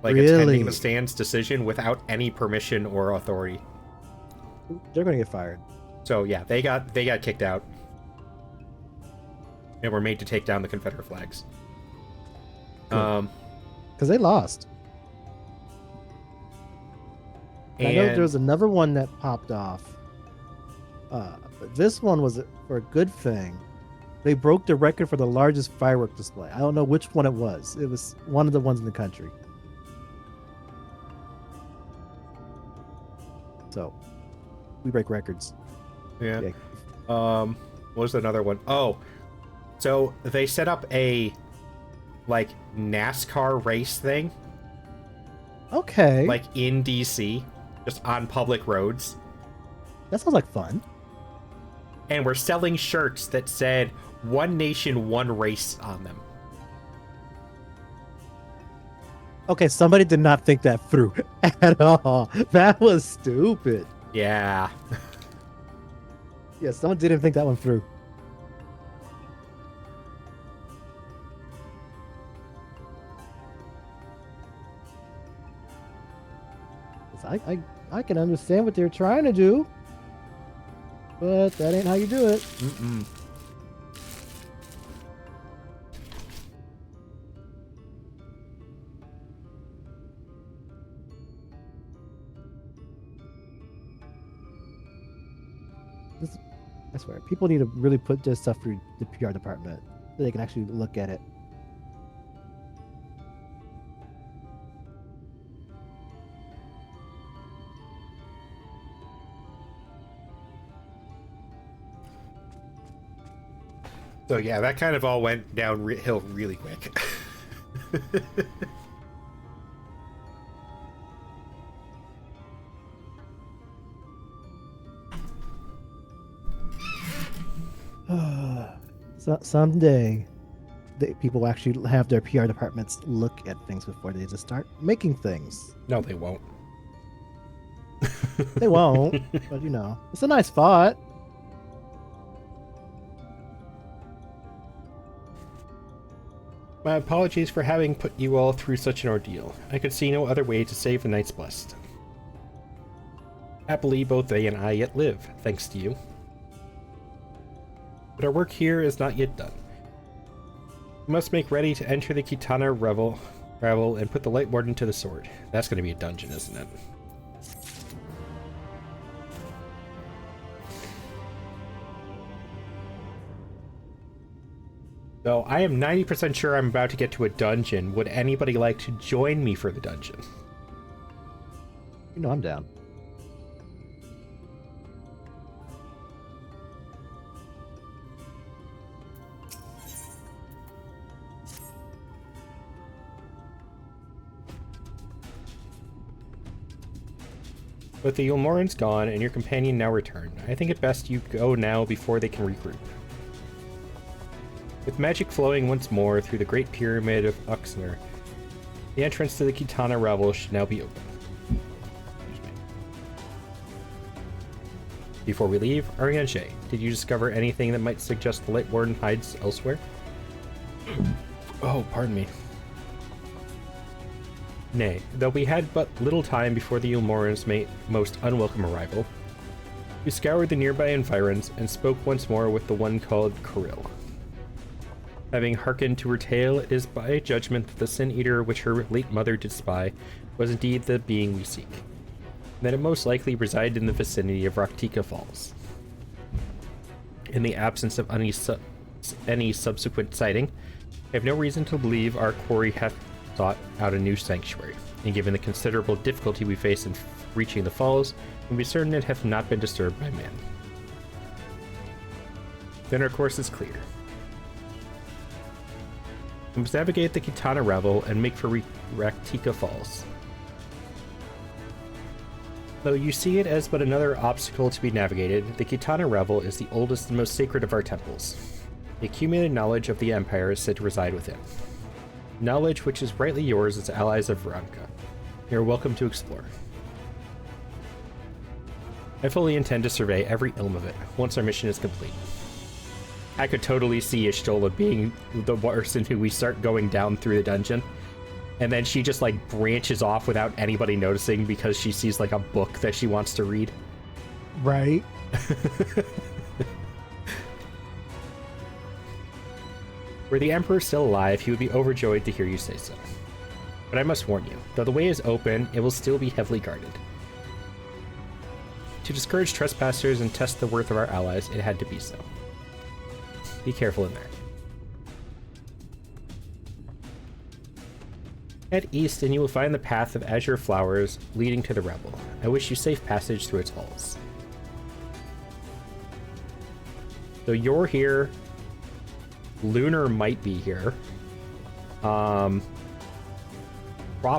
[SPEAKER 1] like
[SPEAKER 8] Really?
[SPEAKER 1] attending the stand's decision without any permission or authority.
[SPEAKER 8] They're gonna get fired.
[SPEAKER 1] So yeah, they got kicked out and were made to take down the Confederate flags.
[SPEAKER 8] Cool. Because they lost. And I know there was another one that popped off. But this one was for a good thing. They broke the record for the largest firework display. I don't know which one it was. It was one of the ones in the country. So, we break records.
[SPEAKER 1] Yeah. What was another one? Oh, so they set up a like NASCAR race thing.
[SPEAKER 8] Okay.
[SPEAKER 1] Like in DC, just on public roads.
[SPEAKER 8] That sounds like fun.
[SPEAKER 1] And we're selling shirts that said "One Nation, One Race" on them.
[SPEAKER 8] Okay, somebody did not think that through at all. That was stupid.
[SPEAKER 1] Yeah.
[SPEAKER 8] Yeah, someone didn't think that one through. I can understand what they're trying to do, but that ain't how you do it.
[SPEAKER 1] Mm-mm.
[SPEAKER 8] I swear, people need to really put this stuff through the PR department so they can actually look at it.
[SPEAKER 1] So yeah, that kind of all went downhill really quick.
[SPEAKER 8] So someday, people will actually have their PR departments look at things before they just start making things.
[SPEAKER 1] No, they won't.
[SPEAKER 8] They won't, but you know, it's a nice thought.
[SPEAKER 1] My apologies for having put you all through such an ordeal. I could see no other way to save the Knights Blessed. Happily, both they and I yet live, thanks to you. But our work here is not yet done. We must make ready to enter the Kitana Revel and put the Light Warden to the sword. That's going to be a dungeon, isn't it? So I am 90% sure I'm about to get to a dungeon. Would anybody like to join me for the dungeon?
[SPEAKER 8] You know I'm down.
[SPEAKER 1] With the Ulmorans gone and your companion now returned, I think it best you go now before they can regroup. With magic flowing once more through the Great Pyramid of Uxner, the entrance to the Kitana Revel should now be open. Before we leave, Arianche, did you discover anything that might suggest the Light Warden hides elsewhere? Oh, pardon me. Nay, though we had but little time before the Ulmorans' most unwelcome arrival, we scoured the nearby environs and spoke once more with the one called Kirill. Having hearkened to her tale, it is by judgment that the Sin-Eater which her late mother did spy was indeed the being we seek, and that it most likely resided in the vicinity of Raktika Falls. In the absence of any subsequent sighting, I have no reason to believe our quarry hath sought out a new sanctuary, and given the considerable difficulty we face in reaching the falls, we be certain it hath not been disturbed by man. Then our course is clear. We must navigate the Kitana Revel and make for Raktika Falls. Though you see it as but another obstacle to be navigated, the Kitana Revel is the oldest and most sacred of our temples. The accumulated knowledge of the Empire is said to reside within. Knowledge which is rightly yours as allies of Veronica. You are welcome to explore. I fully intend to survey every ilm of it, once our mission is complete. I could totally see Ishtola being the person who we start going down through the dungeon. And then she just, like, branches off without anybody noticing because she sees, like, a book that she wants to read.
[SPEAKER 8] Right?
[SPEAKER 1] Were the Emperor still alive, he would be overjoyed to hear you say so. But I must warn you, though the way is open, it will still be heavily guarded. To discourage trespassers and test the worth of our allies, it had to be so. Be careful in there. Head east and you will find the path of azure flowers leading to the Rebel. I wish you safe passage through its halls. So you're here. Lunar might be here. Prop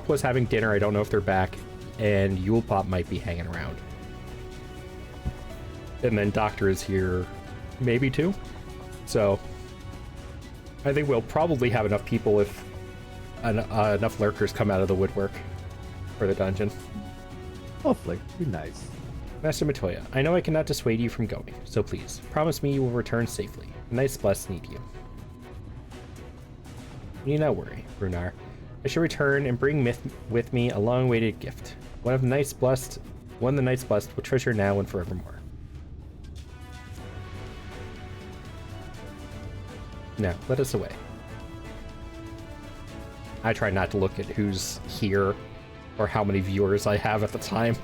[SPEAKER 1] was having dinner. I don't know if they're back. And Yule Pop might be hanging around. And then Doctor is here maybe too. So I think we'll probably have enough people if enough lurkers come out of the woodwork for the dungeon.
[SPEAKER 8] Hopefully. Be nice.
[SPEAKER 1] Master Matoya, I know I cannot dissuade you from going, so please, promise me you will return safely. The Knights Blessed need you. You need not worry, Runar. I shall return and bring with me a long-awaited gift. One the Knights Blessed will treasure now and forevermore. Now, let us away. I try not to look at who's here or how many viewers I have at the time.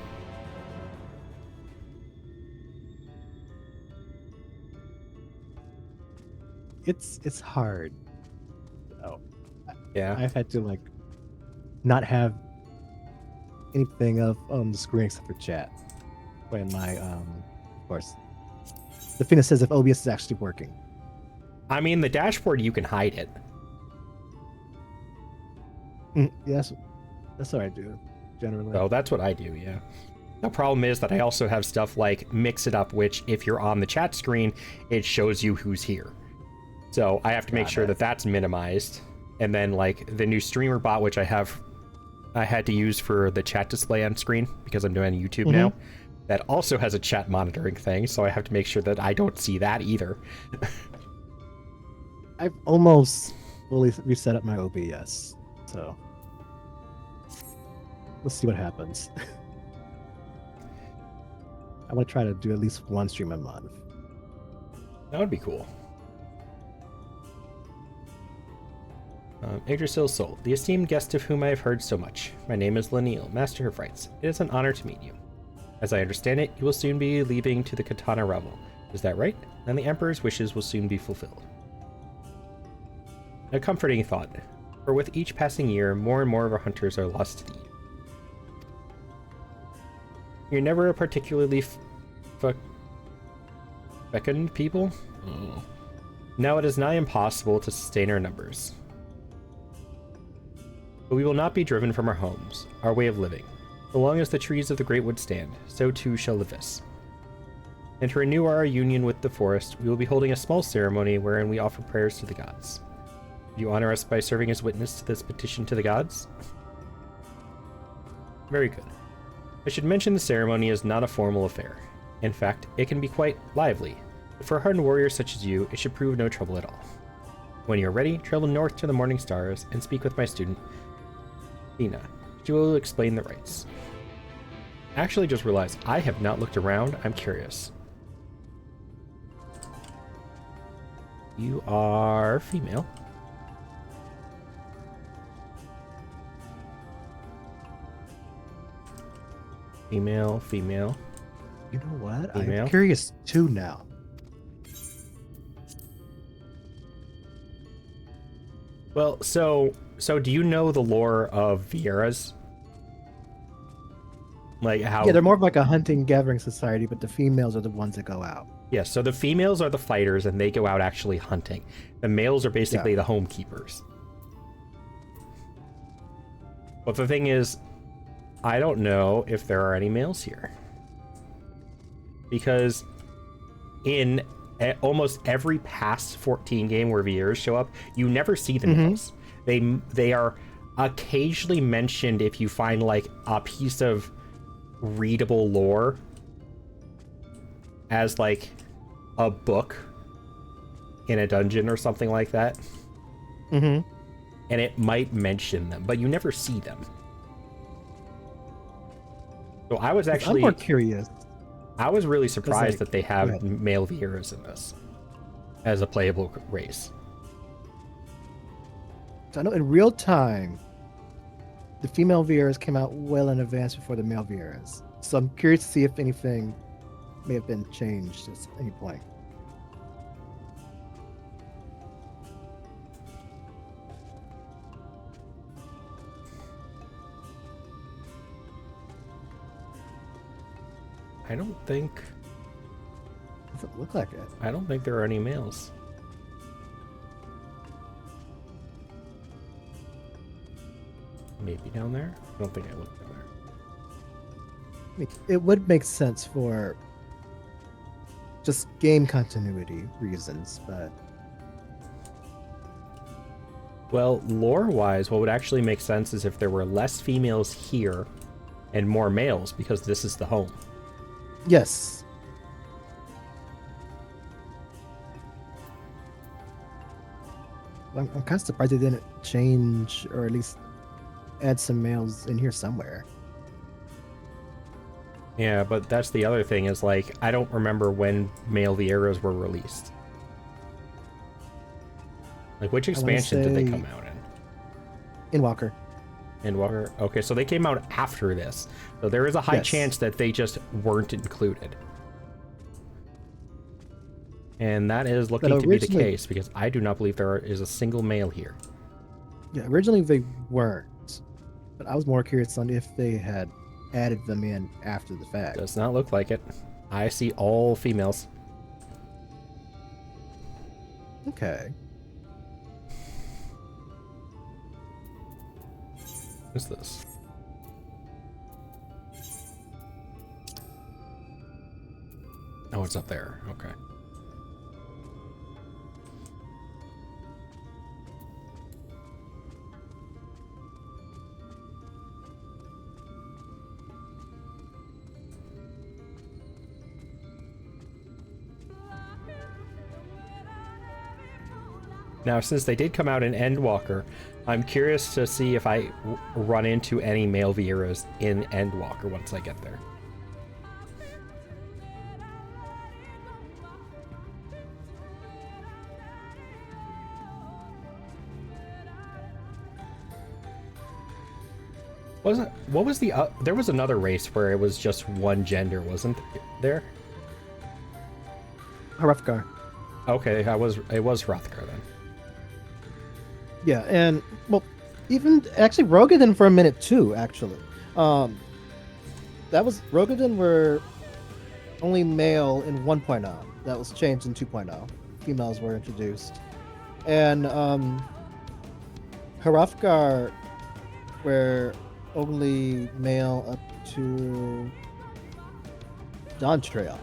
[SPEAKER 8] It's hard. Oh,
[SPEAKER 1] yeah.
[SPEAKER 8] I've had to like not have anything of on the screen except for chat. When my of course, the thing that says if OBS is actually working.
[SPEAKER 1] I mean, the dashboard you can hide it.
[SPEAKER 8] Yes, that's what I do generally.
[SPEAKER 1] Oh, that's what I do. Yeah. The problem is that I also have stuff like Mix It Up, which if you're on the chat screen, it shows you who's here. So I have to make sure that that's minimized. And then like the new streamer bot, which I had to use for the chat display on screen because I'm doing YouTube now. That also has a chat monitoring thing. So I have to make sure that I don't see that either.
[SPEAKER 8] I've almost fully reset up my OBS. So let's see what happens. I want to try to do at least one stream a month.
[SPEAKER 1] That would be cool. Yggdrasil Soul, the esteemed guest of whom I have heard so much. My name is Laniel, Master of Rites. It is an honor to meet you. As I understand it, you will soon be leaving to the Katana Revel. Is that right? Then the Emperor's wishes will soon be fulfilled. A comforting thought, for with each passing year, more and more of our hunters are lost to thee. You're never a particularly fecund people? Oh. Now it is nigh impossible to sustain our numbers. But we will not be driven from our homes, our way of living. So long as the trees of the Great Wood stand, so too shall live us. And to renew our union with the forest, we will be holding a small ceremony wherein we offer prayers to the gods. Will you honor us by serving as witness to this petition to the gods? Very good. I should mention the ceremony is not a formal affair. In fact, it can be quite lively. But for a hardened warrior such as you, it should prove no trouble at all. When you are ready, travel north to the Morning Stars and speak with my student, Tina. She will explain the rites. I actually just realized I have not looked around. I'm curious. You are female. Female.
[SPEAKER 8] You know what?
[SPEAKER 1] Female.
[SPEAKER 8] I'm curious too now.
[SPEAKER 1] Well, so do you know the lore of Vieira's? Like how?
[SPEAKER 8] Yeah, they're more of like a hunting gathering society, but the females are the ones that go out.
[SPEAKER 1] Yeah, so the females are the fighters and they go out actually hunting. The males are basically the homekeepers. But the thing is, I don't know if there are any males here. Because in almost every past 14 game where Vieiras show up, you never see the males. They are occasionally mentioned if you find like a piece of readable lore as like a book in a dungeon or something like that.
[SPEAKER 8] Mm-hmm.
[SPEAKER 1] And it might mention them, but you never see them. So I was actually...
[SPEAKER 8] I'm more curious.
[SPEAKER 1] I was really surprised that they
[SPEAKER 8] go
[SPEAKER 1] have
[SPEAKER 8] ahead.
[SPEAKER 1] male Vieras in this as a playable race.
[SPEAKER 8] So I know in real time, the female Vieras came out well in advance before the male Vieras. So I'm curious to see if anything may have been changed at any point.
[SPEAKER 1] I don't think...
[SPEAKER 8] Doesn't look like it.
[SPEAKER 1] I don't think there are any males. Maybe down there? I don't think I looked down there.
[SPEAKER 8] I mean, it would make sense for just game continuity reasons, but
[SPEAKER 1] Well, lore-wise, what would actually make sense is if there were less females here and more males, because this is the home.
[SPEAKER 8] yes. I'm kind of surprised they didn't change or at least add some males in here somewhere.
[SPEAKER 1] Yeah, but that's the other thing is, like, I don't remember when male Vieras were released. Like, which expansion did they come out in?
[SPEAKER 8] Endwalker.
[SPEAKER 1] Endwalker? Okay, so they came out after this. So there is a high
[SPEAKER 8] Yes.
[SPEAKER 1] chance that they just weren't included. And that is looking to be the
[SPEAKER 8] originally-
[SPEAKER 1] case, because I do not believe there is a single male here.
[SPEAKER 8] Yeah, originally they weren't, but I was more curious on if they had added them in after the fact.
[SPEAKER 1] Does not look like it. I see all females.
[SPEAKER 8] Okay.
[SPEAKER 1] What's this? Oh, it's up there. Okay. Now, since they did come out in Endwalker, I'm curious to see if I run into any male Vieras in Endwalker once I get there. What was the there was another race where it was just one gender, wasn't there?
[SPEAKER 8] Hrothgar.
[SPEAKER 1] Okay, it was Hrothgar then.
[SPEAKER 8] Yeah, and well, even actually Rogadin for a minute too. Actually, that was Rogadin were only male in 1.0. That was changed in 2.0. Females were introduced, and Hrothgar were only male up to Dawntrail.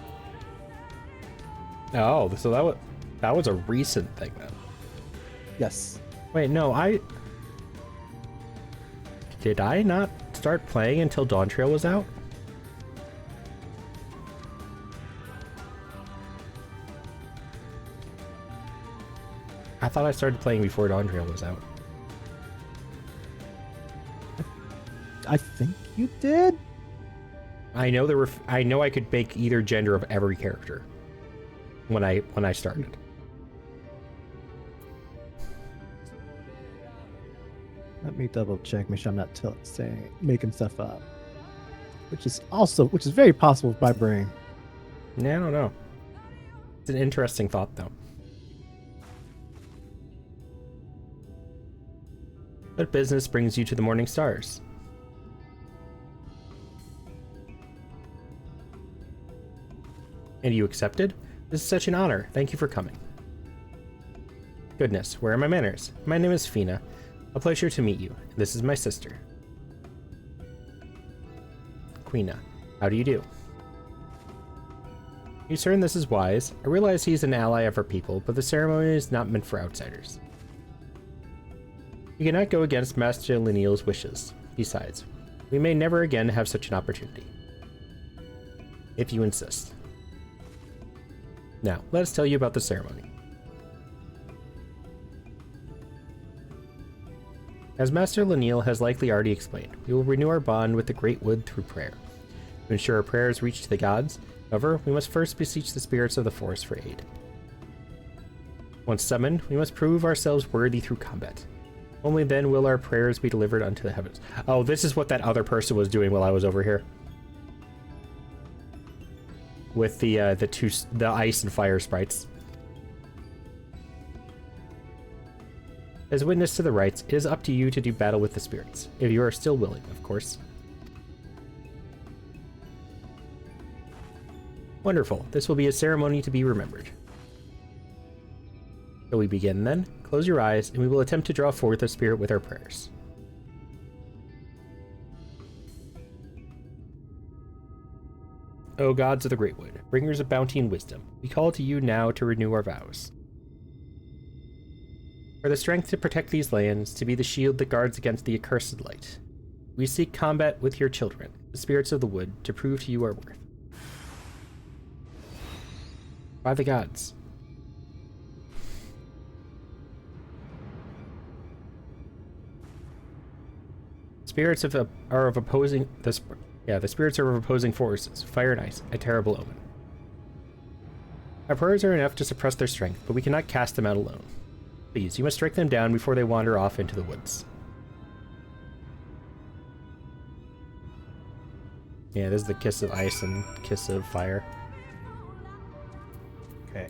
[SPEAKER 1] Oh, so that was a recent thing then.
[SPEAKER 8] Yes.
[SPEAKER 1] Wait, no, did I not start playing until Dawntrail was out? I thought I started playing before Dawntrail was out.
[SPEAKER 8] I think you did.
[SPEAKER 1] I know I know I could make either gender of every character when I started.
[SPEAKER 8] Let me double check, make sure I'm not making stuff up. Which is very possible with my brain.
[SPEAKER 1] Yeah, I don't know. It's an interesting thought, though. What business brings you to the Morning Stars? And you accepted? This is such an honor. Thank you for coming. Goodness, where are my manners? My name is Fina. A pleasure to meet you. This is my sister. Quina, how do you do? You certain this is wise? I realize he's an ally of our people, but the ceremony is not meant for outsiders. You cannot go against Master Lineal's wishes. Besides, we may never again have such an opportunity. If you insist. Now, let us tell you about the ceremony. As Master Lanil has likely already explained, we will renew our bond with the Great Wood through prayer. To ensure our prayers reach to the gods, however, we must first beseech the spirits of the forest for aid. Once summoned, we must prove ourselves worthy through combat. Only then will our prayers be delivered unto the heavens. Oh, this is what that other person was doing while I was over here. With the ice and fire sprites. As witness to the rites, it is up to you to do battle with the spirits, if you are still willing, of course. Wonderful. This will be a ceremony to be remembered. Shall we begin then? Close your eyes, and we will attempt to draw forth a spirit with our prayers. O gods of the Great Wood, bringers of bounty and wisdom, we call to you now to renew our vows. For the strength to protect these lands, to be the shield that guards against the accursed light, we seek combat with your children, the spirits of the wood, to prove to you our worth. By the gods. Spirits are of opposing the spirits are of opposing forces, fire and ice, a terrible omen. Our prayers are enough to suppress their strength, but we cannot cast them out alone. Please, you must strike them down before they wander off into the woods. Yeah, this is the kiss of ice and kiss of fire.
[SPEAKER 8] Okay.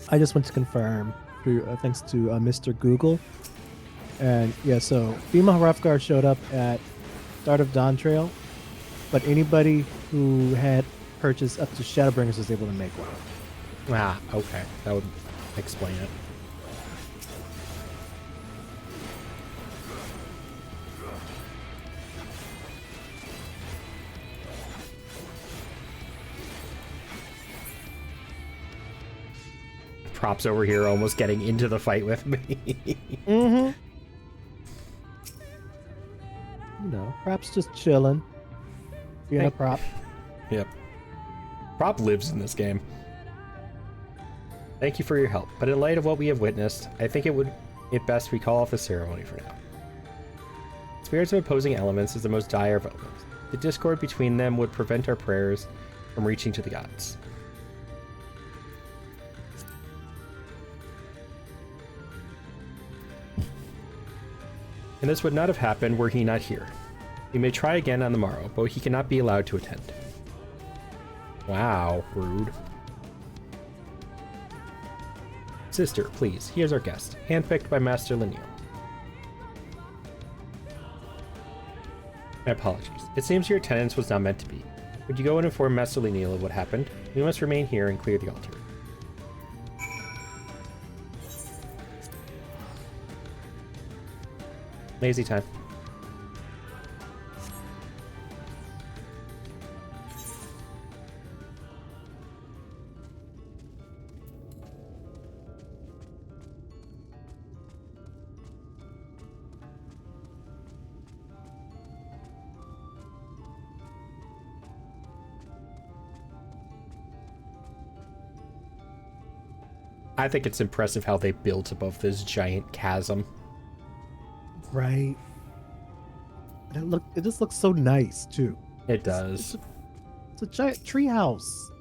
[SPEAKER 8] I just want to confirm, through thanks to Mr. Google. And yeah, so Bhima Hrothgar showed up at Start of Dawn Trail, but anybody who had purchased up to Shadowbringers was able to make one.
[SPEAKER 1] Ah, okay. That would explain it. Props over here almost getting into the fight with me.
[SPEAKER 8] Mm-hmm. You know, Prop's just chilling. Being a prop.
[SPEAKER 1] Yep. Prop lives in this game. Thank you for your help, but in light of what we have witnessed, I think it best we call off the ceremony for now. Spirits of opposing elements is the most dire of elements. The discord between them would prevent our prayers from reaching to the gods. And this would not have happened were he not here. We may try again on the morrow, but he cannot be allowed to attend. Wow, rude. Sister, please, here's our guest, handpicked by Master Lanil. My apologies. It seems your attendance was not meant to be. Would you go and inform Master Lanil of what happened? We must remain here and clear the altar. Lazy time. I think it's impressive how they built above this giant chasm.
[SPEAKER 8] Right. And it just looks so nice too.
[SPEAKER 1] It does.
[SPEAKER 8] It's a giant tree house.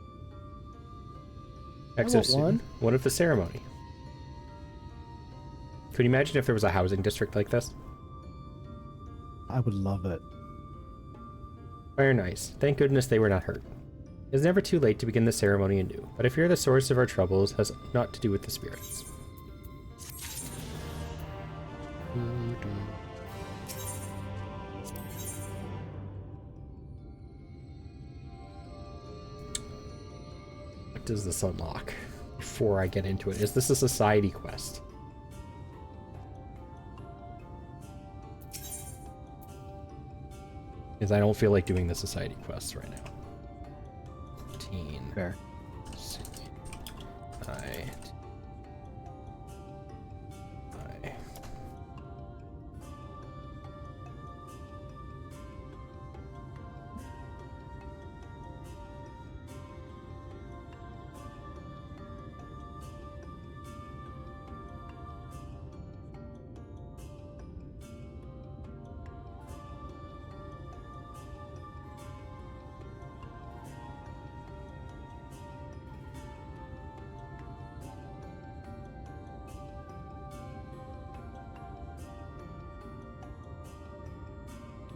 [SPEAKER 1] Exosuit. What of the ceremony? Could you imagine if there was a housing district like this?
[SPEAKER 8] I would love it.
[SPEAKER 1] Very nice. Thank goodness they were not hurt. It is never too late to begin the ceremony anew, but I fear the source of our troubles has naught to do with the spirits. What does this unlock before I get into it? Is this a society quest? Because I don't feel like doing the society quests right now. 15.
[SPEAKER 8] Fair.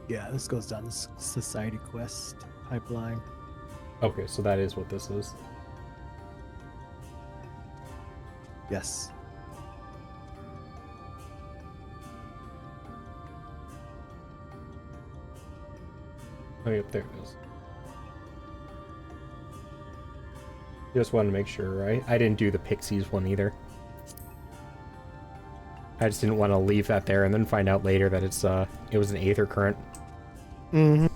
[SPEAKER 8] Yeah, this goes down this society quest pipeline.
[SPEAKER 1] Okay, so that is what this is.
[SPEAKER 8] Yes.
[SPEAKER 1] Oh, yep, there it is. Just wanted to make sure, right? I didn't do the Pixies one either. I just didn't want to leave that there and then find out later that it was an Aether current.
[SPEAKER 8] Mm-hmm.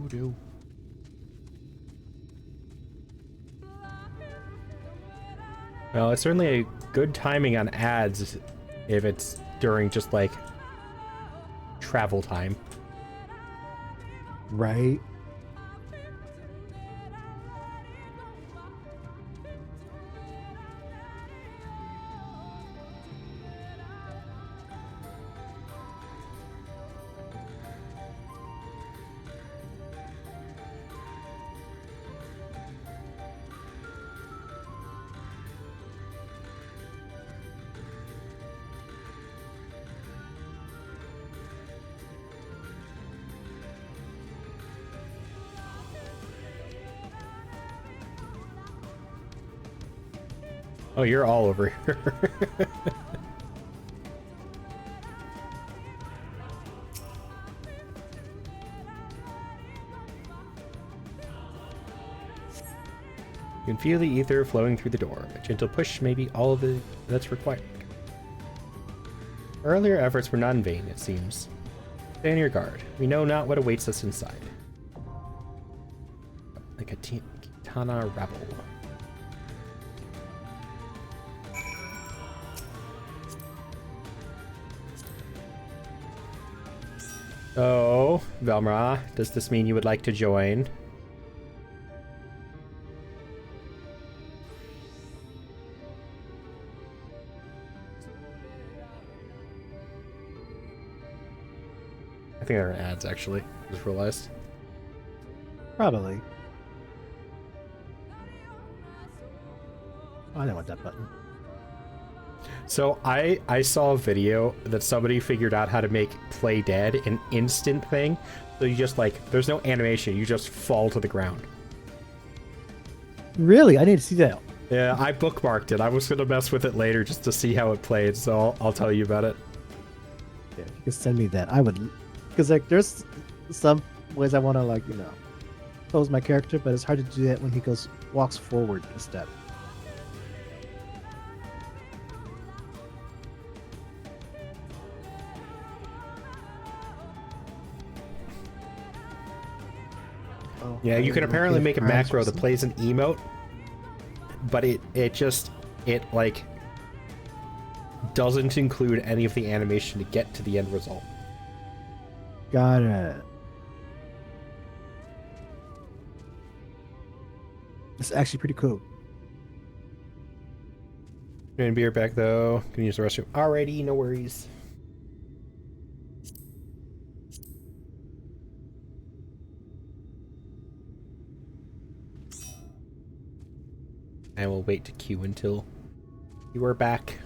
[SPEAKER 1] Do. Well, it's certainly a good timing on ads if it's during just like travel time.
[SPEAKER 8] Right.
[SPEAKER 1] Oh, you're all over here. You can feel the ether flowing through the door. A gentle push may be all of it that's required. Earlier efforts were not in vain, it seems. Stay on your guard. We know not what awaits us inside. Like a Kitana rabble. Oh, Velmra, does this mean you would like to join? I think they're ads, actually. Just realized.
[SPEAKER 8] Probably. Oh, I don't want that button.
[SPEAKER 1] So I saw a video that somebody figured out how to make Play Dead an instant thing. So you just like, there's no animation, you just fall to the ground.
[SPEAKER 8] Really? I need to see that.
[SPEAKER 1] Yeah, I bookmarked it. I was going to mess with it later just to see how it played, so I'll tell you about it.
[SPEAKER 8] Yeah, if you could send me that, I would. Because like, there's some ways I want to like, pose my character, but it's hard to do that when he walks forward a step.
[SPEAKER 1] Yeah, you can apparently make a macro that plays an emote, but it like doesn't include any of the animation to get to the end result.
[SPEAKER 8] Got it. It's actually pretty cool.
[SPEAKER 1] Gonna be right back though. Can use the restroom. Alrighty, no worries. I will wait to queue until you are back.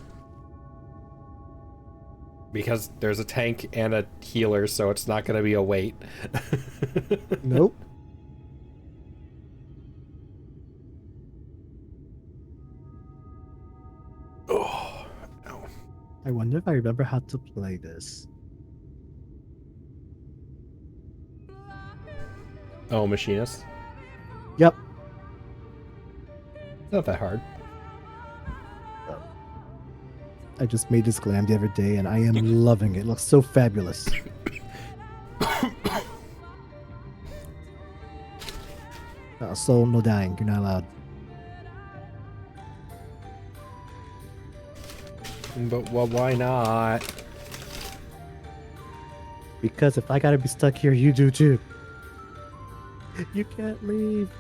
[SPEAKER 1] Because there's a tank and a healer, so it's not going to be a wait.
[SPEAKER 8] Nope.
[SPEAKER 1] Oh, no.
[SPEAKER 8] I wonder if I remember how to play this.
[SPEAKER 1] Oh, machinist?
[SPEAKER 8] Yep.
[SPEAKER 1] Not that hard.
[SPEAKER 8] I just made this glam the other day and I am loving it. It looks so fabulous. So no dying. You're not allowed.
[SPEAKER 1] But well, why not?
[SPEAKER 8] Because if I gotta be stuck here, you do too. You can't leave.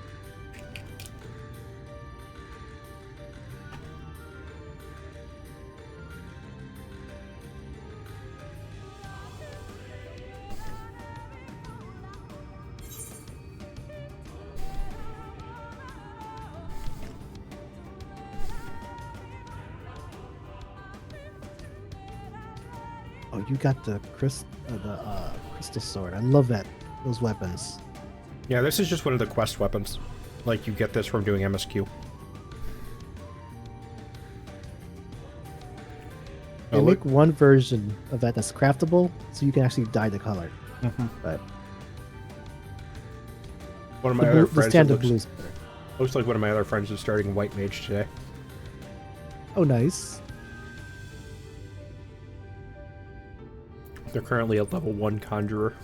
[SPEAKER 8] Oh, you got the crystal sword. I love those weapons.
[SPEAKER 1] Yeah, this is just one of the quest weapons. Like, you get this from doing MSQ.
[SPEAKER 8] They make one version of that that's craftable, so you can actually dye the color. But
[SPEAKER 1] one of my other
[SPEAKER 8] the
[SPEAKER 1] friends
[SPEAKER 8] standard blue is better.
[SPEAKER 1] looks like one of my other friends is starting White Mage today.
[SPEAKER 8] Oh, nice.
[SPEAKER 1] They're currently a level 1 Conjurer.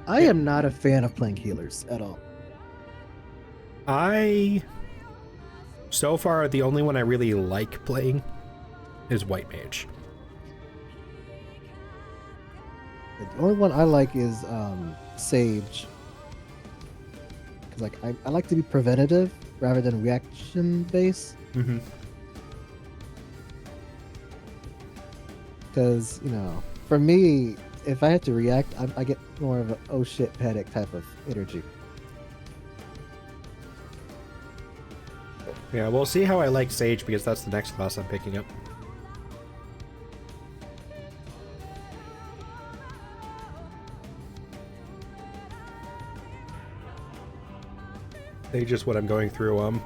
[SPEAKER 8] I am not a fan of playing healers at all.
[SPEAKER 1] So far, the only one I really like playing is White Mage.
[SPEAKER 8] The only one I like is Sage. Because like I like to be preventative rather than reaction based.
[SPEAKER 1] Mm-hmm.
[SPEAKER 8] Because, for me, if I have to react, I get more of an oh shit panic type of energy.
[SPEAKER 1] Yeah, we'll see how I like Sage, because that's the next class I'm picking up. Sage is what I'm going through,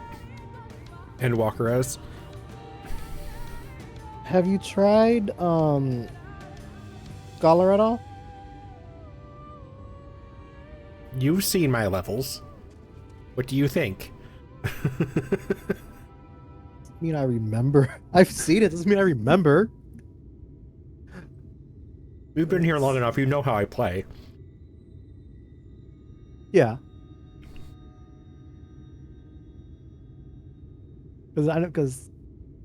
[SPEAKER 1] Endwalker as.
[SPEAKER 8] Have you tried Scholar at all?
[SPEAKER 1] You've seen my levels. What do you think?
[SPEAKER 8] Mean I remember. I've seen it. Doesn't mean I remember.
[SPEAKER 1] You've been here long enough. You know how I play.
[SPEAKER 8] Yeah. Because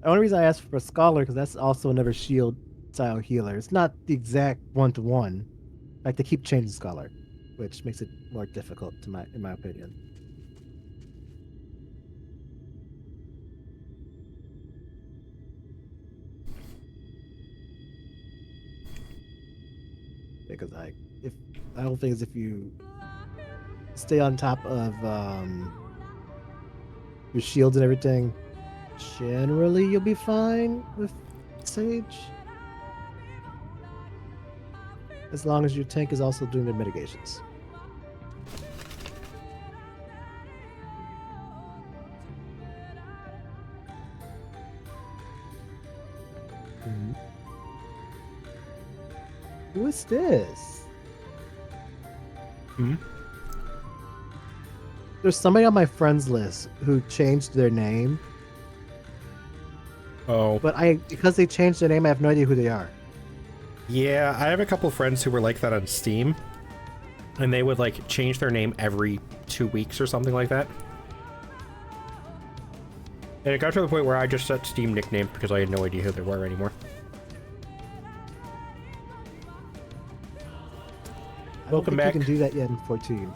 [SPEAKER 8] the only reason I asked for a Scholar because that's also another shield style healer. It's not the exact 1-to-1. Like they keep changing Scholar, which makes it more difficult in my opinion. Because the whole thing is if you stay on top of your shields and everything, generally you'll be fine with Sage. As long as your tank is also doing the mitigations. Who is this? There's somebody on my friends list who changed their name.
[SPEAKER 1] Oh.
[SPEAKER 8] But because they changed their name, I have no idea who they are.
[SPEAKER 1] Yeah, I have a couple friends who were like that on Steam. And they would like change their name every 2 weeks or something like that. And it got to the point where I just set Steam nicknames because I had no idea who they were anymore.
[SPEAKER 8] I don't
[SPEAKER 1] Welcome
[SPEAKER 8] think
[SPEAKER 1] back.
[SPEAKER 8] you can do that yet in 14.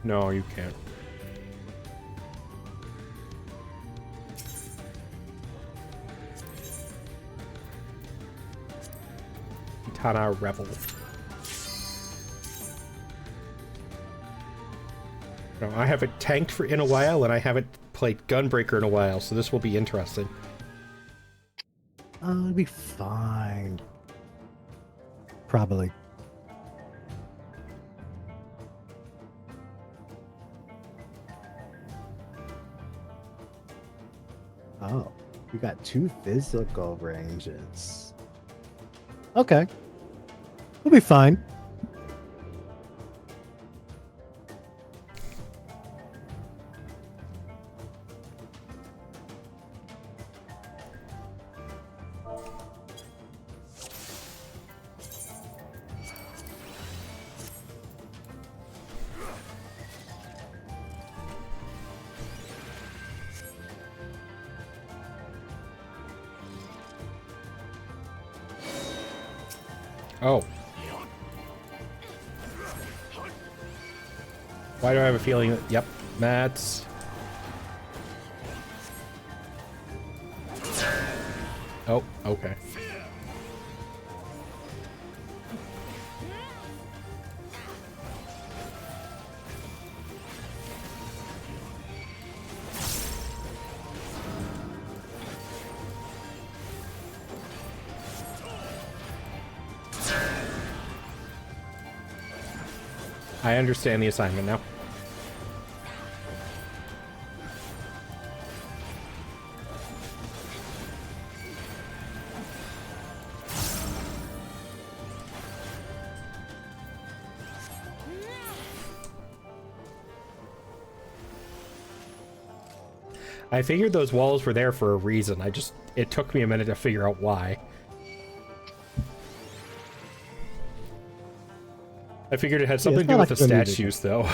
[SPEAKER 1] No, you can't. Tana Revel. No, I haven't tanked in a while, and I haven't played Gunbreaker in a while, so this will be interesting.
[SPEAKER 8] It'll be fine. Probably. Oh, we got 2 physical ranges. Okay. We'll be fine.
[SPEAKER 1] Oh. Why do I have a feeling that... Yep, that's... Oh, okay. I understand the assignment now. I figured those walls were there for a reason. It took me a minute to figure out why. I figured it had something to do with the statues, though.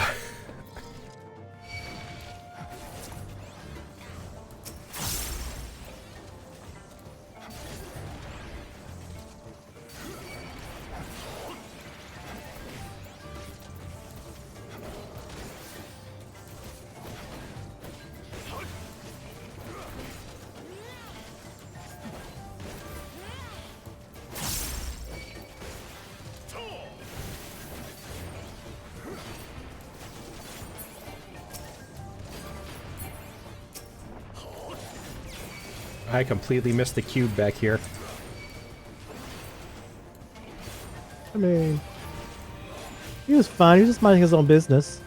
[SPEAKER 1] I completely missed the cube back here.
[SPEAKER 8] I mean, he was fine. He was just minding his own business.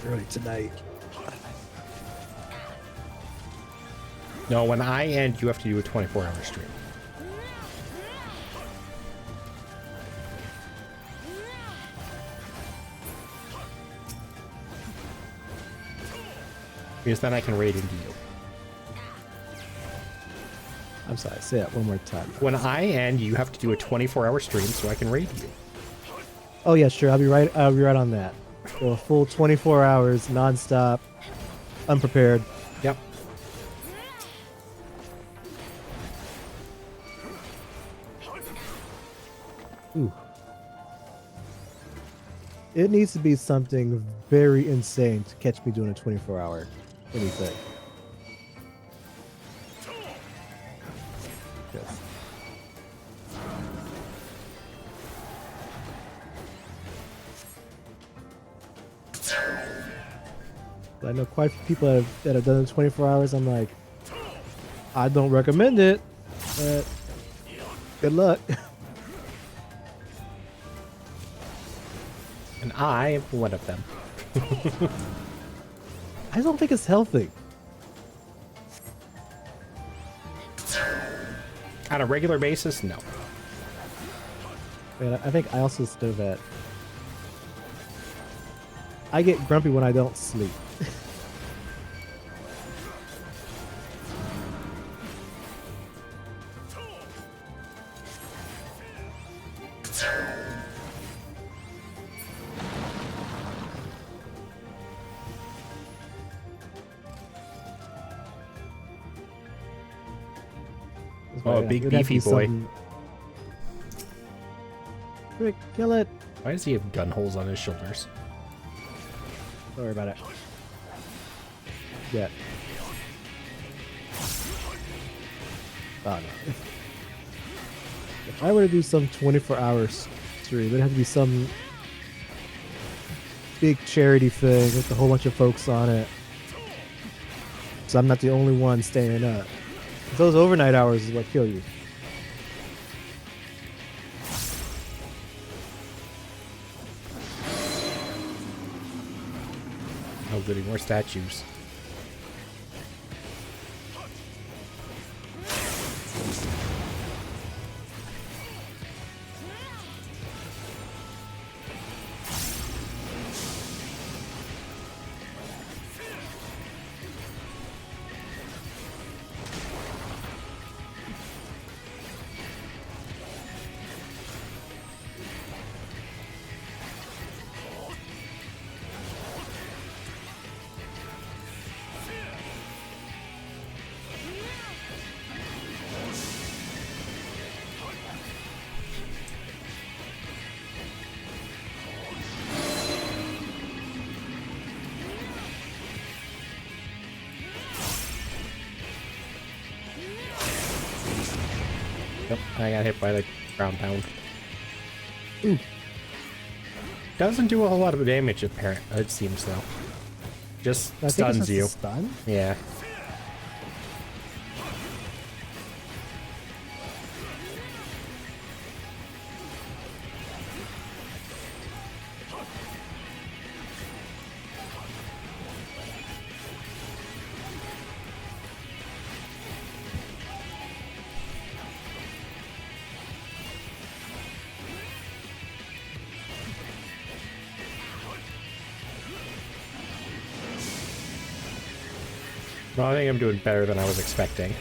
[SPEAKER 8] Early tonight.
[SPEAKER 1] No, when I end, you have to do a 24-hour stream. Because then I can raid into you.
[SPEAKER 8] I'm sorry, say that one more time.
[SPEAKER 1] When I end, you have to do a 24-hour stream so I can raid you.
[SPEAKER 8] Oh yeah, sure. I'll be right on that. So a full 24 hours, non-stop, unprepared.
[SPEAKER 1] Yep.
[SPEAKER 8] Ooh. It needs to be something very insane to catch me doing a 24-hour anything. Yes. I know quite a few people that have done it 24 hours. I'm like, I don't recommend it, but good luck.
[SPEAKER 1] And I am one of them.
[SPEAKER 8] I don't think it's healthy.
[SPEAKER 1] On a regular basis, no.
[SPEAKER 8] And I think I also know that I get grumpy when I don't sleep.
[SPEAKER 1] Oh, a big beefy boy.
[SPEAKER 8] Quick, kill it.
[SPEAKER 1] Why does he have gun holes on his shoulders?
[SPEAKER 8] Don't worry about it. Yeah. Oh no. If I were to do some 24-hour stream, it'd have to be some big charity thing with a whole bunch of folks on it. So I'm not the only one staying up. Those overnight hours is what kill you.
[SPEAKER 1] Oh, goody, more statues. Yep, I got hit by the ground pound.
[SPEAKER 8] Ooh.
[SPEAKER 1] Doesn't do a whole lot of damage, it seems, though. Just
[SPEAKER 8] I think it's
[SPEAKER 1] stuns
[SPEAKER 8] just a
[SPEAKER 1] you.
[SPEAKER 8] stun?
[SPEAKER 1] Yeah. Well, I think I'm doing better than I was expecting.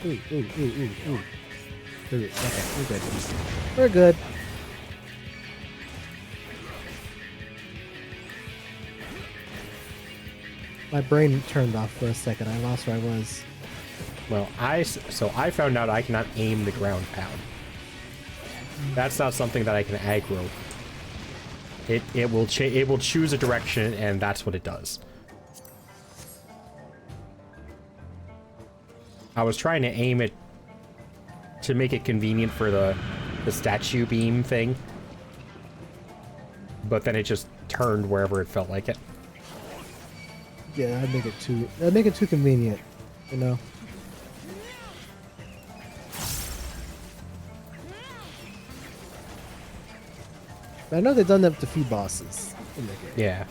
[SPEAKER 8] Ooh, ooh, ooh, ooh, ooh. Okay, we're good. We're good. My brain turned off for a second. I lost where I was.
[SPEAKER 1] Well, I found out I cannot aim the ground pound. That's not something that I can aggro. It will choose a direction, and that's what it does. I was trying to aim it to make it convenient for the statue beam thing, but then it just turned wherever it felt like it.
[SPEAKER 8] Yeah, that'd make it too convenient, you know. But I know they've done that with a few bosses in the game.
[SPEAKER 1] Yeah.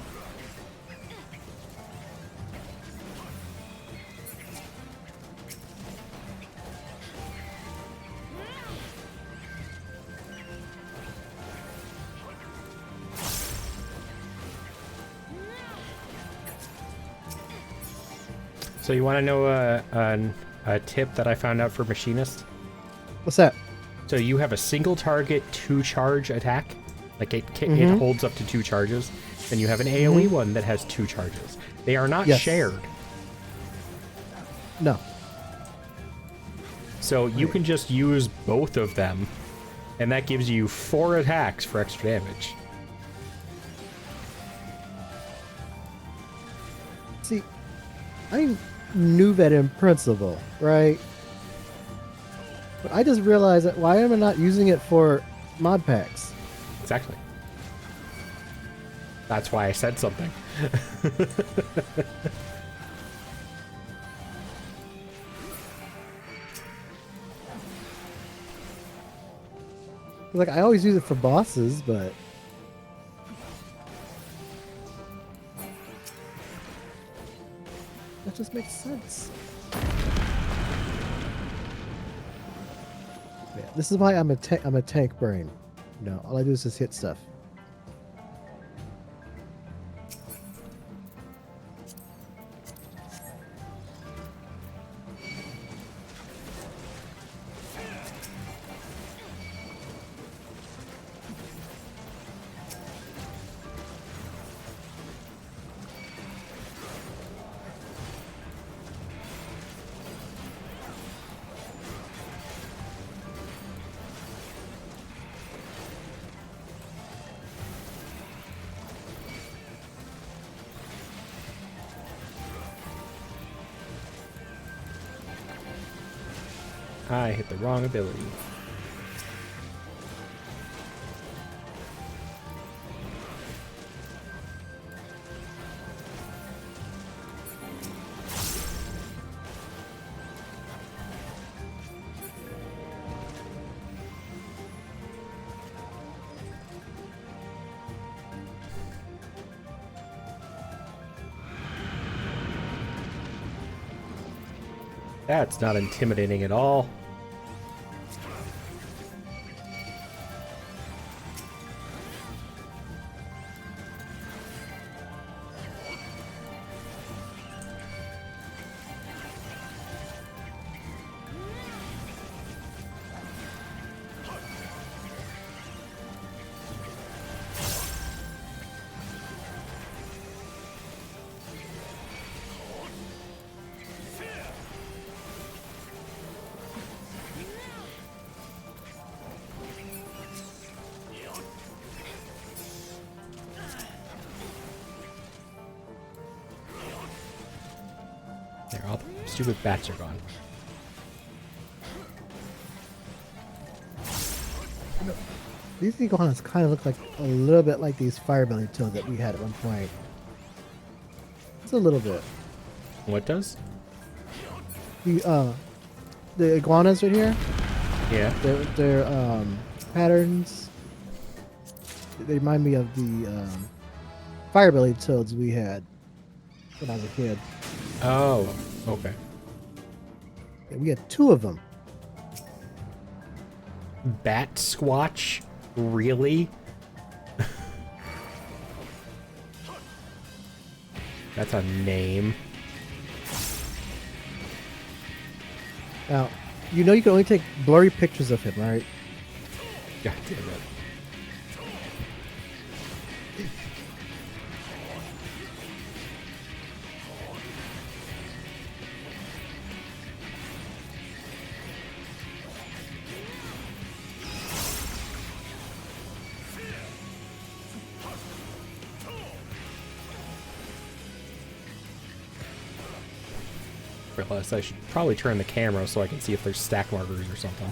[SPEAKER 1] So you want to know a tip that I found out for Machinist?
[SPEAKER 8] What's that?
[SPEAKER 1] So you have a single target 2-charge attack. Like it holds up to 2 charges. And you have an AoE one that has 2 charges. They are not shared.
[SPEAKER 8] No.
[SPEAKER 1] So you can just use both of them, and that gives you 4 attacks for extra damage.
[SPEAKER 8] See, I knew that in principle, right? But I just realized that why am I not using it for mod packs?
[SPEAKER 1] Exactly. That's why I said something.
[SPEAKER 8] Like, I always use it for bosses, but... that just makes sense. Yeah, this is why I'm a tank brain. You know, all I do is just hit stuff.
[SPEAKER 1] I hit the wrong ability. That's not intimidating at all. There, all the stupid bats are gone.
[SPEAKER 8] These iguanas kind of look like a little bit like these firebelly toads that we had at one point. Just a little bit.
[SPEAKER 1] What does?
[SPEAKER 8] The iguanas right here.
[SPEAKER 1] Yeah.
[SPEAKER 8] Their patterns. They remind me of the firebelly toads we had when I was a kid.
[SPEAKER 1] Oh, okay.
[SPEAKER 8] Yeah, we had 2 of them.
[SPEAKER 1] Bat Squatch? Really? That's a name.
[SPEAKER 8] Now, you know you can only take blurry pictures of him, right?
[SPEAKER 1] God damn it. Realize I should probably turn the camera so I can see if there's stack markers or something.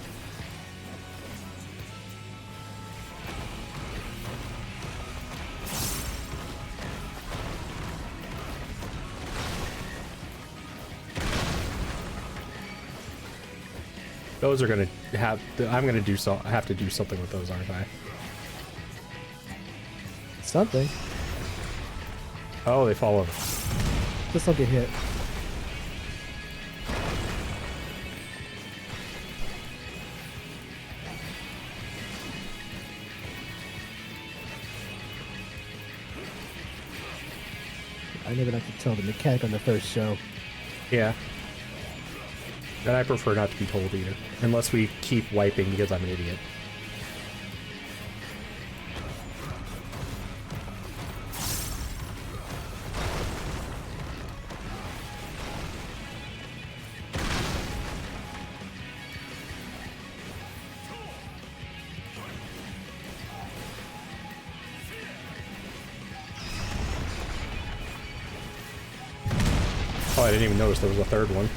[SPEAKER 1] Those are gonna have. I'm gonna do so. I have to do something with those, aren't I?
[SPEAKER 8] Something.
[SPEAKER 1] Oh, they fall over.
[SPEAKER 8] Just don't get hit. I never like to tell the mechanic on the first show.
[SPEAKER 1] Yeah. And I prefer not to be told either. Unless we keep wiping because I'm an idiot. Oh, I didn't even notice there was a third one.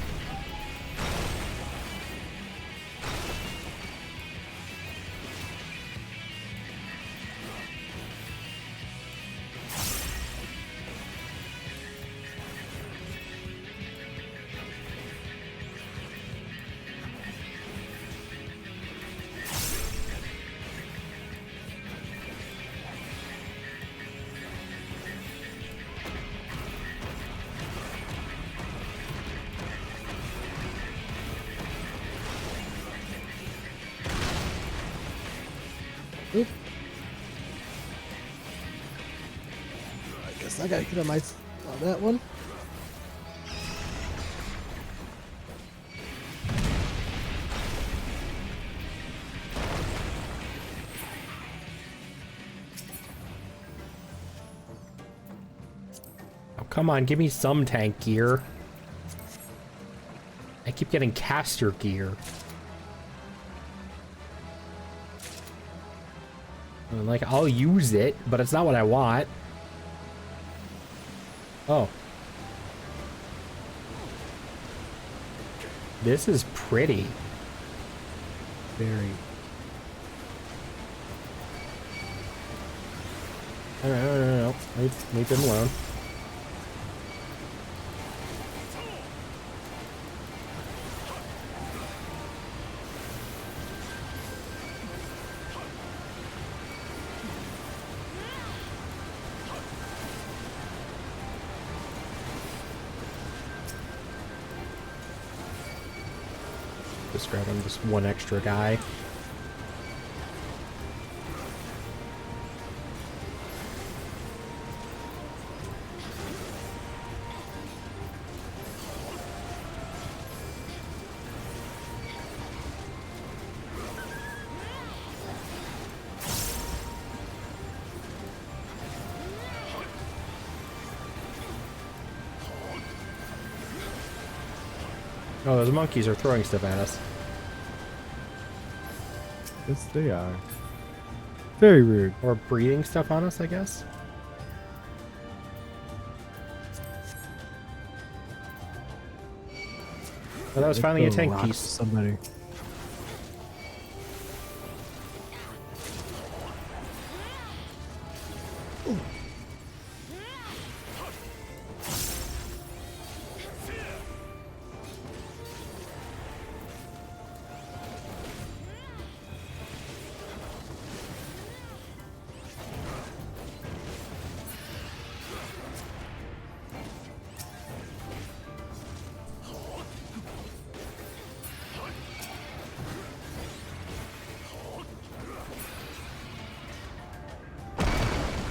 [SPEAKER 8] Oop. I guess I gotta hit on that one.
[SPEAKER 1] Oh, come on, give me some tank gear. I keep getting caster gear. Like, I'll use it, but it's not what I want. Oh. This is pretty.
[SPEAKER 8] Very.
[SPEAKER 1] No. Leave them alone. Just grabbing just one extra guy. Oh, those monkeys are throwing stuff at us.
[SPEAKER 8] Yes, they are. Very rude.
[SPEAKER 1] Or breeding stuff on us, I guess. Well, that was finally a
[SPEAKER 8] Throw
[SPEAKER 1] tank
[SPEAKER 8] rock to
[SPEAKER 1] piece.
[SPEAKER 8] Somebody.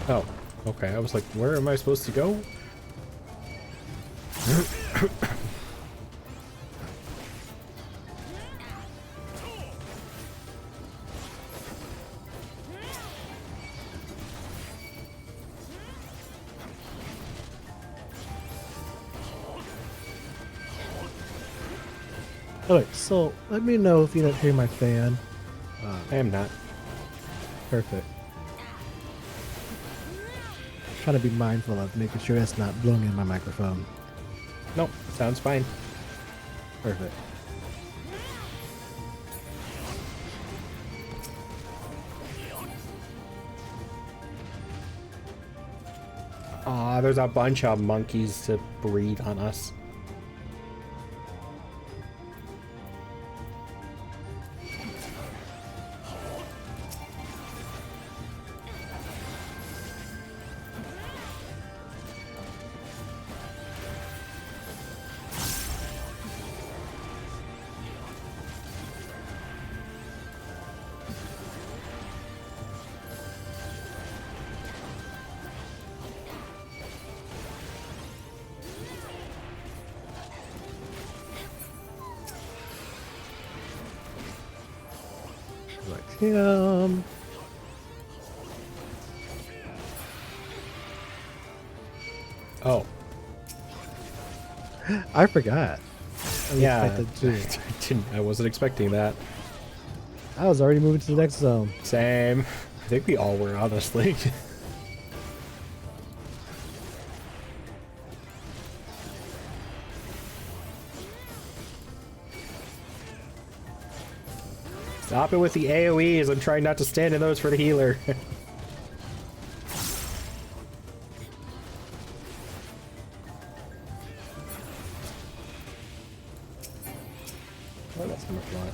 [SPEAKER 1] Oh, okay. I was like, where am I supposed to go?
[SPEAKER 8] Alright, so let me know if you don't hear my fan.
[SPEAKER 1] I am not.
[SPEAKER 8] Perfect. Trying to be mindful of making sure that's not blowing in my microphone.
[SPEAKER 1] Nope, sounds fine.
[SPEAKER 8] Perfect.
[SPEAKER 1] Aw, there's a bunch of monkeys to breed on us.
[SPEAKER 8] Like him.
[SPEAKER 1] Oh.
[SPEAKER 8] I forgot.
[SPEAKER 1] Yeah, I wasn't expecting that.
[SPEAKER 8] I was already moving to the next zone.
[SPEAKER 1] Same. I think we all were, honestly. Stop it with the AoEs. I'm trying not to stand in those for the healer. Oh, that's gonna fly.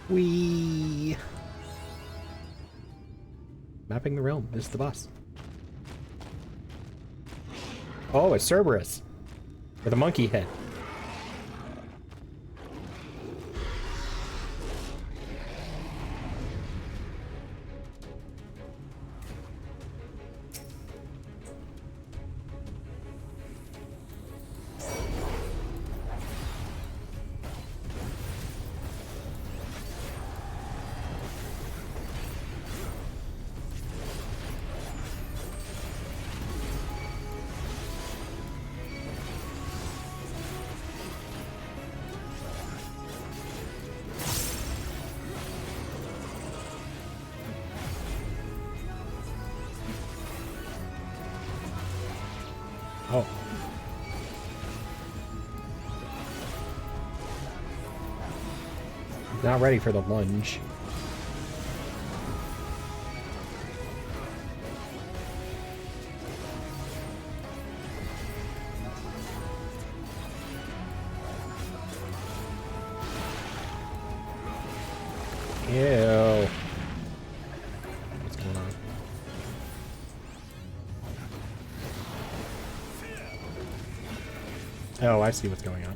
[SPEAKER 1] Whee! Mapping the realm. This is the boss. Oh, it's Cerberus. With a monkey head. Oh. Not ready for the lunge. Ew. What's going on? Oh, I see what's going on.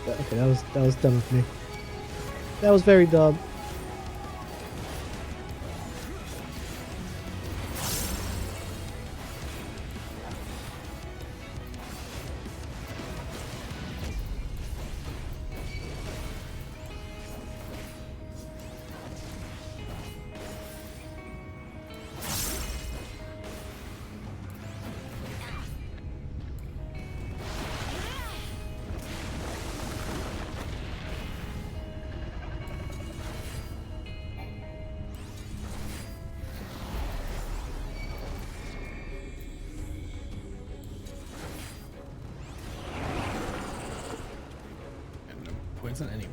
[SPEAKER 8] Okay, that was done with me. That was very dumb.
[SPEAKER 1] Poison anyway.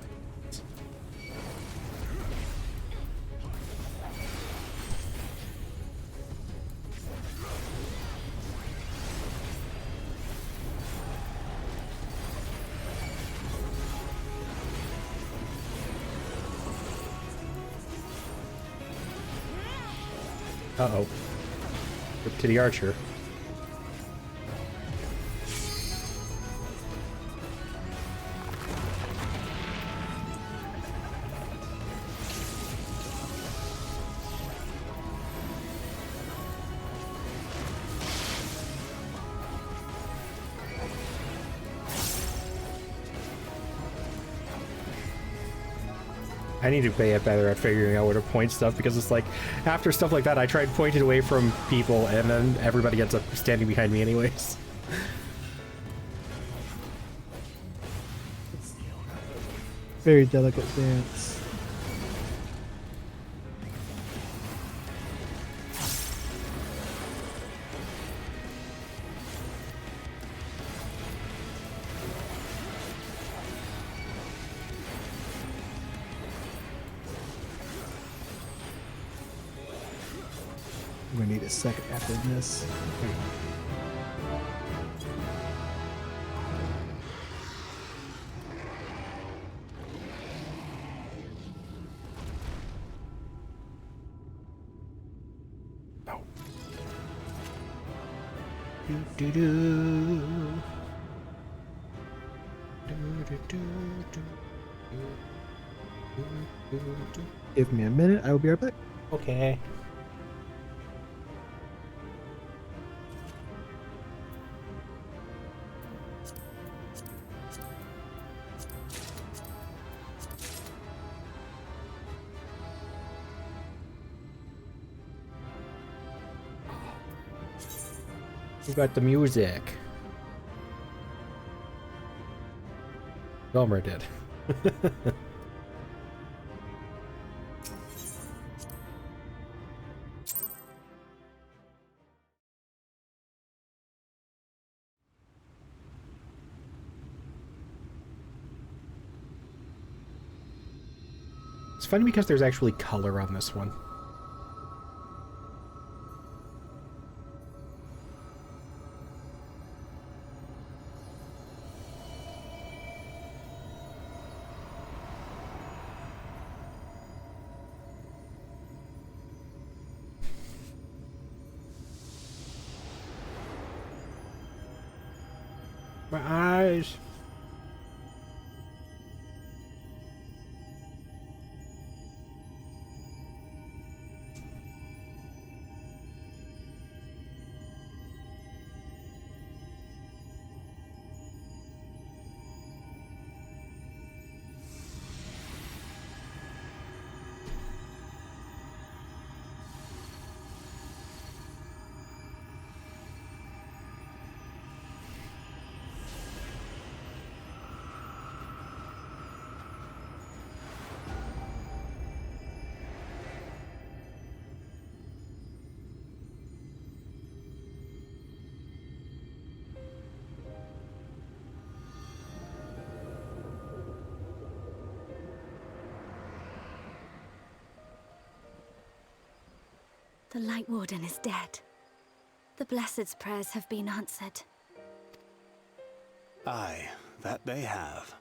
[SPEAKER 1] Uh-oh. Rip to the archer. I need to get better at figuring out where to point stuff, because it's like, after stuff like that, I try and point it away from people, and then everybody ends up standing behind me anyways.
[SPEAKER 8] Very delicate dance. I'm gonna need a second after this.
[SPEAKER 1] Oh. Do do do. Do do do do.
[SPEAKER 8] Give me a minute, I will be right back.
[SPEAKER 1] Okay. Who got the music? Gomer did. It's funny because there's actually color on this one. My eyes.
[SPEAKER 6] The Light Warden is dead. The Blessed's prayers have been answered.
[SPEAKER 9] Aye, that they have.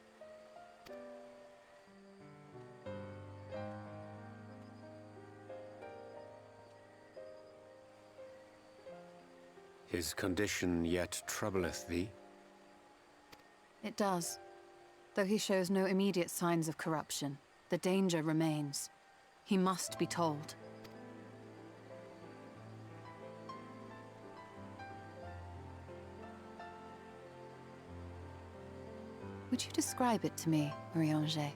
[SPEAKER 7] His condition yet troubleth thee?
[SPEAKER 2] It does, though he shows no immediate signs of corruption. The danger remains. He must be told. Would you describe it to me, Marie-Ange?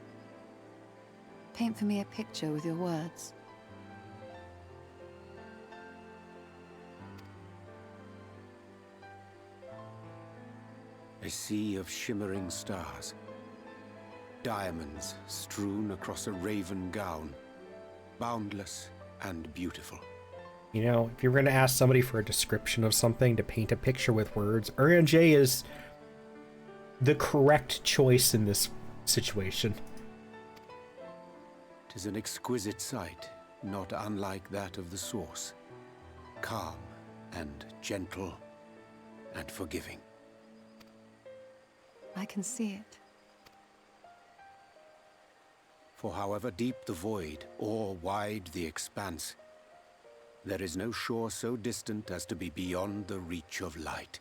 [SPEAKER 2] Paint for me a picture with your words.
[SPEAKER 7] A sea of shimmering stars. Diamonds strewn across a raven gown. Boundless and beautiful.
[SPEAKER 1] You know, if you're going to ask somebody for a description of something to paint a picture with words, Urianger is the correct choice in this situation.
[SPEAKER 7] 'Tis an exquisite sight, not unlike that of the source. Calm and gentle and forgiving.
[SPEAKER 2] I can see it.
[SPEAKER 7] For however deep the void or wide the expanse, there is no shore so distant as to be beyond the reach of light.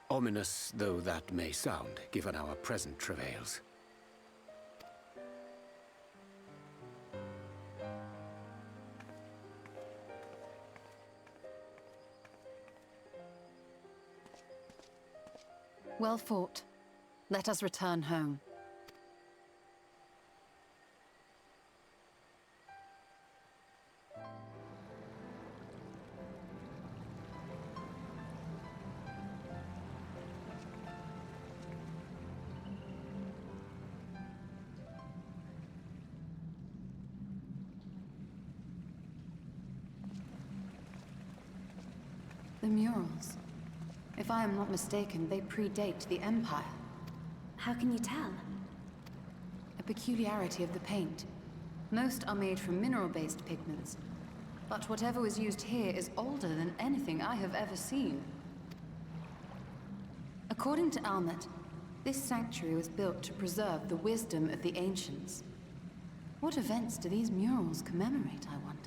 [SPEAKER 7] Ominous though that may sound, given our present travails.
[SPEAKER 2] Well fought. Let us return home. The murals. If I am not mistaken, they predate the Empire.
[SPEAKER 6] How can you tell?
[SPEAKER 2] A peculiarity of the paint. Most are made from mineral-based pigments, but whatever was used here is older than anything I have ever seen. According to Almet, this sanctuary was built to preserve the wisdom of the ancients. What events do these murals commemorate, I wonder?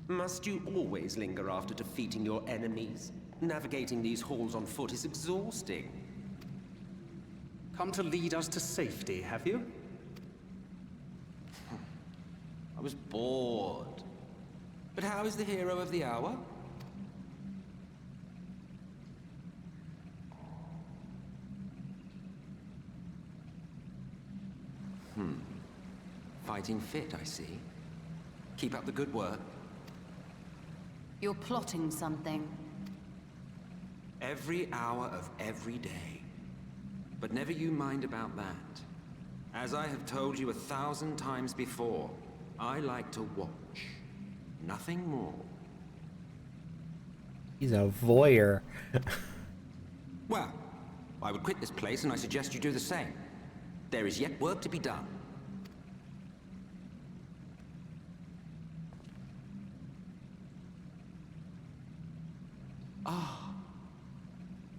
[SPEAKER 12] Must you always linger after defeating your enemies? Navigating these halls on foot is exhausting.
[SPEAKER 5] Come to lead us to safety, have you?
[SPEAKER 11] I was bored. But how is the hero of the hour? Fighting fit, I see. Keep up the good work.
[SPEAKER 2] You're plotting something.
[SPEAKER 11] Every hour of every day. But never you mind about that. As I have told you 1,000 times before, I like to watch. Nothing more.
[SPEAKER 1] He's a voyeur.
[SPEAKER 11] Well, I would quit this place and I suggest you do the same. There is yet work to be done. Ah,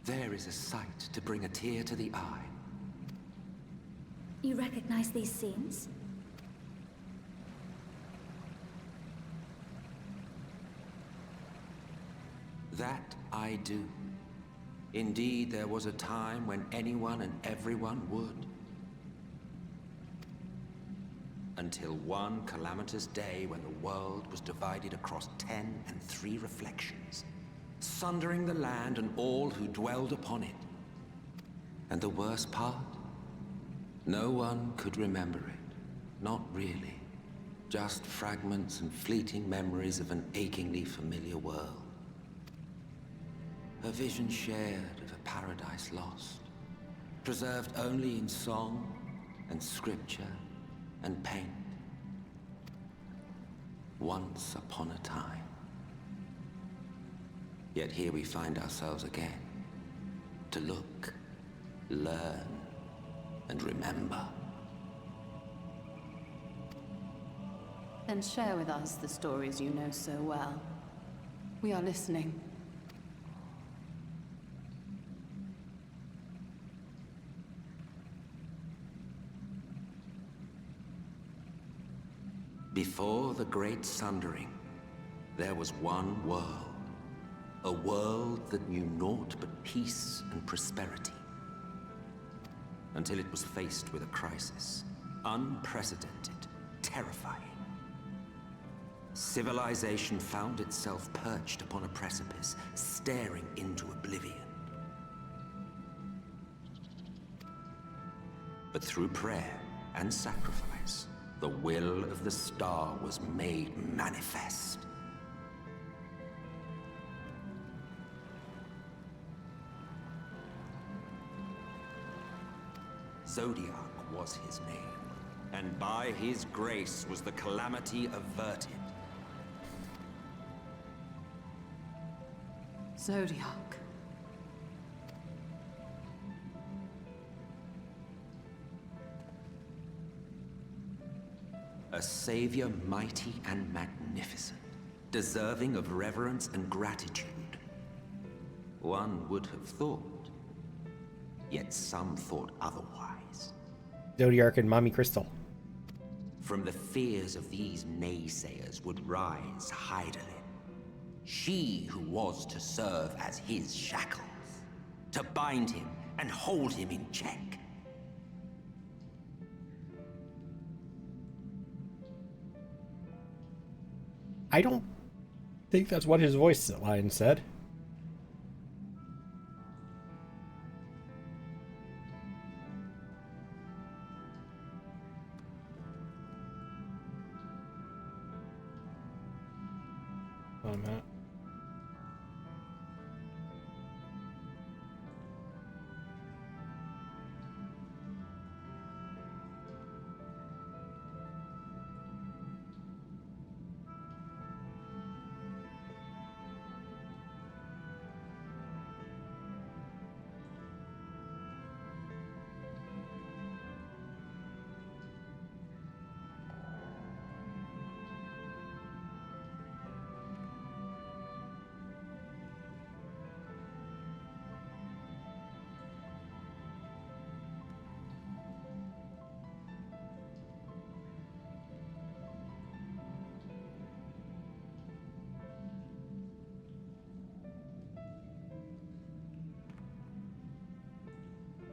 [SPEAKER 11] there is a sight to bring a tear to the eye.
[SPEAKER 6] You recognize these scenes?
[SPEAKER 11] That I do. Indeed, there was a time when anyone and everyone would. Until one calamitous day when the world was divided across 10 and 3 reflections, sundering the land and all who dwelled upon it. And the worst part? No one could remember it. Not really. Just fragments and fleeting memories of an achingly familiar world. A vision shared of a paradise lost, preserved only in song and scripture and paint. Once upon a time. Yet here we find ourselves again, to look, learn, and remember.
[SPEAKER 2] Then share with us the stories you know so well. We are listening.
[SPEAKER 11] Before the Great Sundering, there was one world. A world that knew naught but peace and prosperity. Until it was faced with a crisis. Unprecedented, terrifying. Civilization found itself perched upon a precipice, staring into oblivion. But through prayer and sacrifice, the will of the star was made manifest. Zodiac was his name, and by his grace was the calamity averted.
[SPEAKER 2] Zodiac.
[SPEAKER 11] A savior mighty and magnificent, deserving of reverence and gratitude. One would have thought, yet some thought otherwise.
[SPEAKER 1] Zodiac and Mommy Crystal.
[SPEAKER 11] From the fears of these naysayers would rise Hydaelyn. She who was to serve as his shackles, to bind him and hold him in check.
[SPEAKER 1] I don't think that's what his voice line said. Oh, Matt.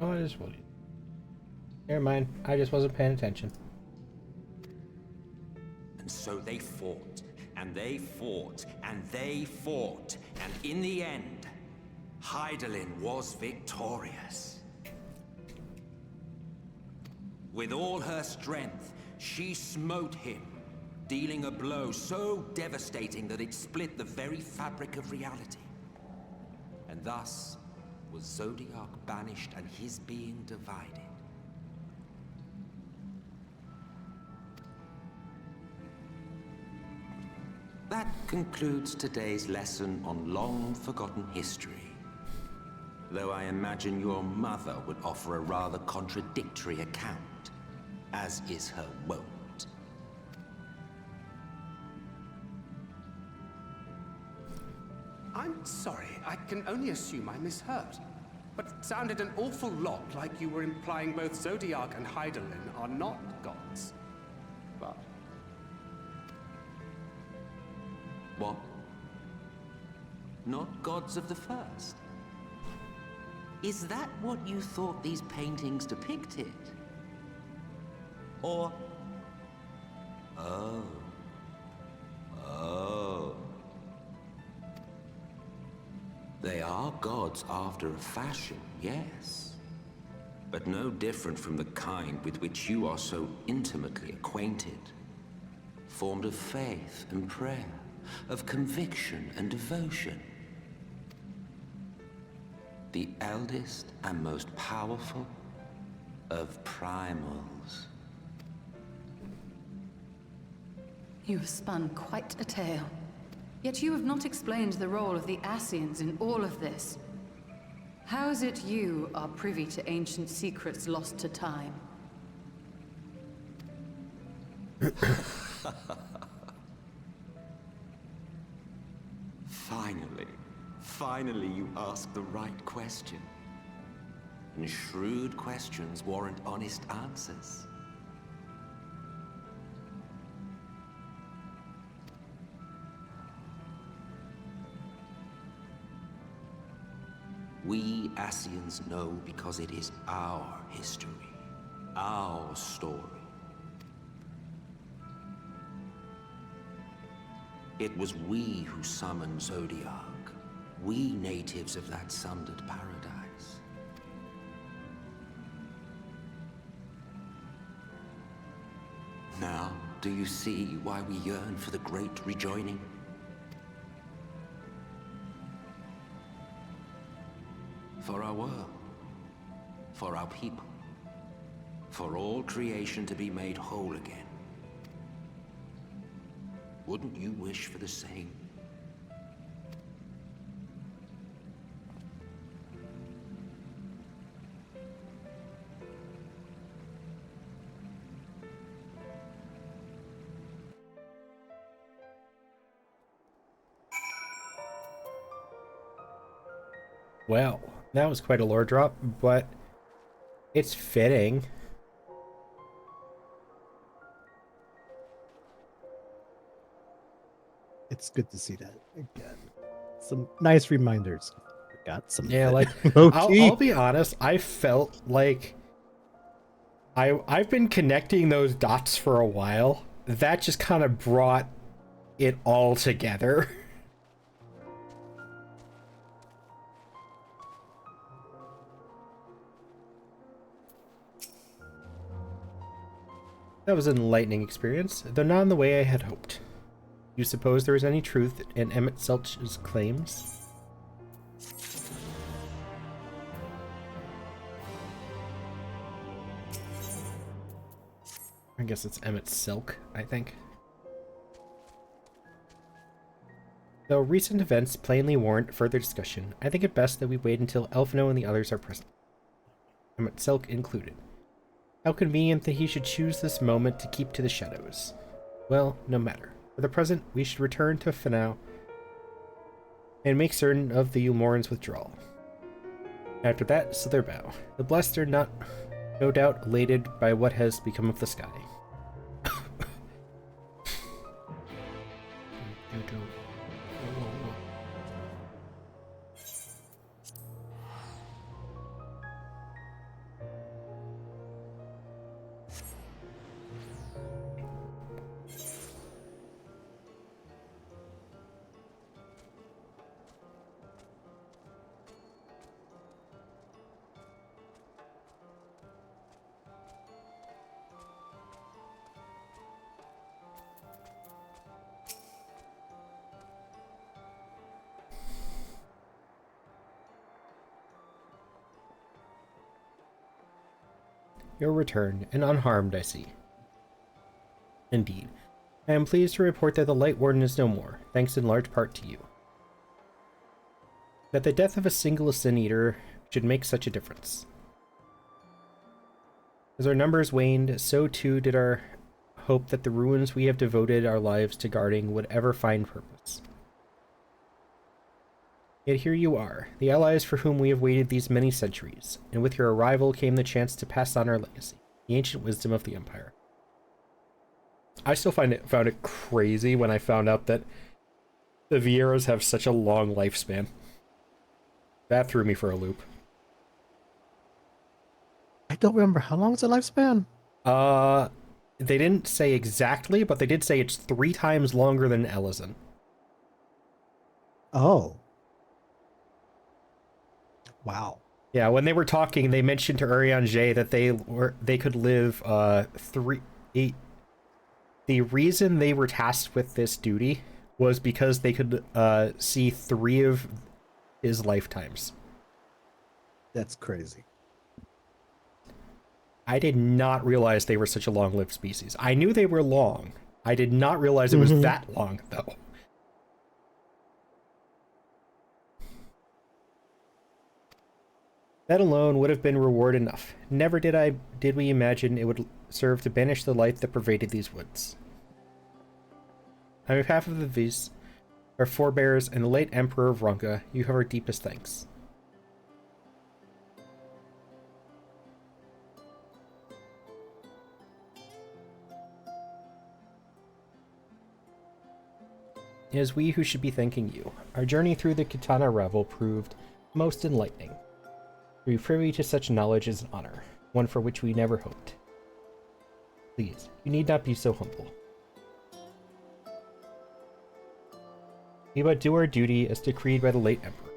[SPEAKER 1] Oh, I just wanted. Never mind. I just wasn't paying attention.
[SPEAKER 11] And so they fought, and they fought, and they fought, and in the end, Hydaelyn was victorious. With all her strength, she smote him, dealing a blow so devastating that it split the very fabric of reality. And thus was Zodiac banished and his being divided. That concludes today's lesson on long-forgotten history. Though I imagine your mother would offer a rather contradictory account, as is her wont.
[SPEAKER 9] I'm sorry, I can only assume I misheard. But it sounded an awful lot like you were implying both Zodiac and Hydaelyn are not gods. But...
[SPEAKER 11] What? Not gods of the first? Is that what you thought these paintings depicted? Or... Oh. Oh. They are gods after a fashion, yes. But no different from the kind with which you are so intimately acquainted. Formed of faith and prayer, of conviction and devotion. The eldest and most powerful of primals.
[SPEAKER 2] You have spun quite a tale. Yet you have not explained the role of the Ascians in all of this. How is it you are privy to ancient secrets lost to time?
[SPEAKER 11] Finally you ask the right question. And shrewd questions warrant honest answers. We Ascians know because it is our history, our story. It was we who summoned Zodiac, we natives of that sundered paradise. Now, do you see why we yearn for the great rejoining? For our world, for our people, for all creation to be made whole again. Wouldn't you wish for the same?
[SPEAKER 1] Well, that was quite a lore drop, but it's fitting.
[SPEAKER 8] It's good to see that again. Some nice reminders. Got some.
[SPEAKER 1] Yeah, like I'll be honest. I felt like I've been connecting those dots for a while. That just kind of brought it all together. That was an enlightening experience, though not in the way I had hoped. You suppose there is any truth in Emmett Selch's claims? I guess it's Emmett Silk, I think. Though recent events plainly warrant further discussion, I think it best that we wait until Elfino and the others are present. Emmett Silk included. How convenient that he should choose this moment to keep to the shadows. Well, no matter. For the present, we should return to Finau and make certain of the Ulmoran's withdrawal. After that, Slither bow. The blessed are no doubt elated by what has become of the sky. Your return, and unharmed, I see. Indeed. I am pleased to report that the Light Warden is no more, thanks in large part to you. That the death of a single Sin Eater should make such a difference. As our numbers waned, so too did our hope that the ruins we have devoted our lives to guarding would ever find purpose. Yet here you are, the allies for whom we have waited these many centuries, and with your arrival came the chance to pass on our legacy, the ancient wisdom of the Empire. I still found it crazy when I found out that the Vieiras have such a long lifespan. That threw me for a loop.
[SPEAKER 8] I don't remember how long is the lifespan.
[SPEAKER 1] They didn't say exactly, but they did say it's 3 times longer than Elysin.
[SPEAKER 8] Oh. Wow.
[SPEAKER 1] Yeah, when they were talking, they mentioned to Urianger that they could live 8. The reason they were tasked with this duty was because they could see 3 of his lifetimes.
[SPEAKER 8] That's crazy.
[SPEAKER 1] I did not realize they were such a long-lived species. I knew they were long. I did not realize it was that long, though. That alone would have been reward enough. Never did we imagine it would serve to banish the light that pervaded these woods. On behalf of the Viz, our forebears, and the late Emperor of Ronka, you have our deepest thanks. It is we who should be thanking you. Our journey through the Katana Revel proved Most enlightening. To be privy to such knowledge is an honor, one for which we never hoped. Please, you need not be so humble. We but do our duty as decreed by the late Emperor.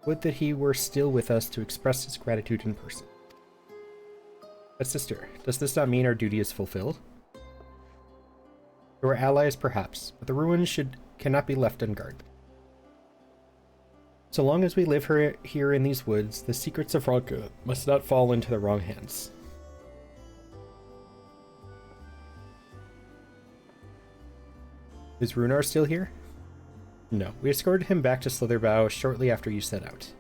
[SPEAKER 1] Would that he were still with us to express his gratitude in person. But sister, does this not mean our duty is fulfilled? To our allies, perhaps, but the ruins cannot be left unguarded. So long as we live here in these woods, the secrets of Ronka must not fall into the wrong hands. Is Runar still here? No, we escorted him back to Slitherbow shortly after you set out.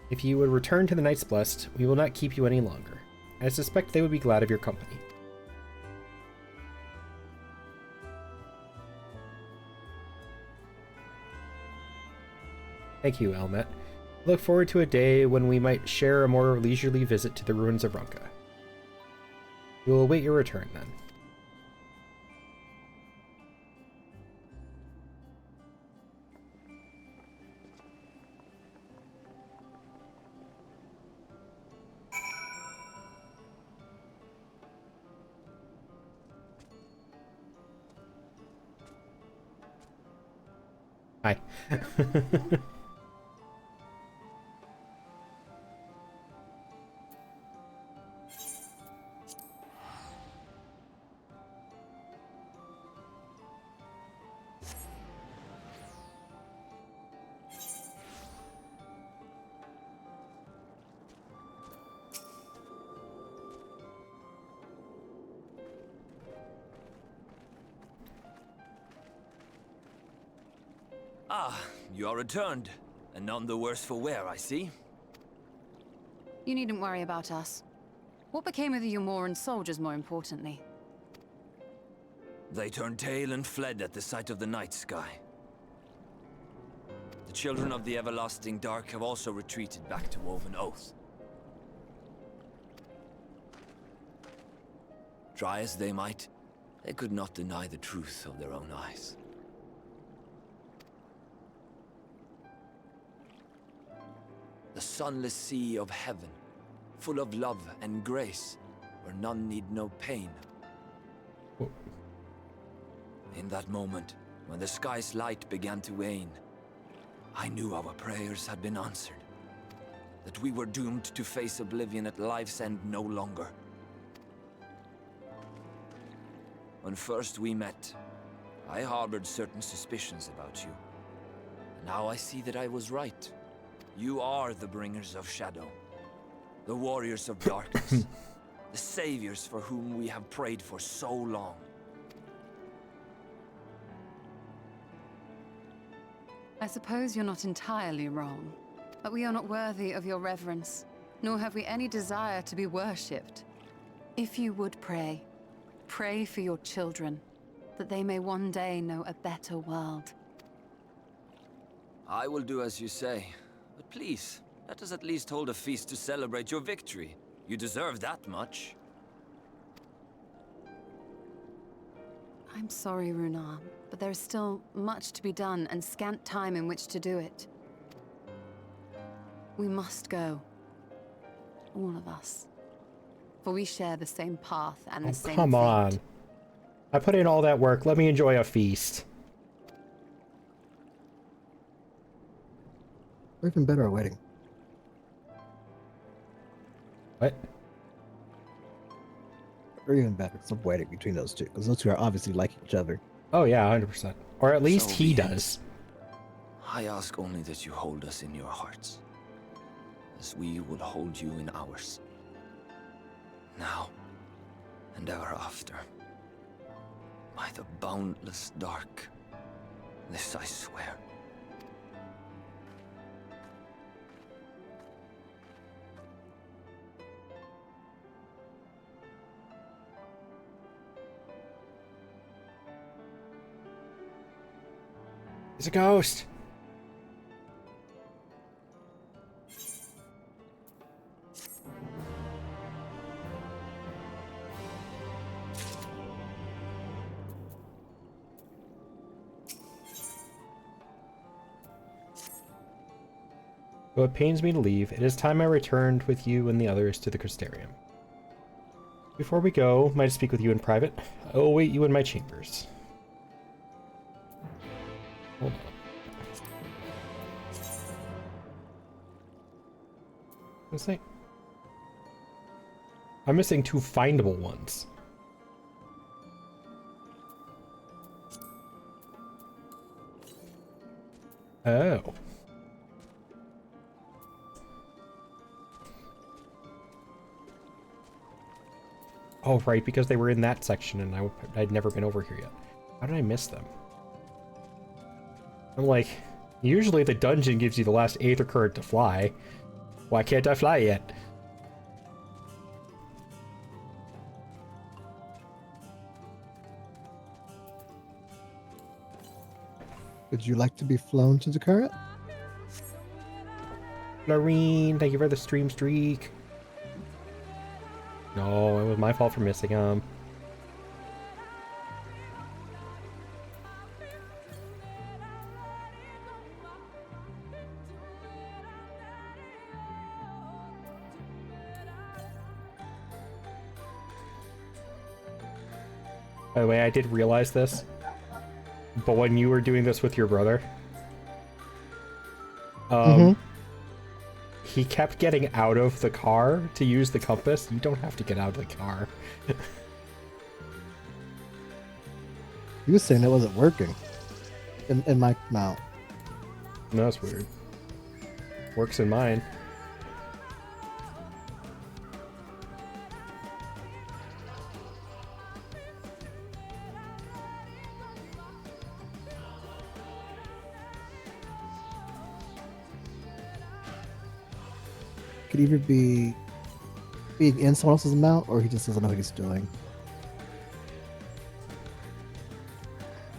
[SPEAKER 1] If you would return to the Knights Blessed, we will not keep you any longer. I suspect they would be glad of your company. Thank you, Elmet. Look forward to a day when we might share a more leisurely visit to the ruins of Ronka. We will await your return then. Hi.
[SPEAKER 10] Ah, you are returned, and none the worse for wear, I see.
[SPEAKER 2] You needn't worry about us. What became of the Umoran soldiers, more importantly?
[SPEAKER 10] They turned tail and fled at the sight of the night sky. The children of the Everlasting Dark have also retreated back to Woven Oath. Try as they might, they could not deny the truth of their own eyes. The sunless sea of heaven, full of love and grace, where none need know pain. In that moment, when the sky's light began to wane, I knew our prayers had been answered. That we were doomed to face oblivion at life's end no longer. When first we met, I harbored certain suspicions about you. Now I see that I was right. You are the bringers of shadow, the warriors of darkness, the saviors for whom we have prayed for so long.
[SPEAKER 2] I suppose you're not entirely wrong, but we are not worthy of your reverence, nor have we any desire to be worshipped. If you would pray, pray for your children, that they may one day know a better world.
[SPEAKER 10] I will do as you say, but please, let us at least hold a feast to celebrate your victory. You deserve that much.
[SPEAKER 2] I'm sorry, Runar, but there is still much to be done and scant time in which to do it. We must go. All of us. For we share the same path and the same
[SPEAKER 1] Come
[SPEAKER 2] fate.
[SPEAKER 1] on. I put in all that work. Let me enjoy a feast.
[SPEAKER 8] Or even better, a wedding.
[SPEAKER 1] What?
[SPEAKER 8] Or even better, some wedding between those two, because those two are obviously like each other.
[SPEAKER 1] Oh yeah, 100%. Or at least
[SPEAKER 10] So
[SPEAKER 1] he
[SPEAKER 10] be it.
[SPEAKER 1] does.
[SPEAKER 10] I ask only that you hold us in your hearts, as we will hold you in ours. Now, and ever after. By the boundless dark, this I swear.
[SPEAKER 1] He's a ghost. Though it pains me to leave, it is time I returned with you and the others to the Crystarium. Before we go, might I speak with you in private? I will await you in my chambers. Hold on. What's that? I'm missing 2 findable ones. Oh. Oh, right, because they were in that section and I'd never been over here yet. How did I miss them? I'm like, usually the dungeon gives you the last Aether Current to fly. Why can't I fly yet?
[SPEAKER 8] Would you like to be flown to the current?
[SPEAKER 1] Loreen, thank you for the stream streak. No, it was my fault for missing them. By the way, I did realize this, but when you were doing this with your brother, he kept getting out of the car to use the compass. You don't have to get out of the car.
[SPEAKER 8] He was saying it wasn't working in my mount.
[SPEAKER 1] No, that's weird. Works in mine.
[SPEAKER 8] Could either be being in someone else's mount, or he just doesn't know what he's doing.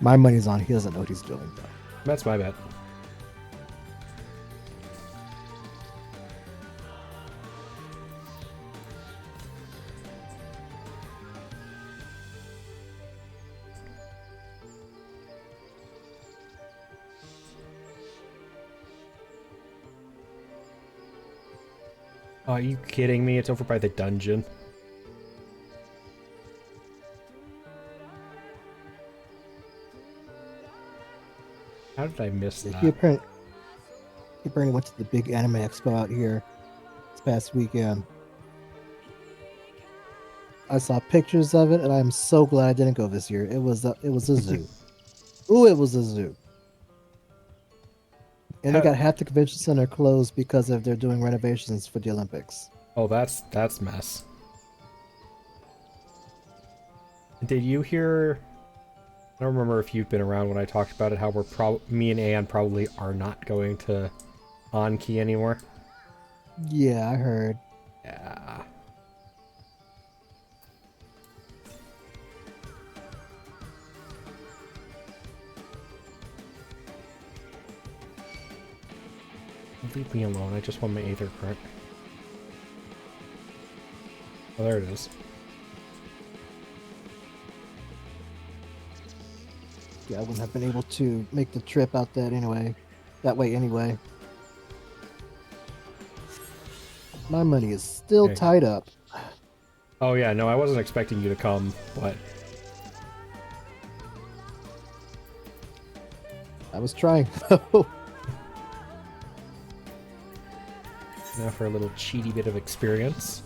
[SPEAKER 8] My money's on he doesn't know what he's doing, though.
[SPEAKER 1] That's my bet. Oh, are you kidding me? It's over by the dungeon. How did I miss that?
[SPEAKER 8] He apparently went to the big anime expo out here this past weekend. I saw pictures of it, and I'm so glad I didn't go this year. It was a zoo. Ooh, it was a zoo. And they got half the convention center closed because of they're doing renovations for the Olympics.
[SPEAKER 1] Oh, that's mess. Did you hear? I don't remember if you've been around when I talked about it. How me and Aeon probably are not going to Anki anymore.
[SPEAKER 8] Yeah, I heard.
[SPEAKER 1] Yeah. Leave me alone. I just want my Aether Current. Oh, there it is.
[SPEAKER 8] Yeah, I wouldn't have been able to make the trip out that way anyway. My money is still tied up.
[SPEAKER 1] Oh yeah, no, I wasn't expecting you to come, but
[SPEAKER 8] I was trying though.
[SPEAKER 1] Now for a little cheaty bit of experience.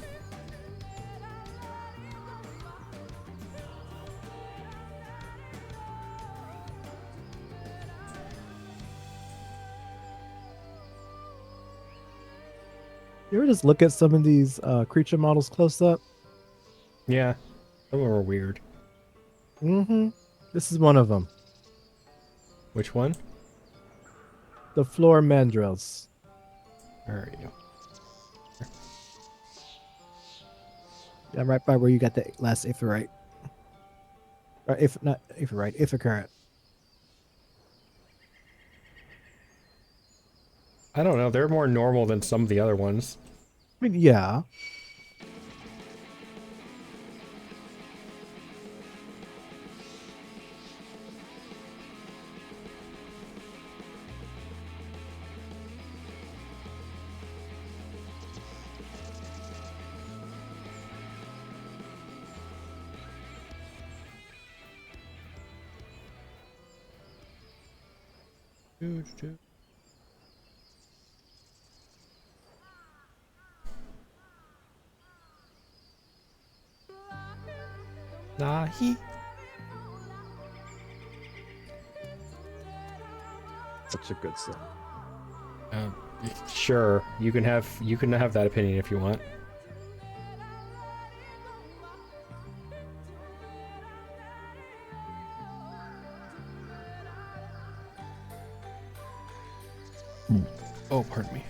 [SPEAKER 8] You ever just look at some of these creature models close up?
[SPEAKER 1] Yeah, some of them are weird.
[SPEAKER 8] Mm-hmm. This is one of them.
[SPEAKER 1] Which one?
[SPEAKER 8] The floor mandrills.
[SPEAKER 1] Where are you?
[SPEAKER 8] Yeah, right by where you got the last Aetherite. Or not Aetherite, Aether Current.
[SPEAKER 1] I don't know. They're more normal than some of the other ones.
[SPEAKER 8] I mean, yeah.
[SPEAKER 1] Nahi.
[SPEAKER 8] Such a good song.
[SPEAKER 1] Sure, you can have that opinion if you want. Oh, pardon me.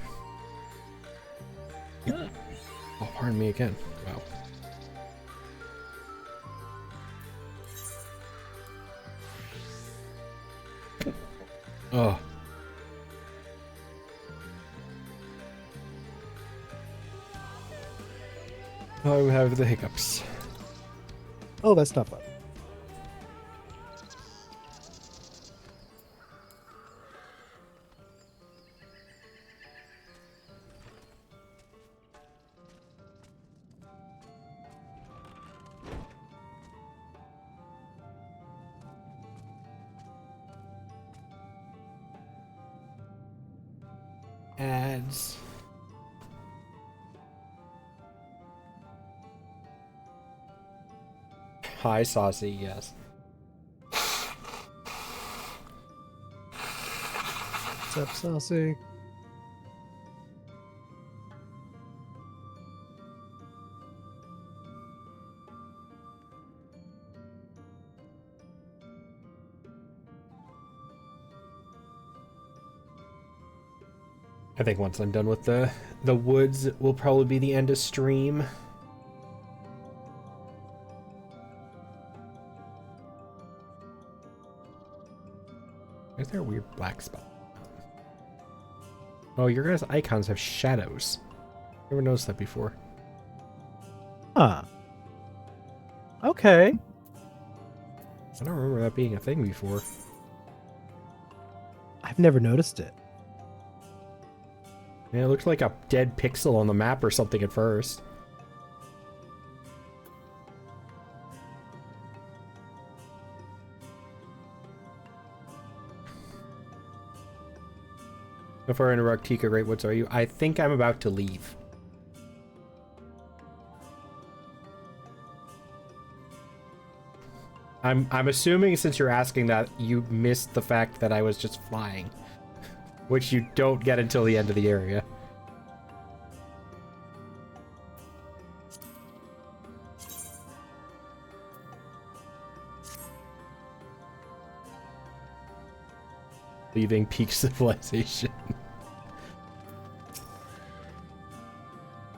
[SPEAKER 1] Oh, pardon me again. Wow. Oh. I have the hiccups.
[SPEAKER 8] Oh, that's not fun.
[SPEAKER 1] Ads. Hi, Saucy, yes.
[SPEAKER 8] What's up, Saucy?
[SPEAKER 1] I think once I'm done with the woods will probably be the end of stream. Is there a weird black spot? Oh, your guys' icons have shadows. Never noticed that before.
[SPEAKER 8] Huh. Okay.
[SPEAKER 1] I don't remember that being a thing before.
[SPEAKER 8] I've never noticed it.
[SPEAKER 1] Yeah, it looked like a dead pixel on the map or something at first. How far into Raktika Great Woods are you? I think I'm about to leave. I'm assuming since you're asking that you missed the fact that I was just flying, which you don't get until the end of the area. Leaving peak civilization.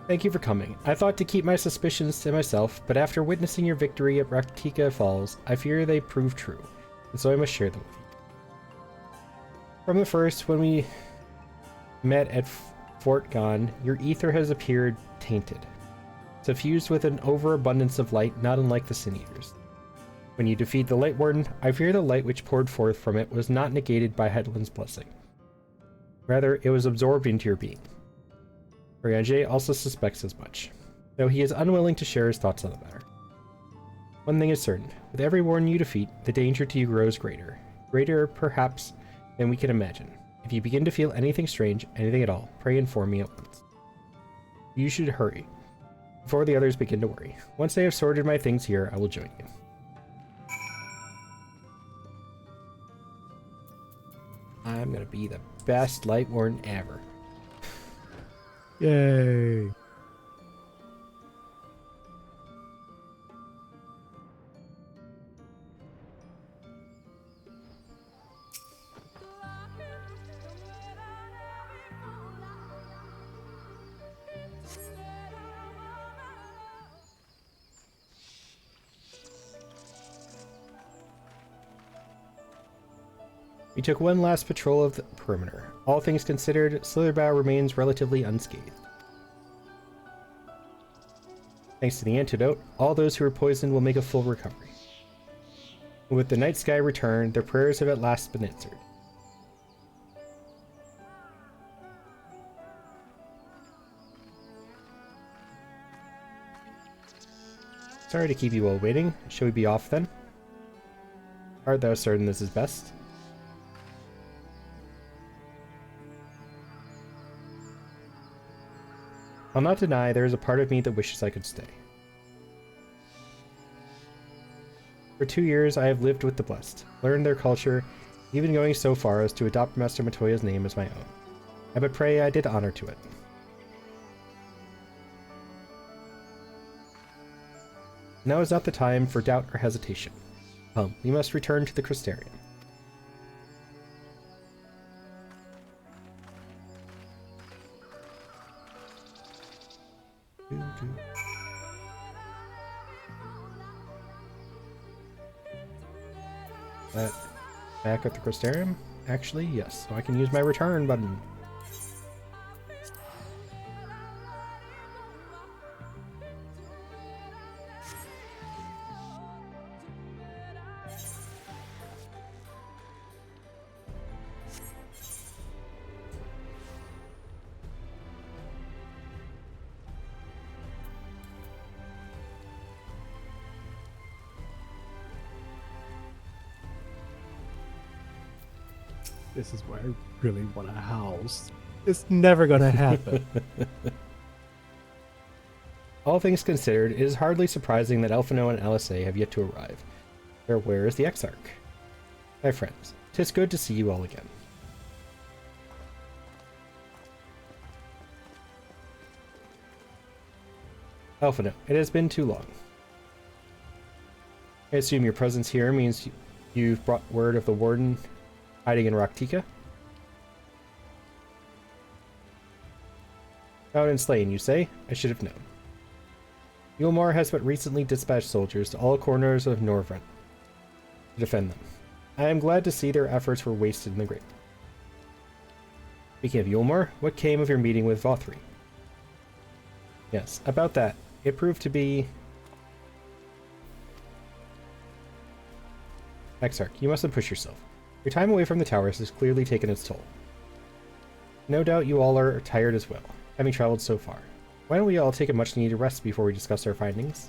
[SPEAKER 1] Thank you for coming. I thought to keep my suspicions to myself, but after witnessing your victory at Raktika Falls, I fear they prove true, and so I must share them with you. From the first, when we met at Fort Gon, your ether has appeared tainted, suffused with an overabundance of light not unlike the Sin Eaters. When you defeat the Light Warden, I fear the light which poured forth from it was not negated by Hedlin's blessing. Rather, it was absorbed into your being. Oriange also suspects as much, though he is unwilling to share his thoughts on the matter. One thing is certain, with every warden you defeat, the danger to you grows greater. Greater, perhaps, than we can imagine. If you begin to feel anything strange, anything at all, pray inform me at once. You should hurry, before the others begin to worry. Once I have sorted my things here, I will join you. I'm gonna be the best Light Warden ever.
[SPEAKER 8] Yay.
[SPEAKER 1] We took one last patrol of the perimeter. All things considered, Slitherbow remains relatively unscathed. Thanks to the antidote, all those who were poisoned will make a full recovery. With the night sky returned, their prayers have at last been answered. Sorry to keep you all waiting. Shall we be off then? Art thou certain this is best? I'll not deny there is a part of me that wishes I could stay. For 2 years, I have lived with the Blessed, learned their culture, even going so far as to adopt Master Matoya's name as my own. I but pray I did honor to it. Now is not the time for doubt or hesitation. Come, we must return to the Crystarium. Back at the Crystarium? Actually, yes. So I can use my return button.
[SPEAKER 8] This is where I really want a house. It's never gonna happen.
[SPEAKER 1] All things considered, it is hardly surprising that Elfino and LSA have yet to arrive. Or where is the Exarch? My friends, 'tis good to see you all again. Elfino, it has been too long. I assume your presence here means you've brought word of the Warden hiding in Raktika? Found and slain, you say? I should have known. Yulmar has but recently dispatched soldiers to all corners of Norvrent to defend them. I am glad to see their efforts were wasted in the grave. Speaking of Yulmar, what came of your meeting with Vothri? Yes, about that. It proved to be... Exarch, you mustn't push yourself. Your time away from the towers has clearly taken its toll. No doubt you all are tired as well, having traveled so far. Why don't we all take a much-needed rest before we discuss our findings?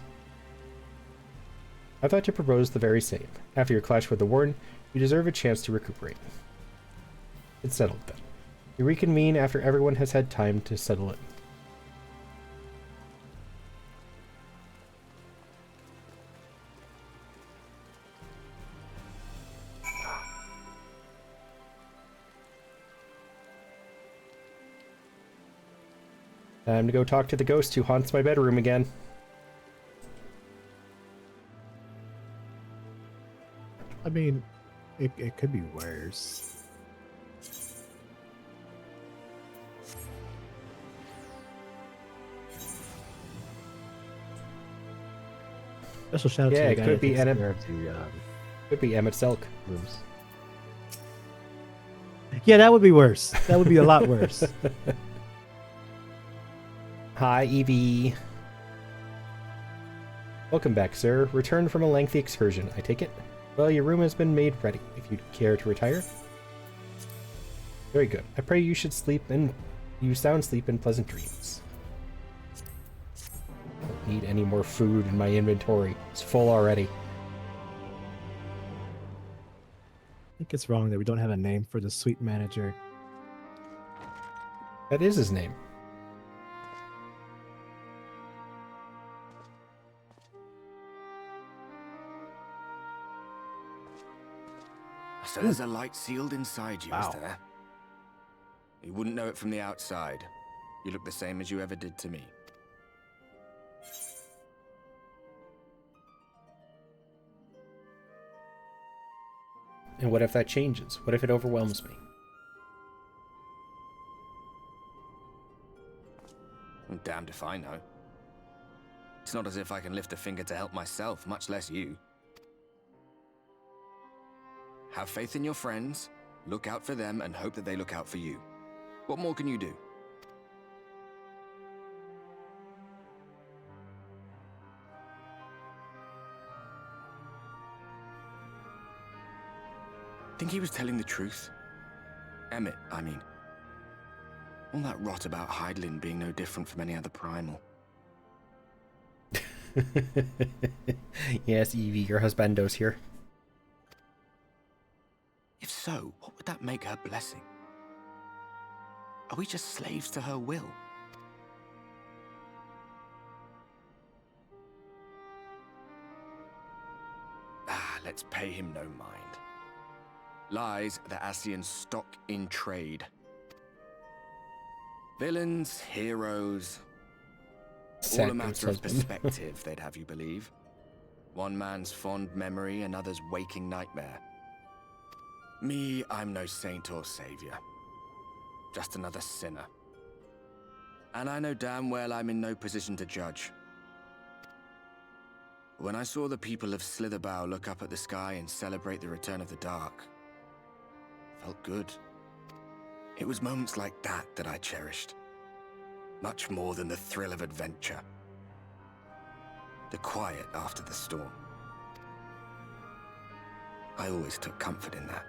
[SPEAKER 1] I thought to propose the very same. After your clash with the Warden, you deserve a chance to recuperate. It's settled then. We reconvene after everyone has had time to settle it. Time to go talk to the ghost who haunts my bedroom again.
[SPEAKER 8] I mean, it could be worse. Special shout out to
[SPEAKER 1] Yeah,
[SPEAKER 8] the
[SPEAKER 1] it
[SPEAKER 8] guy
[SPEAKER 1] could
[SPEAKER 8] that
[SPEAKER 1] be
[SPEAKER 8] takes
[SPEAKER 1] Emmett.
[SPEAKER 8] care of the,
[SPEAKER 1] Could be Emmett Selk.
[SPEAKER 8] rooms. Yeah, that would be worse. That would be a lot worse.
[SPEAKER 1] Hi, Evie. Welcome back, sir. Returned from a lengthy excursion, I take it? Well, your room has been made ready, if you'd care to retire. Very good. I pray you should sleep and you sound sleep and pleasant dreams. Don't need any more food in my inventory. It's full already.
[SPEAKER 8] I think it's wrong that we don't have a name for the suite manager.
[SPEAKER 1] That is his name.
[SPEAKER 7] So there's a light sealed inside you,
[SPEAKER 8] Wow.
[SPEAKER 7] is there? You wouldn't know it from the outside. You look the same as you ever did to me.
[SPEAKER 1] And what if that changes? What if it overwhelms me?
[SPEAKER 7] I'm damned if I know. It's not as if I can lift a finger to help myself, much less you. Have faith in your friends, look out for them, and hope that they look out for you. What more can you do? Think he was telling the truth? Emmett, I mean. All that rot about Hydaelyn being no different from any other primal.
[SPEAKER 1] Yes, Evie, your husbando's here.
[SPEAKER 7] If so, what would that make her blessing? Are we just slaves to her will?
[SPEAKER 13] Let's pay him no mind. Lies the Ascian stock in trade. Villains, heroes, all a matter of perspective, they'd have you believe. One man's fond memory, another's waking nightmare. Me, I'm no saint or savior. Just another sinner. And I know damn well I'm in no position to judge. When I saw the people of Slitherbow look up at the sky and celebrate the return of the dark, felt good. It was moments like that that I cherished. Much more than the thrill of adventure. The quiet after the storm. I always took comfort in that.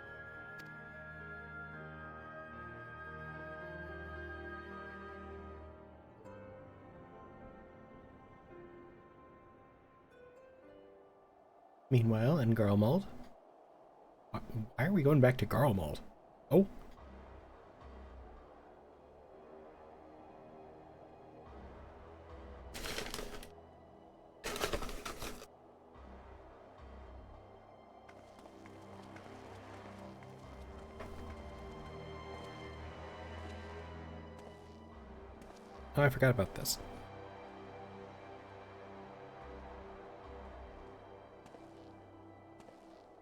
[SPEAKER 1] Meanwhile, in Garlemald. Why are we going back to Garlemald? Oh. Oh, I forgot about this.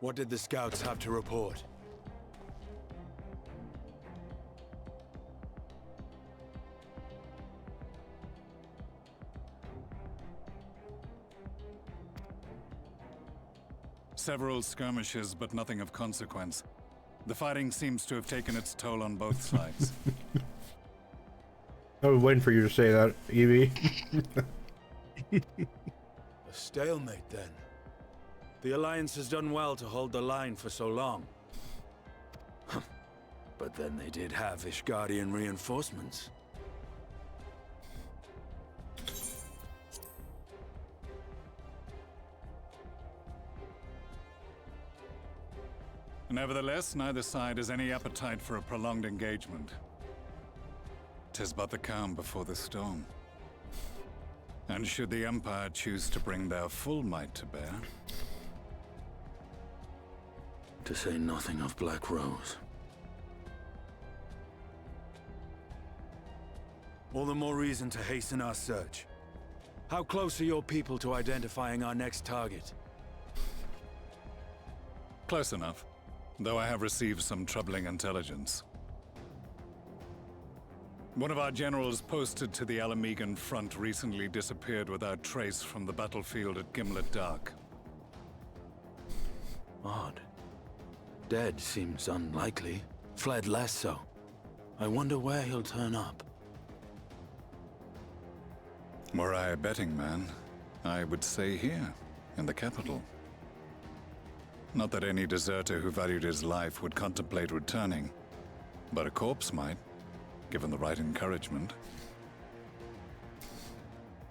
[SPEAKER 14] What did the scouts have to report?
[SPEAKER 15] Several skirmishes, but nothing of consequence. The fighting seems to have taken its toll on both sides.
[SPEAKER 1] I was waiting for you to say that, Evie.
[SPEAKER 14] A stalemate, then. The Alliance has done well to hold the line for so long. But then they did have Ishgardian reinforcements.
[SPEAKER 15] Nevertheless, neither side has any appetite for a prolonged engagement. 'Tis but the calm before the storm. And should the Empire choose to bring their full might to bear...
[SPEAKER 14] To say nothing of Black Rose. All the more reason to hasten our search. How close are your people to identifying our next target?
[SPEAKER 15] Close enough, though I have received some troubling intelligence. One of our generals posted to the Alamegan front recently disappeared without trace from the battlefield at Gimlet Dark.
[SPEAKER 14] Odd. Dead seems unlikely. Fled less so. I wonder where he'll turn up.
[SPEAKER 15] Were I a betting man, I would say here, in the capital. Not that any deserter who valued his life would contemplate returning, but a corpse might, given the right encouragement.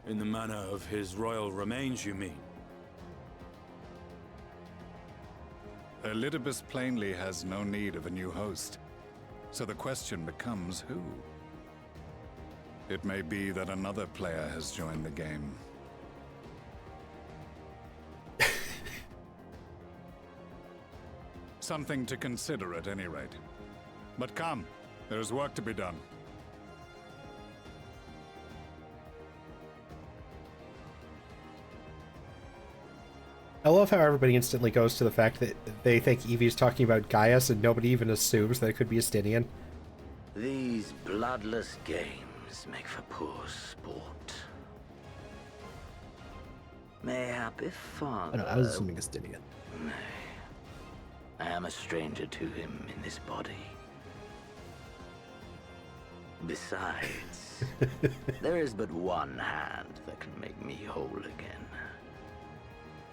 [SPEAKER 14] In the manner of his royal remains, you mean?
[SPEAKER 15] Elidibus plainly has no need of a new host, so the question becomes who? It may be that another player has joined the game. Something to consider at any rate. But come, there's work to be done.
[SPEAKER 1] I love how everybody instantly goes to the fact that they think Evie's talking about Gaius and nobody even assumes that it could be Estinian.
[SPEAKER 16] These bloodless games make for poor sport. Mayhap if father...
[SPEAKER 8] I was assuming Estinian.
[SPEAKER 16] Nay. I am a stranger to him in this body. Besides, there is but one hand that can make me whole again.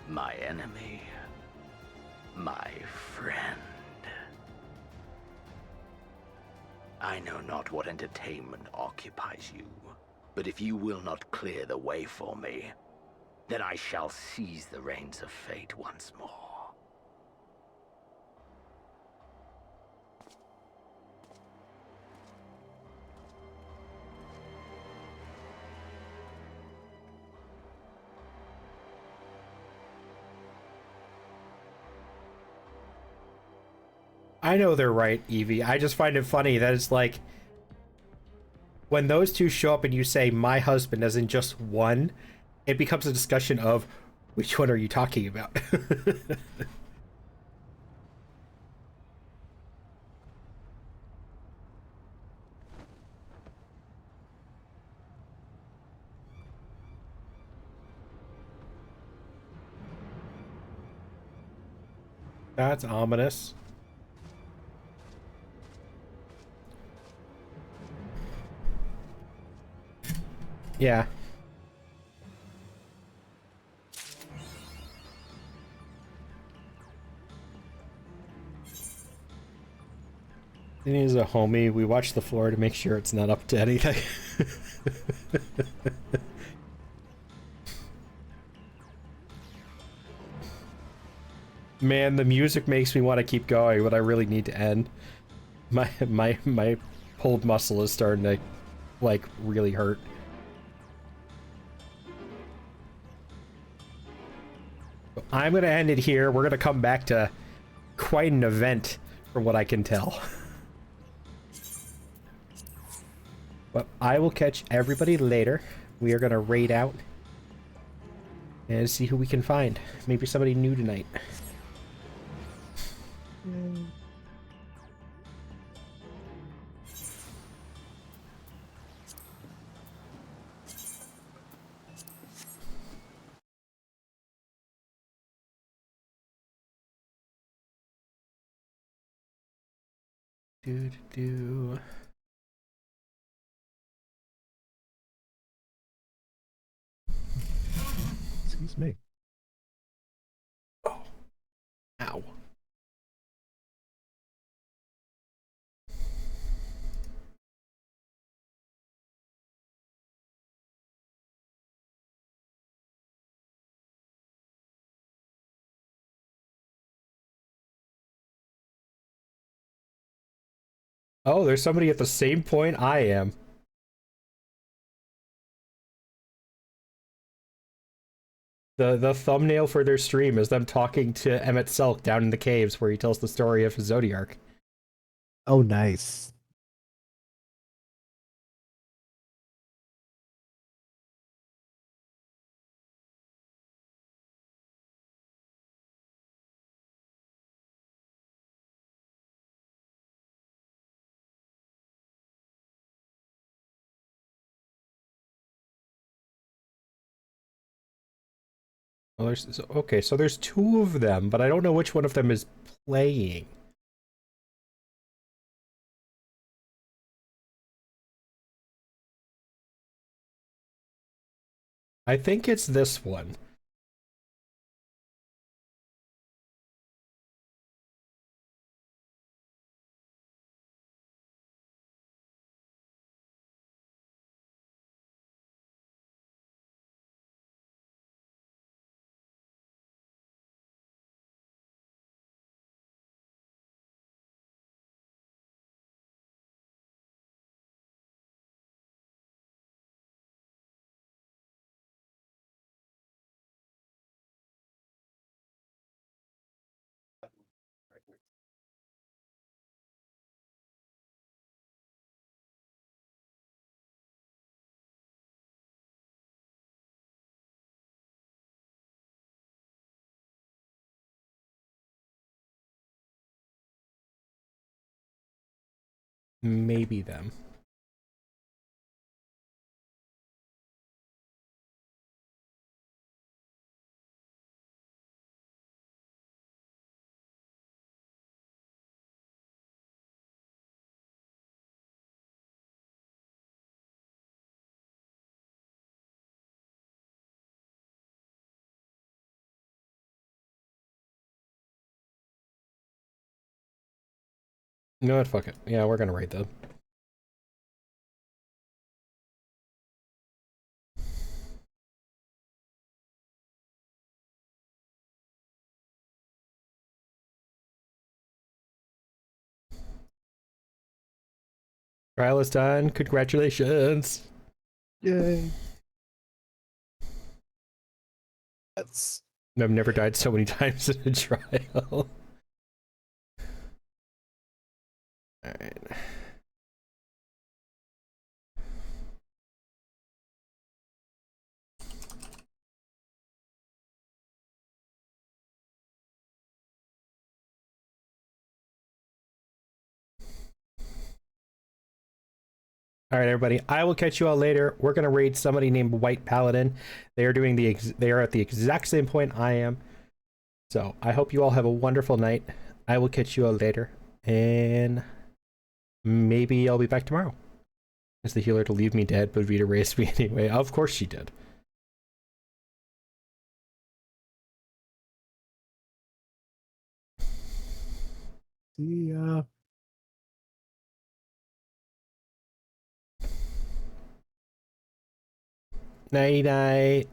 [SPEAKER 16] My enemy. My friend. I know not what entertainment occupies you, but if you will not clear the way for me, then I shall seize the reins of fate once more.
[SPEAKER 1] I know they're right, Evie. I just find it funny that it's like when those two show up and you say my husband as in just one, it becomes a discussion of which one are you talking about? That's ominous. Yeah. He's a homie. We watch the floor to make sure it's not up to anything. Man, the music makes me want to keep going, but I really need to end. My pulled muscle is starting to, like, really hurt. I'm gonna end it here. We're gonna come back to quite an event, from what I can tell. But I will catch everybody later. We are gonna raid out and see who we can find. Maybe somebody new tonight. Do.
[SPEAKER 8] Excuse me.
[SPEAKER 1] Oh. Ow. Oh, there's somebody at the same point I am. The thumbnail for their stream is them talking to Emmett Selk down in the caves where he tells the story of his Zodiarch.
[SPEAKER 8] Oh, nice.
[SPEAKER 1] Well, okay, so there's two of them, but I don't know which one of them is playing. I think it's this one. Maybe them. You know what? Fuck it. Yeah, we're gonna raid them. Trial is done. Congratulations.
[SPEAKER 8] Yay. That's...
[SPEAKER 1] I've never died so many times in a trial. All right, everybody. I will catch you all later. We're gonna raid somebody named White Paladin. They are doing they are at the exact same point I am. So I hope you all have a wonderful night. I will catch you all later, and maybe I'll be back tomorrow. As the healer to leave me dead, but Vita raised me anyway. Of course she did.
[SPEAKER 8] See ya.
[SPEAKER 1] Night night.